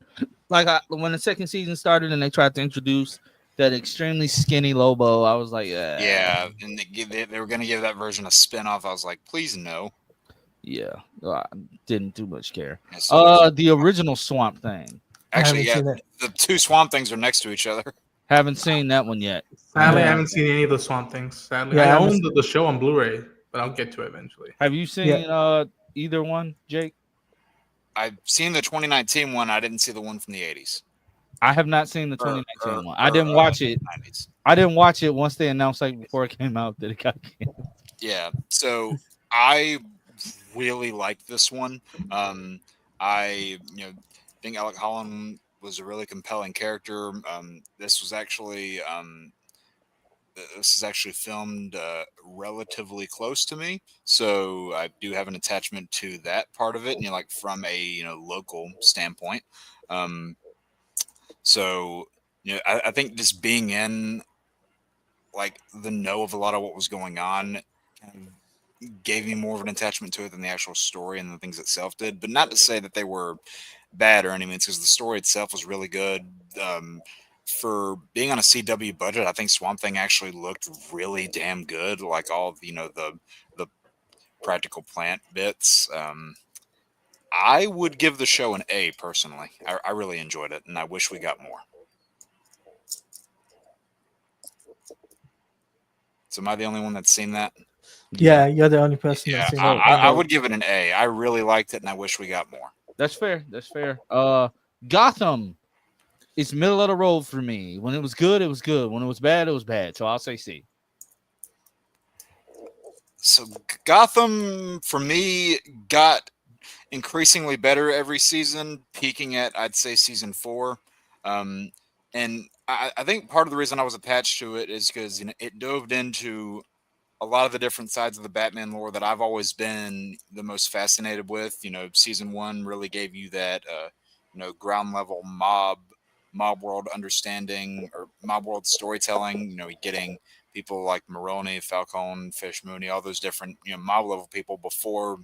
A: Like when the second season started and they tried to introduce that extremely skinny Lobo, I was like,
C: yeah, and they were going to give that version a spinoff. I was like, please no.
A: Yeah, I didn't too much care.
C: Yeah, so
A: the original Swamp Thing.
C: Actually, yeah, the two Swamp Things are next to each other.
A: Haven't seen that one yet.
D: Sadly, I haven't seen any of the Swamp Things. Sadly, I own the show on Blu-ray, but I'll get to it eventually.
A: Have you seen either one, Jake?
C: I've seen the 2019 one. I didn't see the one from the 80s.
A: I have not seen the 2019 one. I didn't watch it. 90s. I didn't watch it once they announced like before it came out that it got canceled.
C: Yeah, so I really like this one. I think Alec Holland was a really compelling character. This was actually filmed relatively close to me, so I do have an attachment to that part of it, and like from a local standpoint. So I think just being in like the know of a lot of what was going on kind of gave me more of an attachment to it than the actual story and the things itself did. But not to say that they were bad or any means, because the story itself was really good. For being on a CW budget, I think Swamp Thing actually looked really damn good. Like all of, the practical plant bits. I would give the show an A personally. I really enjoyed it, and I wish we got more. So am I the only one that's seen that?
F: Yeah, you're the only person
C: Yeah,
F: that's seen
A: So,
F: it.
C: I would give it an A. I really liked it, and I wish we got more.
A: that's fair. That's fair. Gotham is middle of the road for me. When it was good, it was good. When it was bad, it was bad. So I'll say C.
C: So Gotham, for me, got increasingly better every season, peaking at, I'd say, season 4. And I think part of the reason I was attached to it is because it dove into a lot of the different sides of the Batman lore that I've always been the most fascinated with. Season 1 really gave you that, ground level mob world understanding or mob world storytelling. Getting people like Maroni, Falcone, Fish Mooney, all those different mob level people before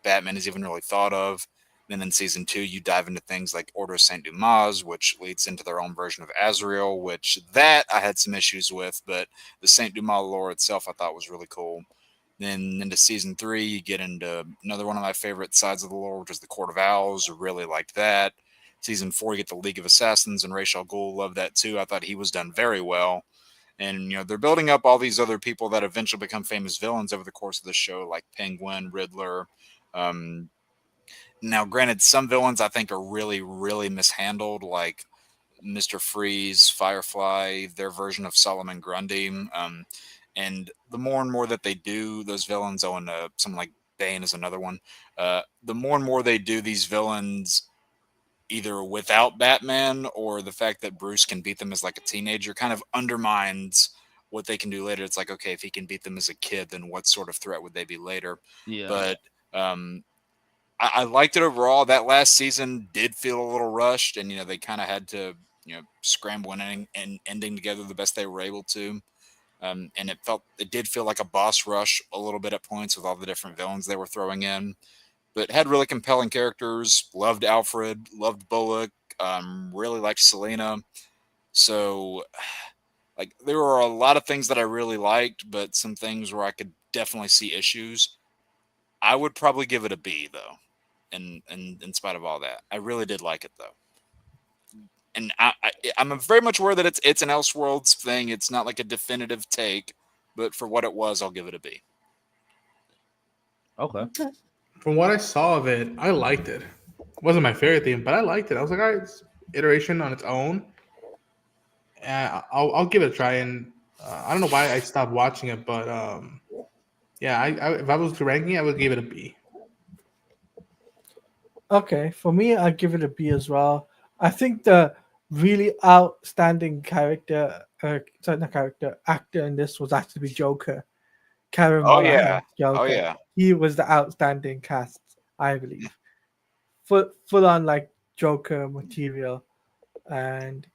C: Batman is even really thought of. Then in season 2, you dive into things like Order of Saint Dumas, which leads into their own version of Azrael, which that I had some issues with, but the Saint Dumas lore itself I thought was really cool. Then into season 3, you get into another one of my favorite sides of the lore, which is the Court of Owls. I really liked that. Season 4, you get the League of Assassins, and Ra's al Ghul, loved that too. I thought he was done very well. And they're building up all these other people that eventually become famous villains over the course of the show, like Penguin, Riddler. Now, granted, some villains I think are really, really mishandled, like Mr. Freeze, Firefly, their version of Solomon Grundy. And the more and more that they do, those villains, something like Bane is another one. The more and more they do these villains, either without Batman or the fact that Bruce can beat them as like a teenager, kind of undermines what they can do later. It's like, okay, if he can beat them as a kid, then what sort of threat would they be later?
A: Yeah.
C: But I liked it overall. That last season did feel a little rushed, and they kind of had to scramble and ending together the best they were able to. And it did feel like a boss rush a little bit at points with all the different villains they were throwing in, but had really compelling characters. Loved Alfred, loved Bullock, really liked Selena. So, like, there were a lot of things that I really liked, but some things where I could definitely see issues. I would probably give it a B though. In spite of all that, I really did like it though, and I'm very much aware that it's an Elseworlds thing. It's not like a definitive take, but for what it was, I'll give it a B.
A: Okay.
D: From what I saw of it, I liked it. It wasn't my favorite thing, but I liked it. I was like, all right, it's iteration on its own. I'll give it a try. And I don't know why I stopped watching it, but yeah, if I was to ranking it, I would give it a B.
F: Okay, for me, I'd give it a B as well. I think the really outstanding not character, actor in this was actually Joker. Karen
C: Oh
F: Monahan,
C: yeah,
F: Joker.
C: oh yeah.
F: He was the outstanding cast, I believe. Full on like Joker material, and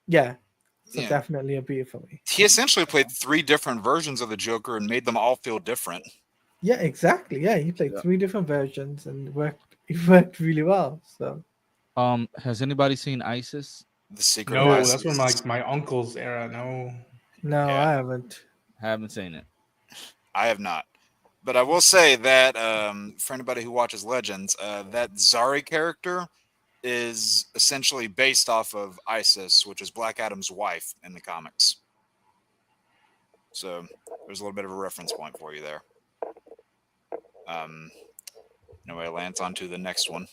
F: yeah, so
C: Yeah.
F: definitely a B for me.
C: He essentially played 3 different versions of the Joker and made them all feel different.
F: Yeah, exactly. Yeah, he played
A: Yeah.
F: 3 different versions and it worked really well. So
A: Has anybody seen ISIS?
C: The Secret
D: No,
C: of
D: that's from
C: Isis.
D: my uncle's era. No,
F: no,
C: Yeah.
F: I haven't.
A: Haven't seen it.
C: I have not. But I will say that for anybody who watches Legends, that Zari character is essentially based off of Isis, which is Black Adam's wife in the comics. So there's a little bit of a reference point for you there. Anyway, Lance, on to the next one.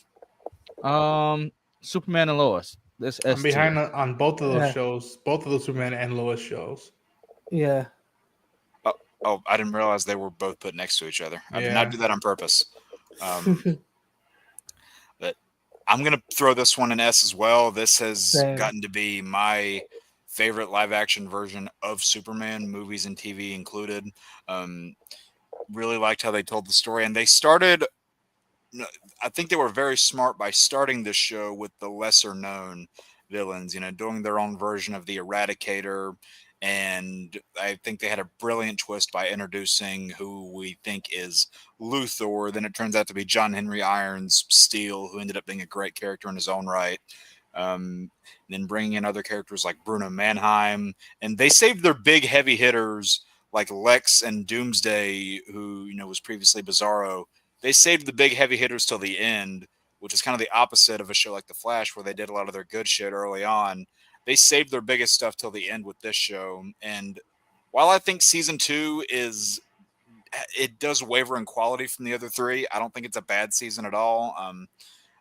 A: Superman and Lois. This S
D: I'm
A: tier.
D: behind on both of those
F: Yeah.
D: shows, both of those Superman and Lois shows.
F: Yeah.
C: Oh, I didn't realize they were both put next to each other. I did
D: Yeah.
C: not do that on purpose. But I'm going to throw this one an S as well. This has
F: Same.
C: gotten to be my favorite live action version of Superman, movies and TV included. Really liked how they told the story. And they started, I think they were very smart by starting this show with the lesser known villains, doing their own version of the Eradicator And I think they had a brilliant twist by introducing who we think is Luthor. Then it turns out to be John Henry Irons Steel, who ended up being a great character in his own right. Then bringing in other characters like Bruno Mannheim, and they saved their big heavy hitters like Lex and Doomsday, who was previously Bizarro. They saved the big heavy hitters till the end, which is kind of the opposite of a show like The Flash, where they did a lot of their good shit early on. They saved their biggest stuff till the end with this show. And while I think season 2 it does waver in quality from the other three, I don't think it's a bad season at all.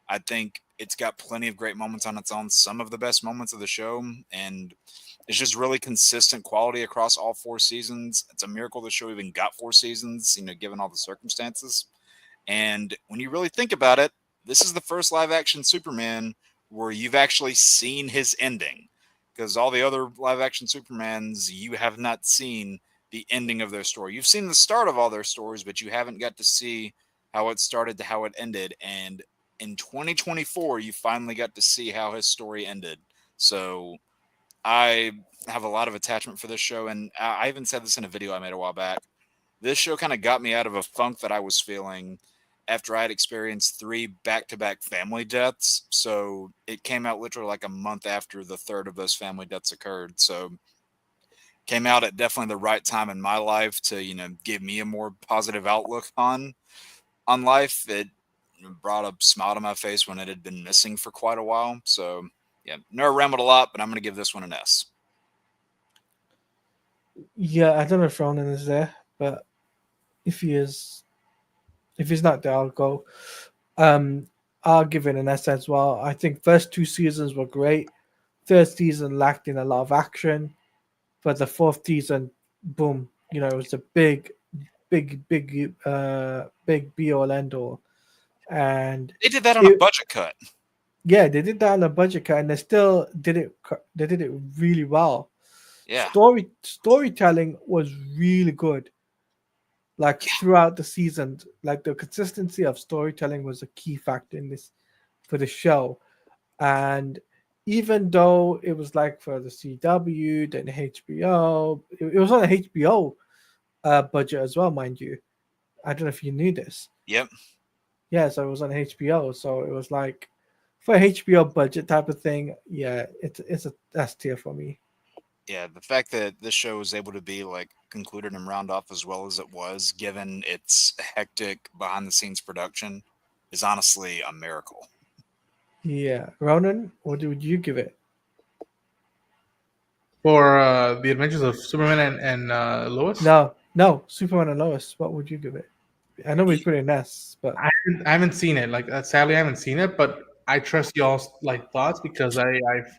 C: I think it's got plenty of great moments on its own, some of the best moments of the show, and it's just really consistent quality across all 4 seasons. It's a miracle the show even got 4 seasons, given all the circumstances. And when you really think about it, this is the first live action Superman where you've actually seen his ending. Because all the other live action Supermans, you have not seen the ending of their story. You've seen the start of all their stories, but you haven't got to see how it started to how it ended. And in 2024, you finally got to see how his story ended. So I have a lot of attachment for this show. And I even said this in a video I made a while back. This show kind of got me out of a funk that I was feeling after I had experienced 3 back-to-back family deaths. So it came out literally like a month after the third of those family deaths occurred. So came out at definitely the right time in my life to, give me a more positive outlook on life. It brought a smile to my face when it had been missing for quite a while. So yeah, never rambled a lot, but I'm going to give this one an S.
F: Yeah, I don't know if Ronan is there, but if he is, if he's not there, I'll go. Um, I'll give it an S as well. I think first 2 seasons were great. Third season lacked in a lot of action, but the fourth season, boom! It was a big be all end all, and
C: They did that on a budget cut.
F: yeah, they did that on a budget cut, and they still did it. They did it really well.
C: Yeah.
F: Storytelling was really good. Like throughout the season, like the consistency of storytelling was a key factor in this for the show. And even though it was like for the CW, then HBO, it was on a HBO budget as well, mind you. I don't know if you knew this.
C: Yep.
F: Yeah, so it was on HBO, so it was like for HBO budget type of thing. Yeah, it's a S tier for me.
C: Yeah, the fact that this show was able to be like concluded and round off as well as it was, given its hectic behind the scenes production, is honestly a miracle.
F: Yeah, Ronan, what would you give it?
D: For the Adventures of Superman and Lois.
F: No, Superman and Lois. What would you give it? I know we put it in S, but
D: I haven't seen it. Like sadly, I haven't seen it, but I trust y'all's like thoughts because I've.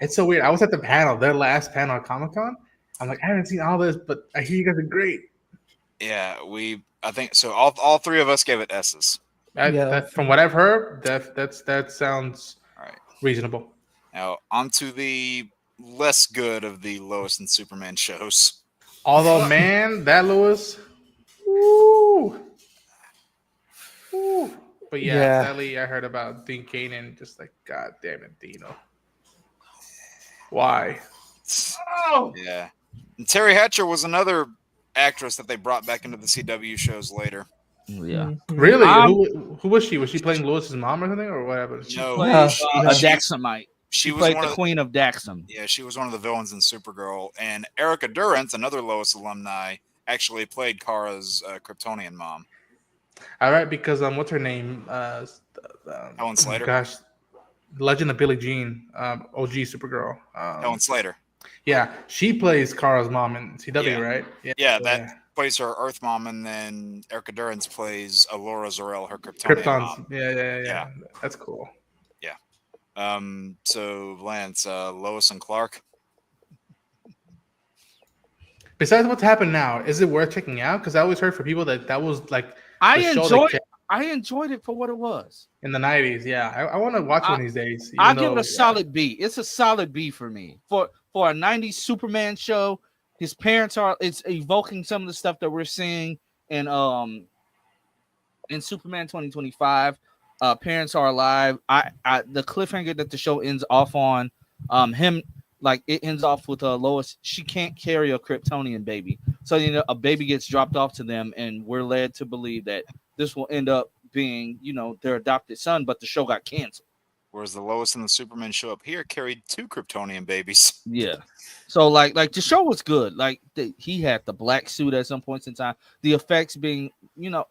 D: It's so weird. I was at the panel, their last panel at Comic Con. I'm like, I haven't seen all this, but I hear you guys are great.
C: Yeah, I think so. All 3 of us gave it S's.
D: That from what I've heard, that sounds
C: All right.
D: reasonable.
C: Now on to the less good of the Lois and Superman shows.
D: Although, man, that Lois, woo. But yeah, sadly, I heard about Dean Cain and just like, God damn it, Dino. Why?
C: Oh. Yeah. And Terry Hatcher was another actress that they brought back into the CW shows later.
A: Yeah.
D: Really? Who was she? Was she playing Lois's mom or something, or whatever?
C: No,
A: a Daxamite. She was the queen of Daxam.
C: Yeah, she was one of the villains in Supergirl. And Erica Durance, another Lois alumni, actually played Kara's Kryptonian mom.
D: All right, because what's her name?
C: Helen Slater.
D: Gosh, Legend of Billie Jean, OG Supergirl.
C: Helen Slater.
D: Yeah, she plays Kara's mom in CW, right?
C: Yeah, that plays her Earth mom, and then Erica Durance plays Alora Zor-El, her Kryptonian mom.
D: Yeah. That's cool.
C: Yeah. So Lance, Lois and Clark.
D: Besides what's happened now, is it worth checking out? Because I always heard from people that was like
A: I enjoyed it for what it was
D: in the 90s. Yeah, I want to watch one of these days.
A: I'll give it a solid B. It's a solid B for me. For a 90s Superman show, his parents it's evoking some of the stuff that we're seeing in Superman 2025. Parents are alive. The cliffhanger that the show ends off on, him like it ends off with Lois. She can't carry a Kryptonian baby, so a baby gets dropped off to them, and we're led to believe that this will end up being their adopted son. But the show got canceled.
C: Whereas the Lois and the Superman show up here carried 2 Kryptonian babies.
A: Yeah. So like the show was good. Like he had the black suit at some points in time. The effects being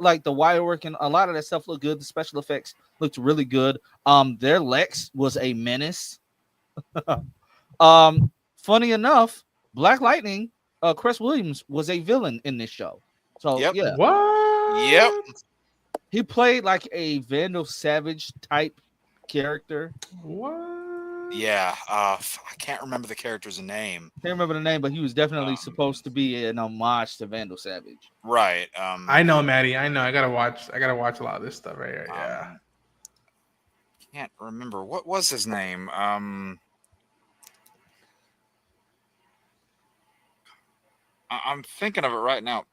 A: like the wire work and a lot of that stuff looked good. The special effects looked really good. Their Lex was a menace. Funny enough, Black Lightning, Chris Williams was a villain in this show. So
C: Yep.
A: yeah,
D: What?
C: Yep.
A: he played like a Vandal Savage type character.
D: What?
C: Yeah. I can't remember the character's name.
A: Can't remember the name, but he was definitely supposed to be an homage to Vandal Savage.
C: Right.
D: I know, Maddie. I know. I gotta watch a lot of this stuff right here. Yeah.
C: Can't remember. What was his name? I'm thinking of it right now.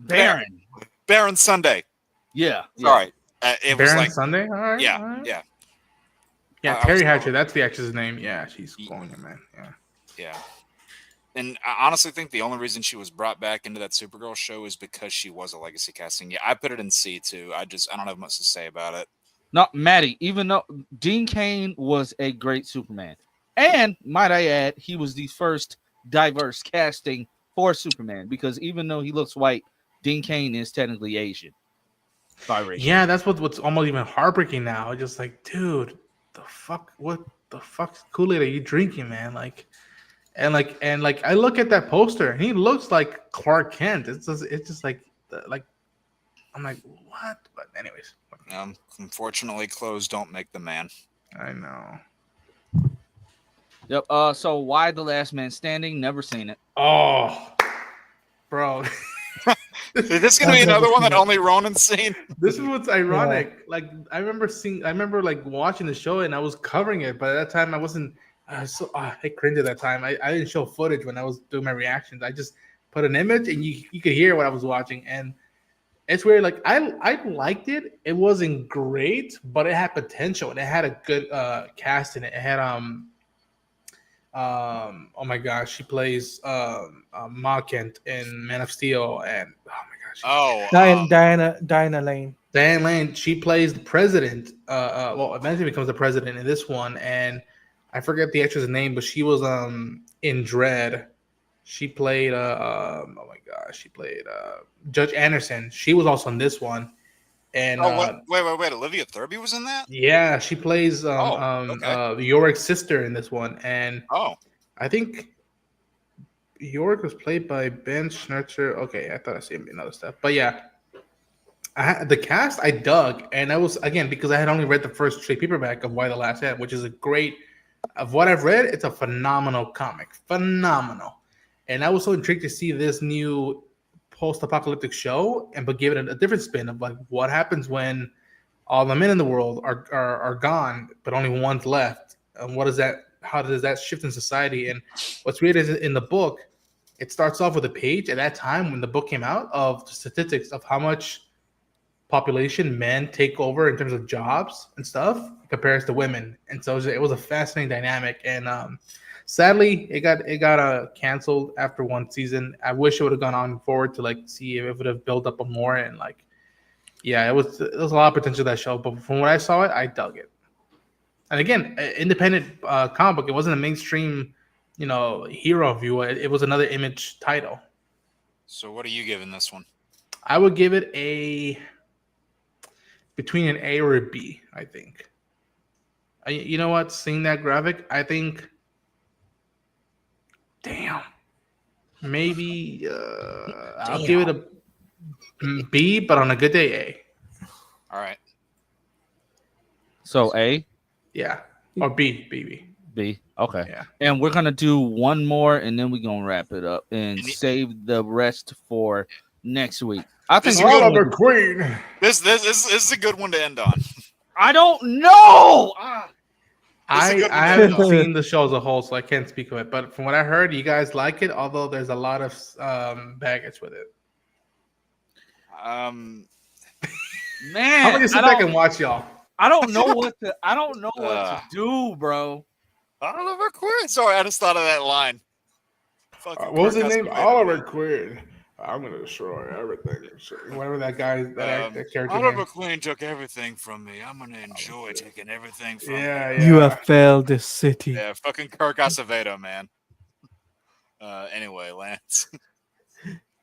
A: Baron.
C: Baron Sunday.
A: Yeah.
C: Sorry. It was
D: Baron
C: like
D: Sunday. All right.
C: yeah,
D: all right.
C: yeah,
D: Yeah,
C: I
D: Terry
C: was-
D: Hatcher. That's the actress' name. Yeah, she's calling him, man. Yeah.
C: yeah. And I honestly think the only reason she was brought back into that Supergirl show is because she was a legacy casting. Yeah, I put it in C too. I don't have much to say about it.
A: No, Maddie, even though Dean Cain was a great Superman, and might I add, he was the first diverse casting for Superman because even though he looks white, Dean Cain is technically Asian. Biracial.
D: Yeah, that's what's almost even heartbreaking now. Just like, dude, what the fuck Kool-Aid are you drinking, man? Like, and I look at that poster and he looks like Clark Kent. It's just like I'm like, what? But anyways,
C: Unfortunately, clothes don't make the man.
D: I know.
A: Yep. So why The Last Man Standing? Never seen it.
D: Oh, bro.
C: Is this going to be another one that only Ronan's seen?
D: This is what's ironic. Like I remember like watching the show and I was covering it, but at that time I wasn't. I cringed at that time. I didn't show footage when I was doing my reactions. I just put an image and you could hear what I was watching, and it's weird. Like I liked it. It wasn't great, but it had potential and it had a good cast in it. It had oh my gosh, she plays Ma Kent in Man of Steel, and oh my gosh,
F: Diana Lane.
D: Diane Lane. She plays the president. Well, eventually becomes the president in this one, and I forget the actress' name, but she was in Dread. She played oh my gosh, she played Judge Anderson. She was also in this one. And
C: wait! Olivia Thirlby was in that?
D: Yeah, she plays Yorick's sister in this one, and I think Yorick was played by Ben Schnurzer. Okay, I thought I seen another stuff, but yeah, the cast I dug, and I was again because I had only read the first trade paperback of Why the Last Man, which is a great. Of what I've read, it's a phenomenal comic, phenomenal, and I was so intrigued to see this new post-apocalyptic show, but give it a different spin of like what happens when all the men in the world are gone, but only one's left, and what is that? How does that shift in society? And what's weird is in the book, it starts off with a page at that time when the book came out of the statistics of how much population men take over in terms of jobs and stuff compares to women, and so it was a fascinating dynamic. And sadly, it got canceled after one season. I wish it would have gone on forward to like see if it would have built up more and like, yeah, it was a lot of potential to that show. But from what I saw it, I dug it. And again, independent comic book. It wasn't a mainstream, hero view. It was another Image title.
C: So what are you giving this one?
D: I would give it between an A or a B. I think. You know what? Seeing that graphic, I think. Damn. Maybe I'll give it a B, but on a good day, A.
C: All right.
A: So A,
D: Yeah. Or B.
A: B. Okay.
D: Yeah.
A: And we're gonna do one more, and then we're gonna wrap it up and save the rest for next week. I think
D: Oliver Queen.
C: This is a good one to end on.
A: I don't know.
D: I haven't seen the show as a whole, so I can't speak of it. But from what I heard, you guys like it, although there's a lot of baggage with it.
A: Man,
D: I'm gonna sit back and watch y'all.
A: I don't know what to do, bro.
C: Oliver Queen. Sorry, I just thought of that line. Fucking
D: What was his
C: Kirk
D: name?
C: Cassavetes,
D: Oliver
C: man.
D: Quinn. I'm gonna destroy everything. Whatever that guy, that character
C: Oliver
D: name.
C: Queen took everything from me. I'm gonna enjoy taking everything from
D: Yeah,
C: me.
F: You
D: yeah.
F: have failed this city.
C: Yeah, fucking Kirk Acevedo, man. Anyway, Lance.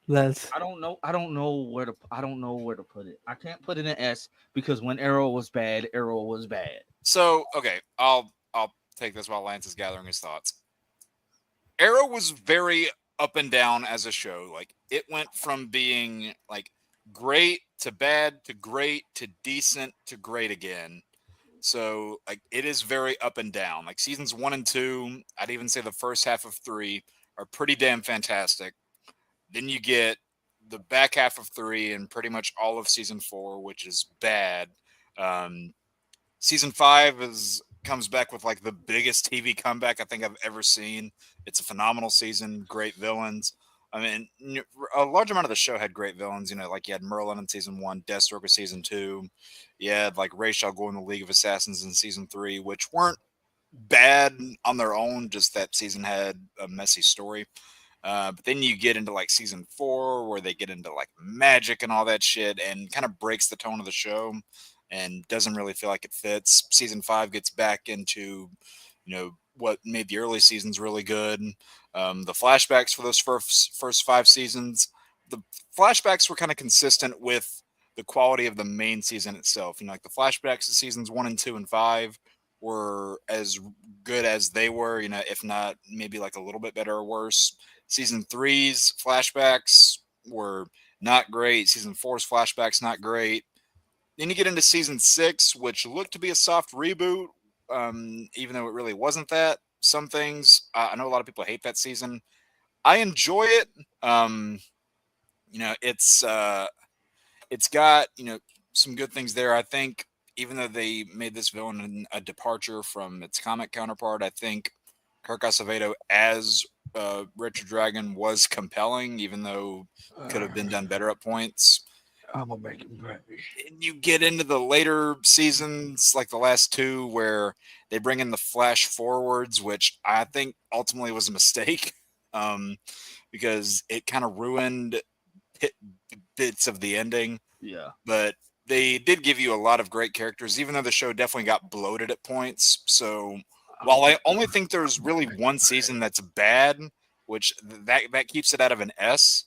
F: Let's.
A: I don't know. I don't know where to. I don't know where to put it. I can't put it in S because when Arrow was bad, Arrow was bad.
C: So, okay, I'll take this while Lance is gathering his thoughts. Arrow was very up and down as a show. Like it went from being like great to bad to great to decent to great again. So like it is very up and down. Like seasons 1 and 2, I'd even say the first half of 3 are pretty damn fantastic. Then you get the back half of 3 and pretty much all of season 4, which is bad. Um, Season 5 comes back with like the biggest TV comeback I think I've ever seen. It's a phenomenal season, great villains. I mean, a large amount of the show had great villains. You know, like you had Merlin in season 1, Deathstroke in season 2. You had like Ra's al Ghul in the League of Assassins in season 3, which weren't bad on their own. Just that season had a messy story. But then you get into like season 4 where they get into like magic and all that shit and kind of breaks the tone of the show and doesn't really feel like it fits. Season 5 gets back into, what made the early seasons really good. The flashbacks for those first 5 seasons, the flashbacks were kind of consistent with the quality of the main season itself. Like the flashbacks of seasons 1 and 2 and 5 were as good as they were, if not maybe like a little bit better or worse. Season 3's flashbacks were not great. Season 4's flashbacks not great. Then you get into season 6, which looked to be a soft reboot, even though it really wasn't that. Some things, I know a lot of people hate that season. I enjoy it. It's got some good things there. I think even though they made this villain a departure from its comic counterpart, I think Kirk Acevedo as Richard Dragon was compelling, even though could have been done better at points.
A: I'm gonna make him crazy.
C: You get into the later seasons, like the last 2, where they bring in the flash forwards, which I think ultimately was a mistake, because it kind of ruined bits of the ending.
A: Yeah,
C: but they did give you a lot of great characters, even though the show definitely got bloated at points. So while I only think there's really one season that's bad, which that keeps it out of an S,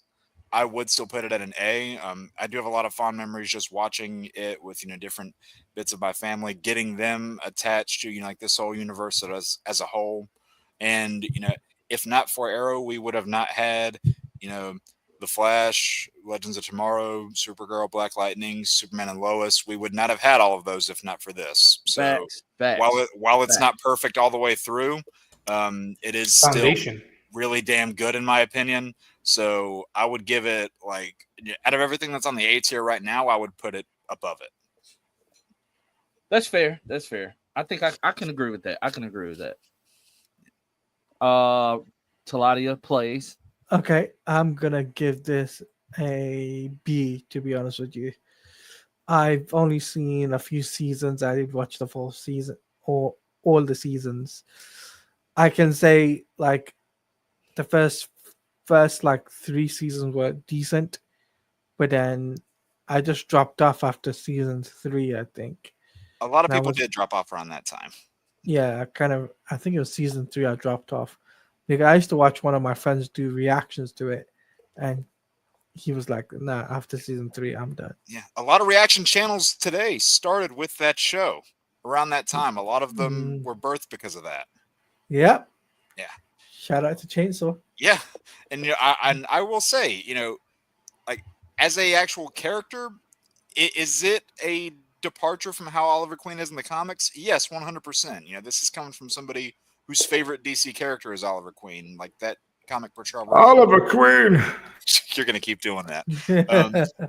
C: I would still put it at an A. I do have a lot of fond memories just watching it with different bits of my family, getting them attached to like this whole universe as a whole. And if not for Arrow, we would have not had The Flash, Legends of Tomorrow, Supergirl, Black Lightning, Superman, and Lois. We would not have had all of those if not for this. So
A: facts.
C: while it's not perfect all the way through, it is
D: Foundation.
C: still really damn good in my opinion. So I would give it like out of everything that's on the A tier right now, I would put it above it.
A: That's fair. I think I can agree with that. Taladia plays.
F: Okay, I'm gonna give this a B, to be honest with you. I've only seen a few seasons. I didn't watch the full season or all the seasons. I can say like the first like 3 seasons were decent, but then I just dropped off after season 3, I think.
C: A lot of people did drop off around that time.
F: Yeah, I think it was season 3 I dropped off. Like, I used to watch one of my friends do reactions to it, and he was like, nah, after season 3, I'm done.
C: Yeah, a lot of reaction channels today started with that show around that time. A lot of them were birthed because of that.
F: Yep.
C: Yeah.
F: Shout out to Chainsaw.
C: Yeah, and I will say, like as a actual character, is it a departure from how Oliver Queen is in the comics? Yes, 100%. This is coming from somebody whose favorite DC character is Oliver Queen, like that comic portrayal.
D: Oliver Queen.
C: You're gonna keep doing that,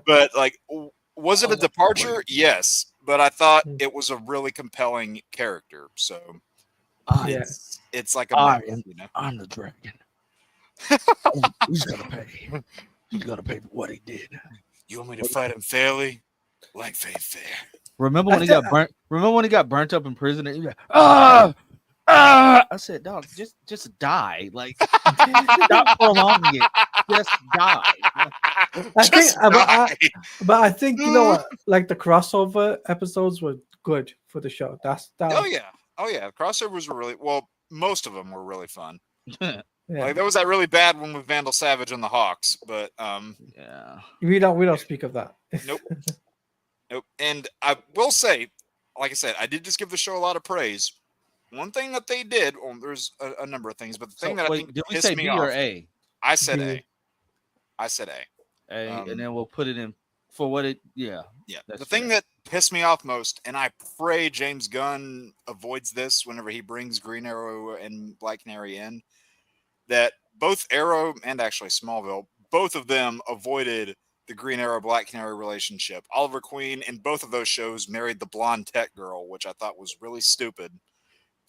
C: but like, was it a departure? Yes, but I thought it was a really compelling character. So it's like
A: I'm the dragon. He's gonna pay. He's gonna pay for what he did.
C: You want me to fight him fairly? Like fair.
A: Remember when he got burnt? Remember when he got burnt up in prison? And he was like, I said, dog, just die. Like, stop prolonging it. Just die.
F: I think,
C: Just die.
F: but I think you know what? Like the crossover episodes were good for the show.
C: Oh yeah. Crossovers were really well. Most of them were really fun.
F: yeah.
C: Like there was that really bad one with Vandal Savage and the Hawks, but
A: Yeah.
F: We don't speak of that.
C: nope. And I will say, like I said, I did just give the show a lot of praise. One thing that they did, well, there's a number of things, but the thing that I think
A: did we
C: pissed
A: say
C: me
A: B
C: off,
A: or A?
C: I said
F: B.
C: A. I said A.
A: A, and then we'll put it in for what it. Yeah.
C: Yeah.
A: That's
C: The thing
A: fair.
C: that pissed me off most, and I pray James Gunn avoids this whenever he brings Green Arrow and Black Canary in, that both Arrow and actually Smallville, both of them avoided the Green Arrow Black Canary relationship. Oliver Queen in both of those shows married the blonde tech girl, which I thought was really stupid.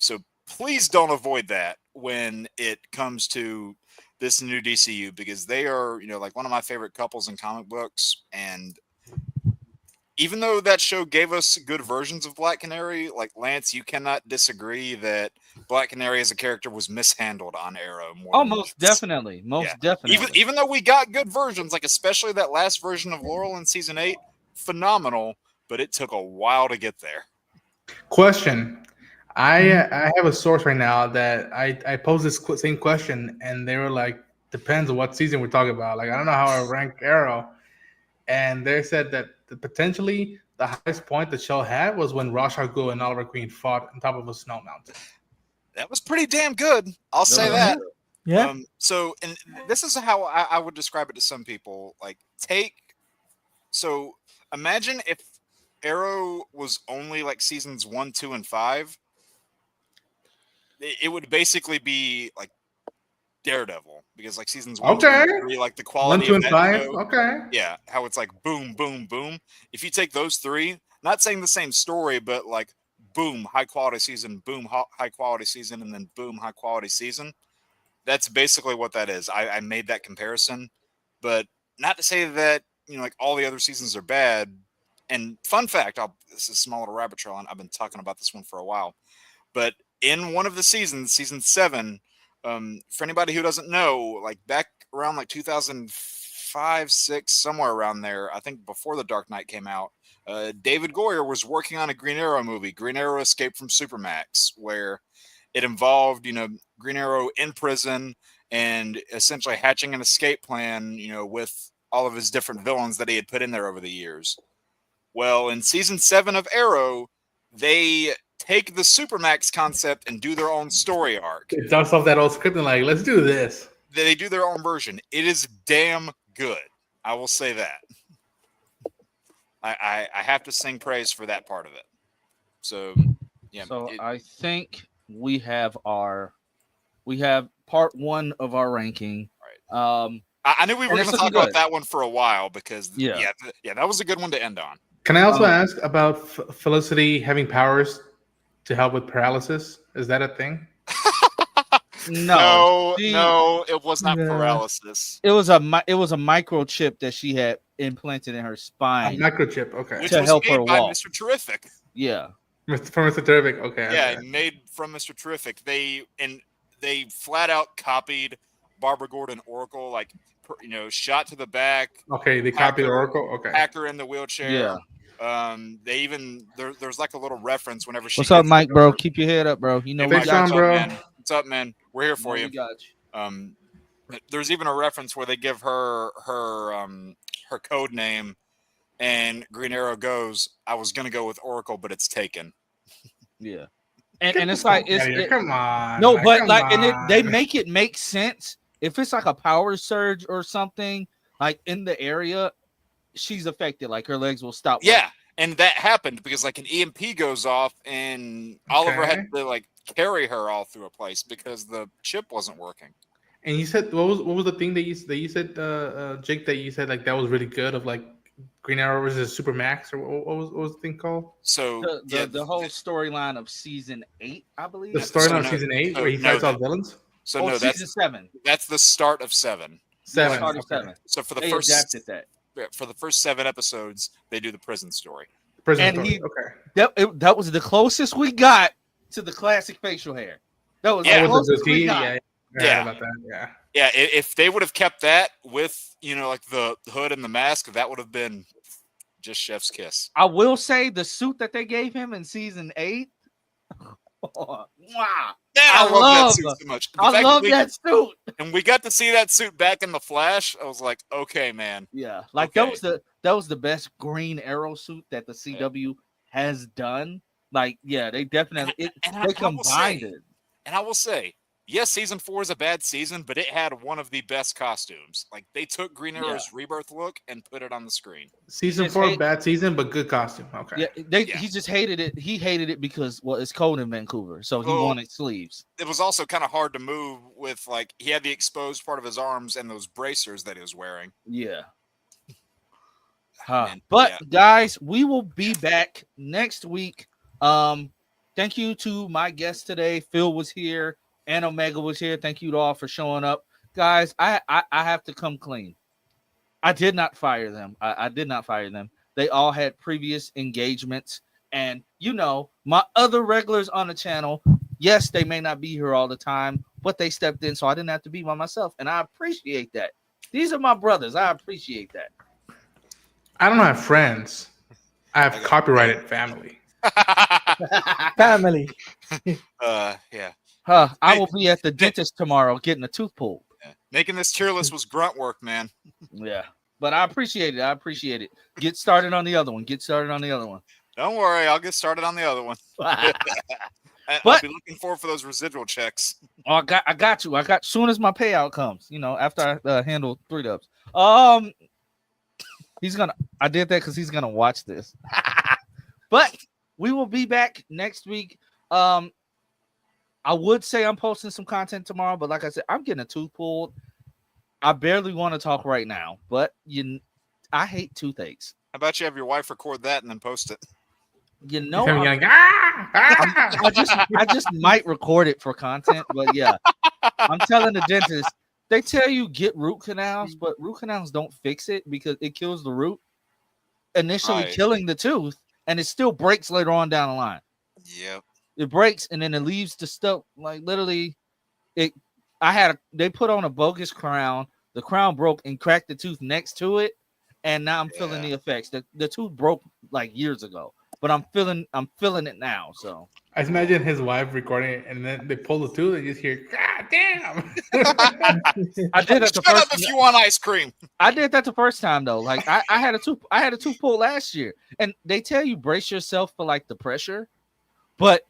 C: So please don't avoid that when it comes to this new DCU, because they are, like one of my favorite couples in comic books. And even though that show gave us good versions of Black Canary, like Lance, you cannot disagree that Black Canary as a character was mishandled on Arrow more.
A: Oh,
C: than
A: most
C: once.
A: definitely. Most definitely.
C: Even though we got good versions, like especially that last version of Laurel in season 8, phenomenal, but it took a while to get there.
D: Question. I have a source right now that I posed this same question, and they were like, depends on what season we're talking about. Like, I don't know how I rank Arrow. And they said that potentially the highest point the show had was when Ra's al Ghul and Oliver Queen fought on top of a snow mountain.
C: That was pretty damn good. I'll say that.
F: Yeah.
C: So, and this is how I would describe it to some people. Like, so imagine if Arrow was only like seasons 1, 2, and 5. It would basically be like Daredevil, because like seasons 1, 2, and 3, like the quality
D: 1, 2,
C: of
D: and
C: that
D: 5.
C: show,
D: Okay.
C: yeah, how it's like boom, boom, boom. If you take those 3, not saying the same story, but like boom, high quality season, boom, high quality season, and then boom, high quality season. That's basically what that is. I made that comparison, but not to say that like all the other seasons are bad. And fun fact, this is a small little rabbit trail, and I've been talking about this one for a while, but in one of the seasons, season 7, for anybody who doesn't know, like back around like 2005, 6, somewhere around there, I think before The Dark Knight came out, David Goyer was working on a Green Arrow movie, Green Arrow Escape from Supermax, where it involved, Green Arrow in prison and essentially hatching an escape plan, with all of his different villains that he had put in there over the years. Well, in season 7 of Arrow, they take the Supermax concept and do their own story arc.
D: It dumps off that old script and like, let's do this.
C: They do their own version. It is damn good. I will say that. I have to sing praise for that part of it. So, yeah.
A: So I think we have part 1 of our ranking.
C: Right. I knew we were going to talk about that one for a while because yeah, that was a good one to end on.
D: Can I also ask about Felicity having powers to help with paralysis? Is that a thing?
C: No, it was not paralysis.
A: It was a microchip that she had implanted in her spine.
D: A microchip, okay.
C: Which
A: to
C: was
A: help
C: made
A: her
C: by
A: walk.
C: Mr. Terrific.
A: Yeah.
D: From Mr. Terrific, okay.
C: Yeah,
D: okay.
C: Made from Mr. Terrific. They flat out copied Barbara Gordon Oracle, like shot to the back.
D: Okay, they copied Oracle. Okay.
C: Hacker in the wheelchair.
A: Yeah.
C: They even there's like a little reference whenever she.
A: What's up, Mike, bro? Keep your head up, bro. You know
D: we got
C: you,
D: bro.
C: Man. What's up, man? We're here for you.
A: We got you.
C: There's even a reference where they give her code name, and Green Arrow goes, "I was gonna go with Oracle, but it's taken."
A: Yeah. And it's like
D: come on.
A: No, but
D: come
A: like
D: on.
A: and they make it make sense if it's like a power surge or something like in the area. She's affected, like her legs will stop.
C: Yeah, and that happened because like an EMP goes off, and Oliver had to like carry her all through a place because the chip wasn't working.
D: And you said what was the thing that you said, Jake, that you said like that was really good of like Green Arrow versus Supermax, or what was the thing called?
C: So
A: the whole storyline of season 8, I believe.
D: The storyline of season 8 where he fights all villains.
C: So
A: that's season 7.
C: That's the start of 7.
A: Start of
D: Okay.
A: 7.
C: So for the
A: they
C: first
A: adapted that.
C: For the first 7 episodes, they do the prison story.
D: Okay.
A: That was the closest we got to the classic facial hair. That was
C: Yeah.
A: the
D: With the
A: closest we
D: goatee,
A: got.
D: yeah, I
C: Yeah.
D: heard about that. Yeah.
C: Yeah, if they would have kept that with, like the hood and the mask, that would have been just chef's kiss.
A: I will say the suit that they gave him in season 8. Wow.
C: Man, I love that suit so much. The
A: I
C: fact
A: love
C: we
A: that suit.
C: and we got to see that suit back in the Flash. I was like, okay, man.
A: Yeah, like
C: Okay.
A: that was the best Green Arrow suit that the CW has done. Like, yeah, they definitely they combined it.
C: And I will say, yes, season 4 is a bad season, but it had one of the best costumes. Like they took Green Arrow's rebirth look and put it on the screen.
D: Season 4, bad season, but good costume. Okay.
A: Yeah, he just hated it. He hated it because it's cold in Vancouver, so he wanted sleeves.
C: It was also kind of hard to move with like he had the exposed part of his arms and those bracers that he was wearing.
A: Yeah.
C: Man,
A: But guys, we will be back next week. Thank you to my guests today. Phil was here and Omega was here. Thank you to all for showing up. Guys, I have to come clean. I did not fire them. I did not fire them. They all had previous engagements. And, my other regulars on the channel, yes, they may not be here all the time, but they stepped in, so I didn't have to be by myself. And I appreciate that. These are my brothers. I appreciate that.
D: I don't have friends. I have copyrighted family.
F: Family.
C: Yeah.
A: I will be at the dentist tomorrow getting a tooth pulled.
C: Yeah. Making this tier list was grunt work, man.
A: Yeah. But I appreciate it. Get started on the other one.
C: Don't worry, I'll get started on the other one. I'll be looking forward for those residual checks.
A: Oh, I got you. Soon as my payout comes, after I handle 3 dubs. I did that because he's gonna watch this. But we will be back next week. I would say I'm posting some content tomorrow, but like I said, I'm getting a tooth pulled. I barely want to talk right now, but I hate toothaches.
C: How about you have your wife record that and then post it?
A: I just might record it for content, but yeah, I'm telling the dentist. They tell you get root canals, but root canals don't fix it because it kills the root, initially killing the tooth, and it still breaks later on down the line.
C: Yep.
A: It breaks and then it leaves the stuff like literally. They put on a bogus crown. The crown broke and cracked the tooth next to it, and now I'm feeling the effects. The tooth broke like years ago, but I'm feeling it now. So
D: I just imagine his wife recording it, and then they pull the tooth and you just hear, God damn!
A: I did that the
C: Shut
A: first.
C: up if you want ice cream.
A: I did that the first time though. Like I had a tooth pull last year, and they tell you brace yourself for like the pressure, but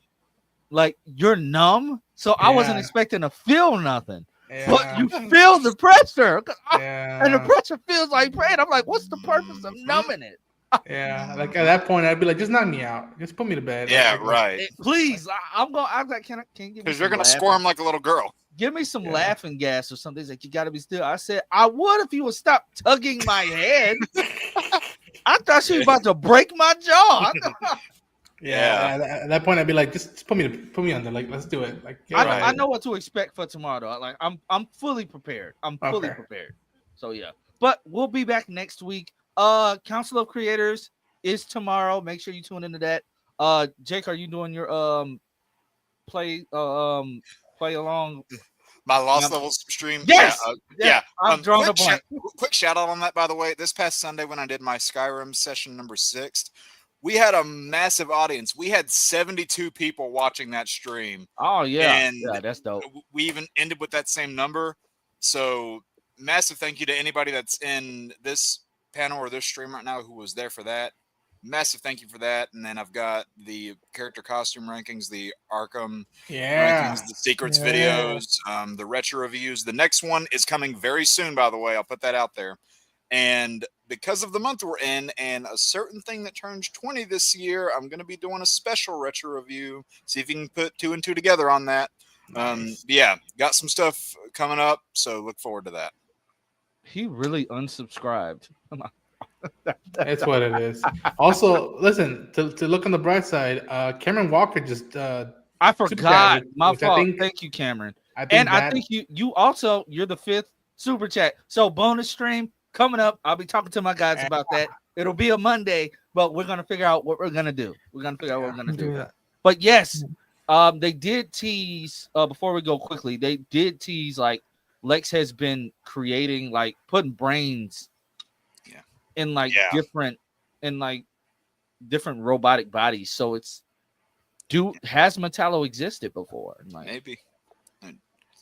A: like you're numb, so I wasn't expecting to feel nothing.
D: Yeah.
A: But you feel the pressure,
D: Yeah.
A: and the pressure feels like pain. I'm like, what's the purpose of numbing it?
D: Yeah, like at that point, I'd be like, just knock me out, just put me to bed.
C: Yeah,
D: Like,
C: right.
A: Please, I'm like, can you give me?
C: Because
A: some
C: you're gonna
A: laughing?
C: squirm like a little girl.
A: Give me some laughing gas or something. He's like, you gotta be still. I said, I would if you would stop tugging my head. I thought she was about to break my jaw.
D: Yeah. At that point, I'd be like, just put me under. Like, let's do it. Like,
A: I know what to expect for tomorrow. Though. Like, I'm fully prepared. Prepared. So yeah, but we'll be back next week. Council of Creators is tomorrow. Make sure you tune into that. Jake, are you doing your play along?
C: My Lost Levels stream.
A: Yes.
C: Yeah.
A: I'm drawing a blank.
C: Quick shout out on that, by the way. This past Sunday when I did my Skyrim session number 6, we had a massive audience. We had 72 people watching that stream.
A: Oh yeah,
C: and
A: yeah, that's dope.
C: We even ended with that same number. So massive thank you to anybody that's in this panel or this stream right now who was there for that. Massive thank you for that. And then I've got the character costume rankings, the Arkham rankings, the secrets videos, the retro reviews. The next one is coming very soon, by the way. I'll put that out there. And because of the month we're in and a certain thing that turns 20 this year, I'm going to be doing a special retro review. See if you can put 2 and 2 together on that.
D: Nice.
C: Yeah, got some stuff coming up. So look forward to that.
A: He really unsubscribed.
D: That's what it is. Also, listen, to look on the bright side, Cameron Walker just
A: I forgot. My fault.
D: think-
A: Thank you, Cameron.
D: I think
A: And
D: that,
A: I think you also you're the 5th super chat. So bonus stream coming up. I'll be talking to my guys about that. It'll be a Monday, but we're gonna figure out what we're gonna do. We're gonna figure out what we're gonna do.
F: Yeah.
A: But yes, They did tease before we go quickly. They did tease like Lex has been creating like putting brains
C: Yeah.
A: in like
C: Yeah.
A: different robotic bodies. So it's has Metallo existed before? Like,
C: Maybe.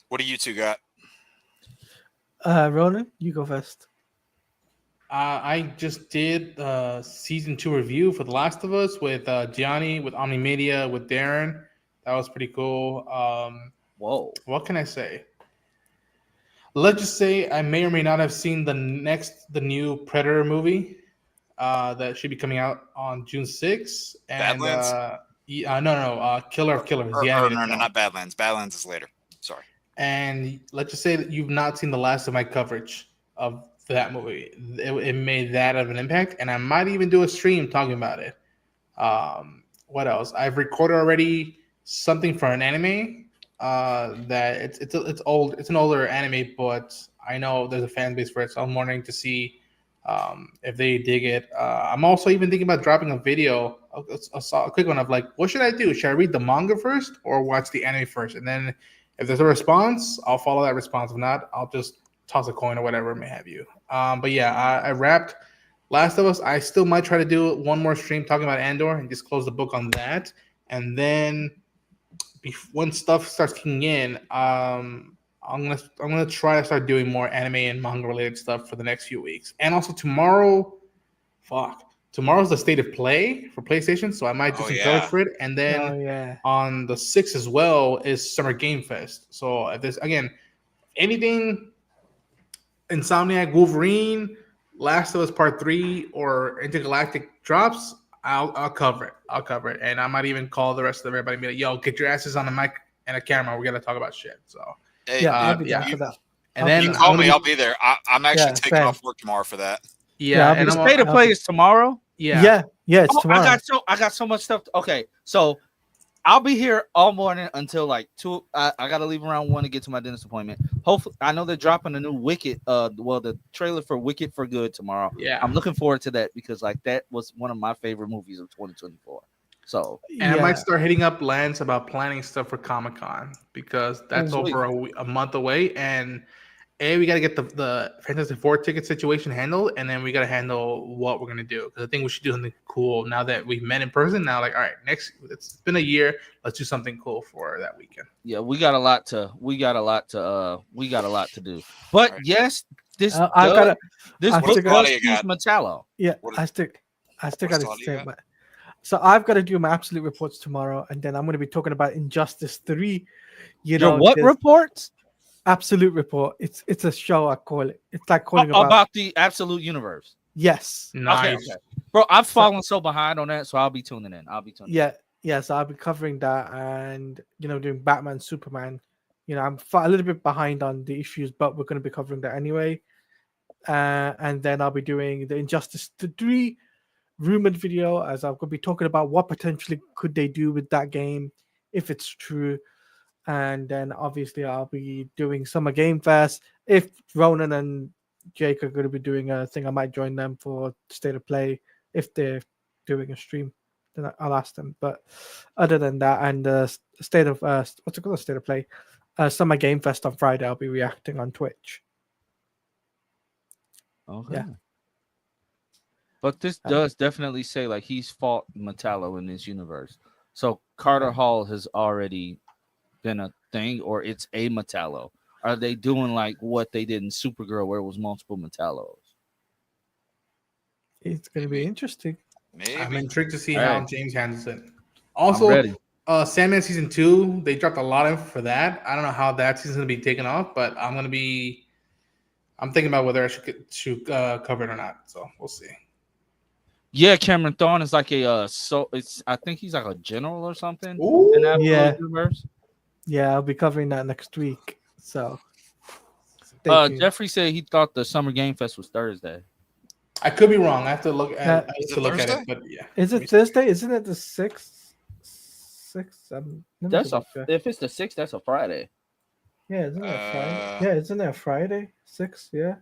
C: What do you two got?
F: Ronan, you go first.
D: I just did season 2 review for The Last of Us with Gianni, with Omni Media, with Darren. That was pretty cool.
A: whoa.
D: What can I say? Let's just say I may or may not have seen the new Predator movie that should be coming out on June 6th. And
C: Badlands?
D: Killer of Killers.
C: Or,
D: The animated
C: no,
D: film.
C: not Badlands. Badlands is later. Sorry.
D: And let's just say that you've not seen the last of my coverage of that movie. It made that of an impact, and I might even do a stream talking about it. What else? I've recorded already something for an anime. That it's old. It's an older anime, but I know there's a fan base for it, so I'm wondering to see if they dig it. I'm also even thinking about dropping a video, a quick one of like, what should I do? Should I read the manga first or watch the anime first? And then if there's a response, I'll follow that response. If not, I'll just toss a coin or whatever may have you. But yeah, I wrapped Last of Us. I still might try to do one more stream talking about Andor and just close the book on that. And then when stuff starts kicking in, I'm gonna try to start doing more anime and manga related stuff for the next few weeks. And also tomorrow's the state of play for PlayStation, so I might do some coverage for it. And then on the 6th as well is Summer Game Fest. So if there's again anything Insomniac, Wolverine, Last of Us Part 3, or Intergalactic drops, I'll cover it. And I might even call the rest of everybody and be like, yo, get your asses on the mic and a camera. We're gonna talk about shit. So
C: Hey,
F: I'll be down for that.
D: And then
C: you call me, I'll be there. I'm actually taking
F: same.
C: off work tomorrow for that.
A: The state of play is tomorrow.
F: Yeah, it's tomorrow.
A: I got so much stuff. Okay, so I'll be here all morning until like 2. I gotta leave around 1 to get to my dentist appointment. Hopefully, I know they're dropping a new Wicked. The trailer for Wicked for Good tomorrow.
D: Yeah,
A: I'm looking forward to that because like that was one of my favorite movies of 2024. So,
D: and I might start hitting up Lance about planning stuff for Comic-Con because that's over a month away, and we got to get the Fantastic Four ticket situation handled, and then we got to handle what we're gonna do. Because I think we should do something cool now that we've met in person. Now, like, all right, it's been a year. Let's do something cool for that weekend.
A: Yeah, we got a lot to do. But yes, this book does use Metallo.
F: Yeah, I still got to say, so I've got to do my absolute reports tomorrow, and then I'm going to be talking about Injustice 3.
A: Your what reports?
F: Absolute report. It's a show, I call it. It's like calling
A: about the absolute universe.
F: Yes.
A: Nice. Okay. Bro, I've fallen so behind on that, so I'll be tuning in.
F: Yeah, so I'll be covering that and doing Batman, Superman. I'm a little bit behind on the issues, but we're going to be covering that anyway. And then I'll be doing the Injustice 3 rumored video, as I'm going to be talking about what potentially could they do with that game if it's true. And then obviously I'll be doing Summer Game Fest. If Ronan and Jake are going to be doing a thing, I might join them for State of Play. If they're doing a stream, then I'll ask them. But other than that, and State of what's it called? State of Play, Summer Game Fest on Friday, I'll be reacting on Twitch.
A: Okay. Yeah. But this does definitely say like he's fought Metallo in this universe. So Carter Hall has already been a thing, or it's a Metallo. Are they doing like what they did in Supergirl, where it was multiple Metallos?
F: It's going to be interesting.
C: Maybe.
D: I'm intrigued to see how James handles it. Also, Sandman season 2, they dropped a lot of for that. I don't know how that season's going to be taken off, but I'm thinking about whether I should cover it or not. So we'll see.
A: Yeah, Cameron Thorne is like I think he's like a general or something.
F: In that universe. Yeah, I'll be covering that next week. So
A: Jeffrey said he thought the Summer Game Fest was Thursday.
D: I could be wrong. I have to look at it, but yeah.
F: Is it Thursday? Isn't it the 6th?
A: If it's the 6th, that's a Friday.
F: Yeah, isn't it a Friday? Yeah, isn't it a Friday? 6th, yeah.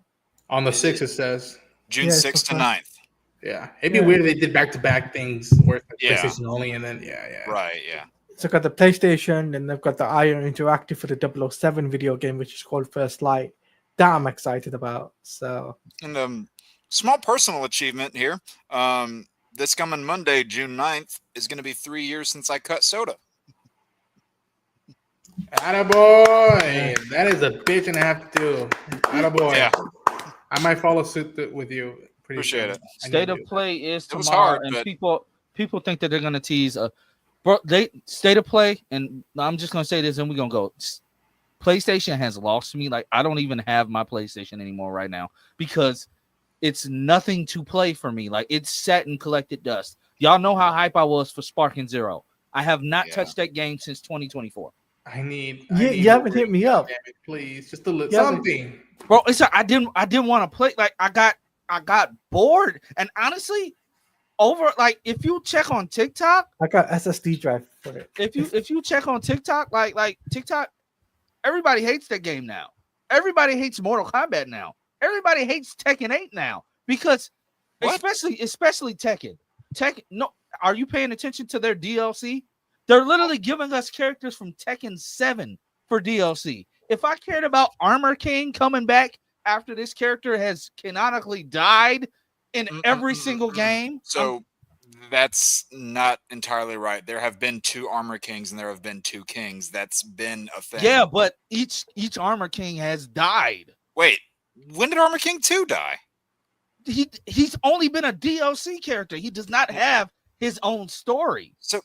D: On the 6th it says
C: June 6th to 9th.
D: Yeah, it'd be weird if they did back-to-back things where it's PlayStation only, and then right, yeah.
F: So got the PlayStation, and they've got the Iron Interactive for the 007 video game, which is called First Light. That I'm excited about. So
C: And small personal achievement here. This coming Monday, June 9th, is going to be 3 years since I cut soda.
D: Attaboy! That is a bitch and a half to do. Attaboy.
C: Yeah.
D: I might follow suit with you pretty
C: Appreciate
D: soon.
C: it.
D: I need
A: State
D: to
A: of
D: do that.
A: play is
C: It was
A: tomorrow,
C: hard,
A: and
C: but-
A: people think that they're gonna tease bro. They state of play, and I'm just gonna say this, and we're gonna go. PlayStation has lost me. Like, I don't even have my PlayStation anymore right now because it's nothing to play for me. Like, it's sat and collected dust. Y'all know how hype I was for Sparking Zero. I have not
C: Yeah.
A: touched that game since 2024.
D: I need.
F: you haven't hit me up.
D: Damn it, please, just a little
F: You haven't-
D: something.
A: Bro, it's I didn't want to play. Like, I got bored, and honestly, over like if you check on TikTok,
F: I got SSD drive for it.
A: if you check on TikTok, like TikTok, everybody hates that game now. Everybody hates Mortal Kombat now. Everybody hates Tekken 8 now because
C: What?
A: especially Tekken. No, are you paying attention to their DLC? They're literally giving us characters from Tekken 7 for DLC. If I cared about Armor King coming back after this character has canonically died in every single game,
C: So that's not entirely right. There have been 2 Armor Kings and there have been 2 Kings. That's been a thing.
A: yeah, but each Armor King has died.
C: Wait, when did Armor King 2 die?
A: He's only been a DLC character. He does not have his own story.
C: So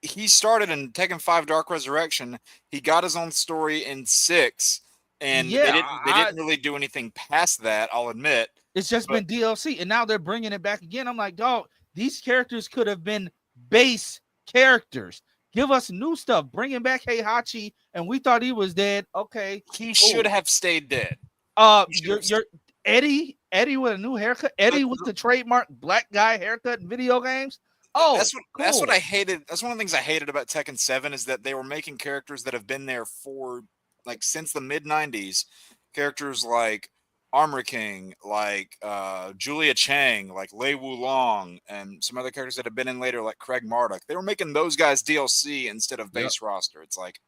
C: he started in Tekken 5 Dark Resurrection. He got his own story in 6, and
A: Yeah,
C: they didn't really do anything past that, I'll admit.
A: It's just been DLC, and now they're bringing it back again. I'm like, dog, these characters could have been base characters. Give us new stuff. Bringing back Heihachi, and we thought he was dead. Okay,
C: He should have stayed dead.
A: you're Eddie with a new haircut. Eddie with the trademark black guy haircut in video games. Oh,
C: That's what
A: cool.
C: I hated. That's one of the things I hated about Tekken 7 is that they were making characters that have been there for like since the mid 90s. Characters like Armor King, like Julia Chang, like Lei Wulong, and some other characters that have been in later, like Craig Marduk. They were making those guys DLC instead of base roster. It's like,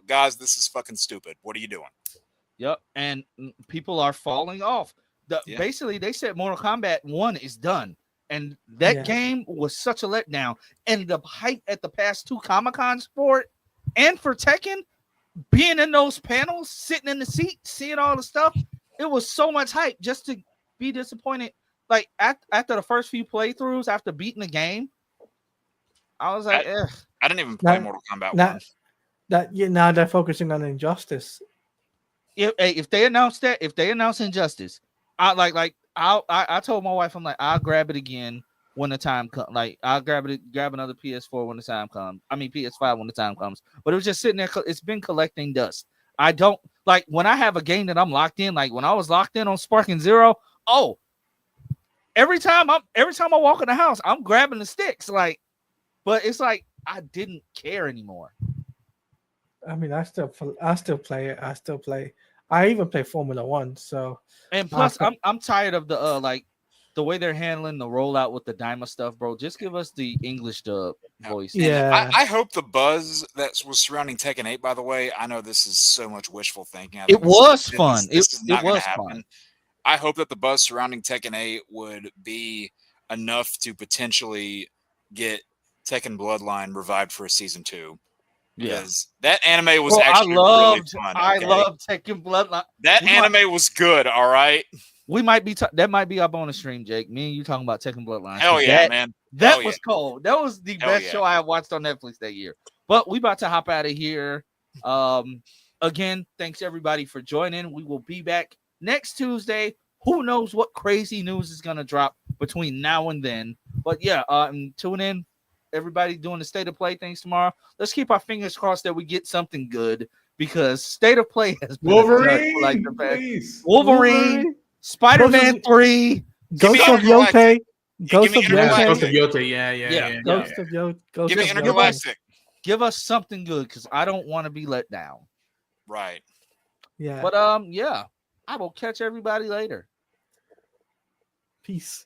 C: guys, this is fucking stupid. What are you doing?
A: Yep, and people are falling off. Basically, they said Mortal Kombat 1 is done, and that game was such a letdown. And the hype at the past 2 Comic-Cons for it, and for Tekken, being in those panels, sitting in the seat, seeing all the stuff, it was so much hype just to be disappointed. Like after the first few playthroughs, after beating the game, I was like, ugh.
C: I didn't even play Mortal Kombat 1.
F: Now they're focusing on Injustice.
A: If they announce Injustice, I told my wife, I'm like, I'll grab it again when the time comes. Like, I'll grab another PS4 when the time comes. I mean PS5 when the time comes. But it was just sitting there. It's been collecting dust. I don't like when I have a game that I'm locked in. Like when I was locked in on Sparking Zero. Oh, every time I walk in the house, I'm grabbing the sticks. Like, but it's like I didn't care anymore.
F: I mean, I still play it. I still play. I even play Formula One. So,
A: and plus, I'm tired of the way they're handling the rollout with the Dyma stuff, bro. Just give us the English dub voice.
F: Yeah,
C: I hope the buzz that was surrounding Tekken 8. By the way, I know this is so much wishful thinking.
A: It was fun. It was fun.
C: I hope that the buzz surrounding Tekken 8 would be enough to potentially get Tekken Bloodline revived for a season 2. Because that anime was actually really fun.
A: I love Tekken Bloodline.
C: That anime was good. All right.
A: We might be that might be up on the stream, Jake. Me and you talking about Tekken Bloodline.
C: Hell yeah, man.
A: That was cold. That was the best show I watched on Netflix that year. But we about to hop out of here. Again, thanks everybody for joining. We will be back next Tuesday. Who knows what crazy news is gonna drop between now and then? But yeah, tune in. Everybody doing the state of play things tomorrow. Let's keep our fingers crossed that we get something good because state of play has been
D: Wolverine,
A: like the past.
D: please.
A: Wolverine, Spider-Man 3,
F: Ghost of Yote,
C: Ghost of
D: Yote, yeah.
F: Ghost of Yote.
C: Give me Intergalactic.
A: Give us something good because I don't want to be let down.
C: Right.
F: Yeah.
A: But yeah, I will catch everybody later.
F: Peace.